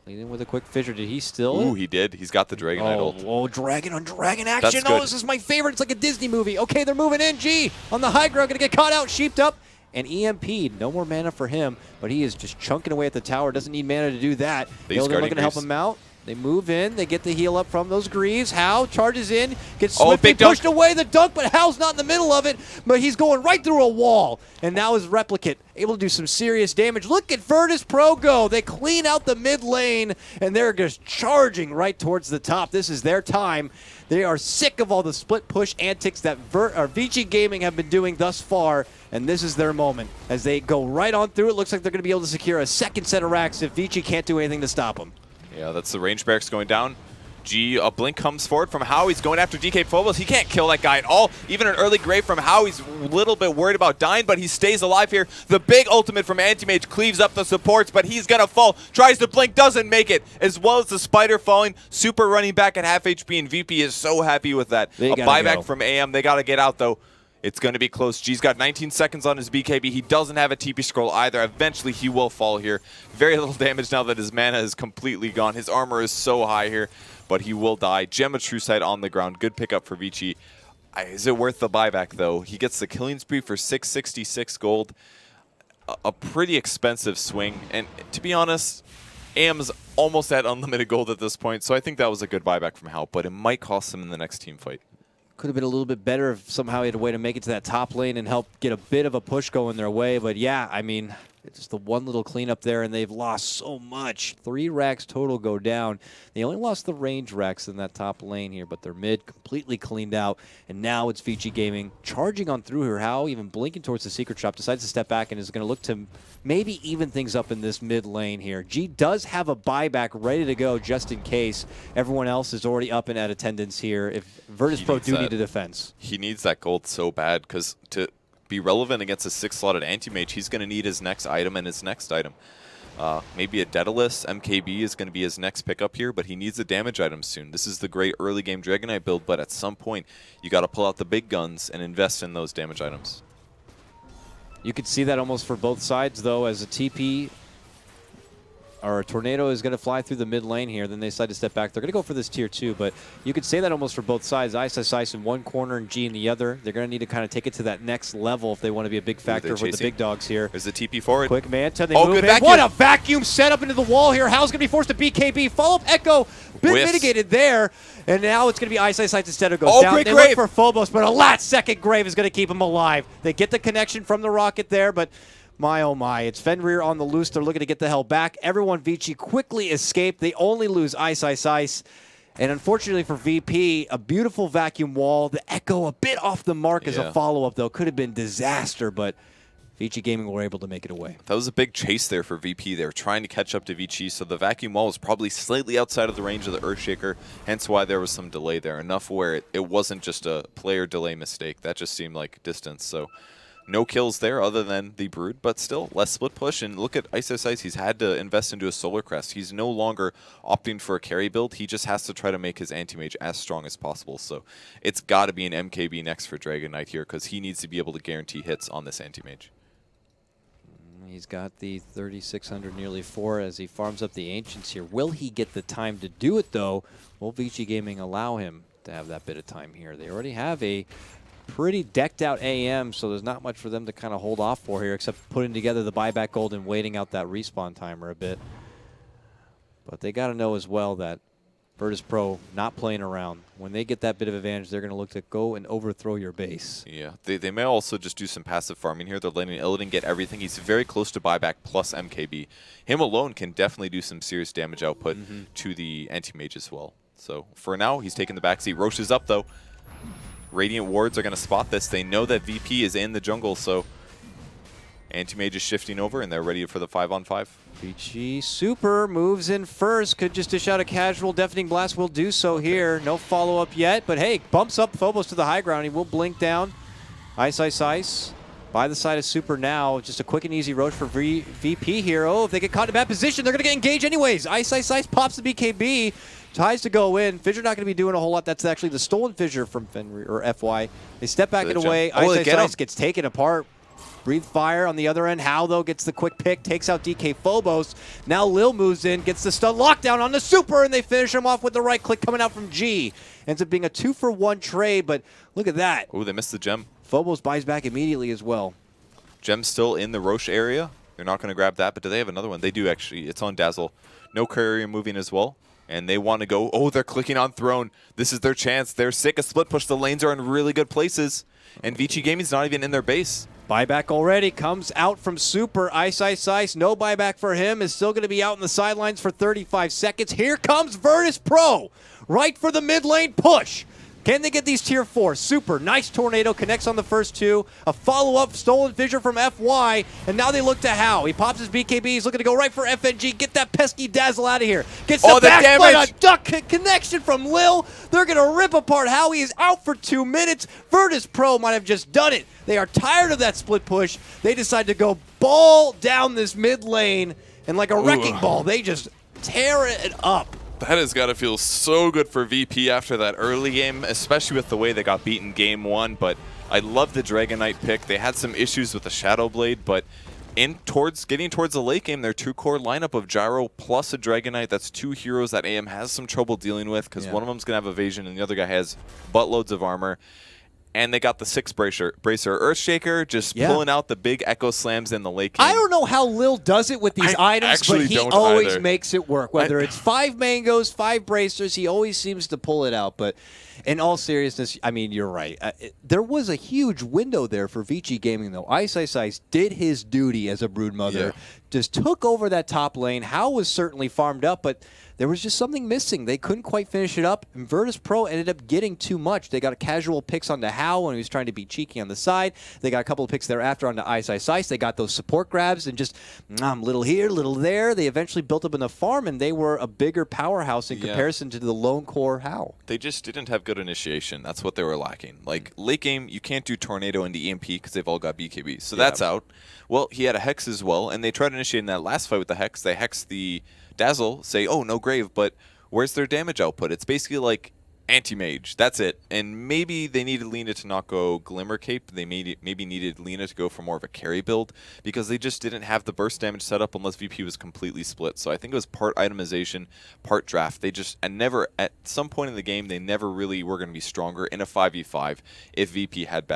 Speaker 1: Lead in with a quick fissure. Did he still?
Speaker 2: Ooh, he did. He's got the Dragonite ult.
Speaker 1: Oh, dragon on dragon action. Oh, this is my favorite. It's like a Disney movie. Okay, they're moving in. G on the high ground. Going to get caught out, sheeped up. And EMP'd. No more mana for him, but he is just chunking away at the tower. Doesn't need mana to do that. They're looking to help him out. They move in. They get the heal up from those Greaves. Hao charges in. Gets swiftly pushed away the dunk, but Hao's not in the middle of it. But he's going right through a wall. And now his Replicant able to do some serious damage. Look at Verdis Pro go. They clean out the mid lane, and they're just charging right towards the top. This is their time. They are sick of all the split push antics that Vici Gaming have been doing thus far, and this is their moment. As they go right on through, it looks like they're going to be able to secure a second set of racks if Vici can't do anything to stop them.
Speaker 2: Yeah, that's the range barracks going down. G, a blink comes forward from Hao. He's going after DK Phobos. He can't kill that guy at all. Even an early grave from Hao. He's a little bit worried about dying, but he stays alive here. The big ultimate from Anti-Mage cleaves up the supports, but he's going to fall. Tries to blink, doesn't make it. As well as the Spider falling. Super running back at half HP, and VP is so happy with that. A buyback from AM. They got to get out, though. It's going to be close. G's got 19 seconds on his BKB. He doesn't have a TP scroll either. Eventually, he will fall here. Very little damage now that his mana is completely gone. His armor is so high here, but he will die. Gem of True Sight on the ground. Good pickup for Vici. Is it worth the buyback, though? He gets the killing spree for 666 gold. A pretty expensive swing. And to be honest, AM's almost at unlimited gold at this point, so I think that was a good buyback from Hal, but it might cost him in the next team fight.
Speaker 1: Could have been a little bit better if somehow he had a way to make it to that top lane and help get a bit of a push going their way. But yeah, I mean, it's just the one little cleanup there, and they've lost so much. 3 racks total go down. They only lost the range racks in that top lane here, but their mid completely cleaned out. And now it's Vici Gaming charging on through here. How even blinking towards the secret shop, decides to step back and is going to look to maybe even things up in this mid lane here. G does have a buyback ready to go just in case. Everyone else is already up and at attendance here. If Verdis Pro do need a defense.
Speaker 2: He needs that gold so bad, because to be relevant against a 6-slotted anti-mage, he's going to need his next item and his next item. Maybe a Daedalus MKB is going to be his next pickup here, but he needs a damage item soon. This is the great early game Dragon Knight build, but at some point, you got to pull out the big guns and invest in those damage items.
Speaker 1: You could see that almost for both sides, though, as a TP or a tornado is going to fly through the mid lane here. Then they decide to step back. They're going to go for this tier 2, but you could say that almost for both sides. Ice in one corner and G in the other. They're going to need to kind of take it to that next level if they want to be a big factor for the big dogs here.
Speaker 2: There's the TP forward.
Speaker 1: Quick Manta, they move in. What a vacuum set up into the wall here. Hal's going to be forced to BKB. Follow-up Echo, bit mitigated there. And now it's going to be Ice instead of goes down.
Speaker 2: Great
Speaker 1: they
Speaker 2: Grave.
Speaker 1: look for Phobos, but a last-second Grave is going to keep him alive. They get the connection from the rocket there, but my, oh my, it's Fenrir on the loose. They're looking to get the hell back. Everyone, Vici quickly escaped. They only lose Ice. And unfortunately for VP, a beautiful vacuum wall. The Echo a bit off the mark as a follow-up, though. Could have been disaster, but Vici Gaming were able to make it away.
Speaker 2: That was a big chase there for VP. They were trying to catch up to Vici, so the vacuum wall was probably slightly outside of the range of the Earthshaker, hence why there was some delay there. Enough where it wasn't just a player delay mistake. That just seemed like distance, so no kills there other than the Brood, but still less split push. And look at Ice. He's had to invest into a Solar Crest. He's no longer opting for a carry build. He just has to try to make his anti-mage as strong as possible. So it's got to be an MKB next for Dragon Knight here, because he needs to be able to guarantee hits on this anti-mage.
Speaker 1: He's got the 3,600, nearly 4, as he farms up the Ancients here. Will he get the time to do it, though? Will Vici Gaming allow him to have that bit of time here? They already have a pretty decked out AM, so there's not much for them to kind of hold off for here, except putting together the buyback gold and waiting out that respawn timer a bit. But they got to know as well that Verdis Pro not playing around. When they get that bit of advantage, they're going to look to go and overthrow your base.
Speaker 2: Yeah, they may also just do some passive farming here. They're letting Illidan get everything. He's very close to buyback plus MKB. Him alone can definitely do some serious damage output to the anti-mage as well. So for now, he's taking the backseat. Roche is up, though. Radiant Wards are going to spot this. They know that VP is in the jungle, so anti-mage is shifting over, and they're ready for the 5-on-5.
Speaker 1: Vici Super moves in first. Could just dish out a casual Deafening Blast. Will do so here. No follow-up yet, but hey, bumps up Phobos to the high ground. He will blink down. Ice. By the side of Super now. Just a quick and easy roach for VP here. Oh, if they get caught in a bad position, they're going to get engaged anyways. Ice pops the BKB. Tries to go in. Fissure not going to be doing a whole lot. That's actually the stolen Fissure from Fenrir, or FY. They step back and away. Ice gets taken apart. Breathe Fire on the other end. Hal, though, gets the quick pick, takes out DK Phobos. Now Lil moves in, gets the stun lockdown on the Super, and they finish him off with the right click coming out from G. Ends up being a 2-for-1 trade, but look at that.
Speaker 2: Oh, they missed the gem.
Speaker 1: Phobos buys back immediately as well.
Speaker 2: Gem's still in the Roche area. They're not going to grab that, but do they have another one? They do, actually. It's on Dazzle. No courier moving as well. And they want to go. Oh, they're clicking on Throne. This is their chance. They're sick of split push. The lanes are in really good places. And Vici Gaming's not even in their base.
Speaker 1: Buyback already comes out from Super. Ice. No buyback for him. Is still going to be out in the sidelines for 35 seconds. Here comes Verdis Pro. Right for the mid lane push. Can they get these tier 4? Super. Nice tornado. Connects on the first 2. A follow-up stolen Fissure from FY. And now they look to How. He pops his BKB. He's looking to go right for FNG. Get that pesky Dazzle out of here. Gets the backflip. A duck connection from Lil. They're going to rip apart How. He is out for 2 minutes. Verdis Pro might have just done it. They are tired of that split push. They decide to go ball down this mid lane. And like a wrecking ball, they just tear it up.
Speaker 2: That has got to feel so good for VP after that early game, especially with the way they got beaten game 1. But I love the Dragon Knight pick. They had some issues with the Shadow Blade, but getting towards the late game, their 2-core lineup of Gyro plus a Dragon Knight, that's 2 heroes that AM has some trouble dealing with, because one of them's going to have evasion and the other guy has buttloads of armor. And they got the 6 bracer Earthshaker, just pulling out the big echo slams in the late game.
Speaker 1: I don't know how Lil does it with these items, but he always makes it work. Whether it's 5 mangoes, 5 bracers, he always seems to pull it out. But in all seriousness, I mean, you're right. There was a huge window there for Vici Gaming, though. Ice did his duty as a broodmother, just took over that top lane. Hao was certainly farmed up, but there was just something missing. They couldn't quite finish it up, and Verdis Pro ended up getting too much. They got a casual picks onto Hao when he was trying to be cheeky on the side. They got a couple of picks thereafter onto Ice. They got those support grabs and just little here, little there. They eventually built up enough farm, and they were a bigger powerhouse in comparison to the lone core Hao.
Speaker 2: They just didn't have good initiation. That's what they were lacking. Like, late game, you can't do Tornado into EMP because they've all got BKB. So that's out. Well, he had a Hex as well, and they tried initiating that last fight with the Hex. They Hexed the Dazzle, say, oh, no Grave, but where's their damage output? It's basically like anti-mage. That's it. And maybe they needed Lina to not go Glimmer Cape. They maybe needed Lina to go for more of a carry build because they just didn't have the burst damage set up unless VP was completely split. So I think it was part itemization, part draft. They just, and never, at some point in the game, they never really were going to be stronger in a 5v5 if VP had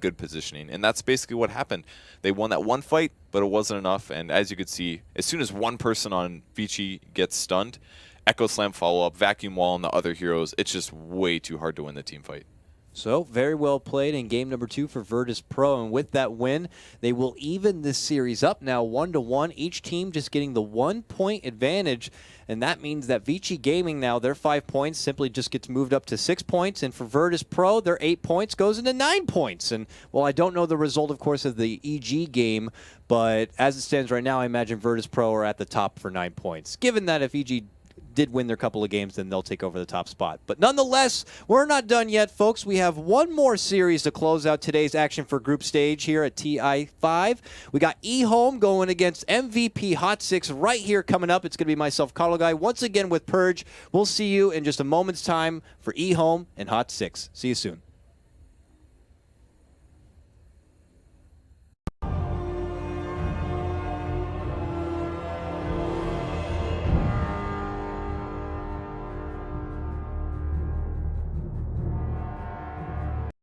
Speaker 2: good positioning. And that's basically what happened. They won that one fight, but it wasn't enough. And as you could see, as soon as one person on Vici gets stunned, Echo Slam follow-up, Vacuum Wall, and the other heroes, it's just way too hard to win the team fight.
Speaker 1: So, very well played in game number 2 for Verdis Pro. And with that win, they will even this series up now 1-1. Each team just getting the 1-point advantage. And that means that Vici Gaming now, their 5 points simply just gets moved up to 6 points. And for Verdis Pro, their 8 points goes into 9 points. And, well, I don't know the result, of course, of the EG game. But as it stands right now, I imagine Verdis Pro are at the top for 9 points. Given that if EG did win their couple of games, then they'll take over the top spot. But nonetheless, we're not done yet, folks. We have one more series to close out today's action for group stage here at TI5. We got eHome going against MVP Hot 6 right here coming up. It's going to be myself, Carlo Guy, once again with Purge. We'll see you in just a moment's time for eHome and Hot 6. See you soon.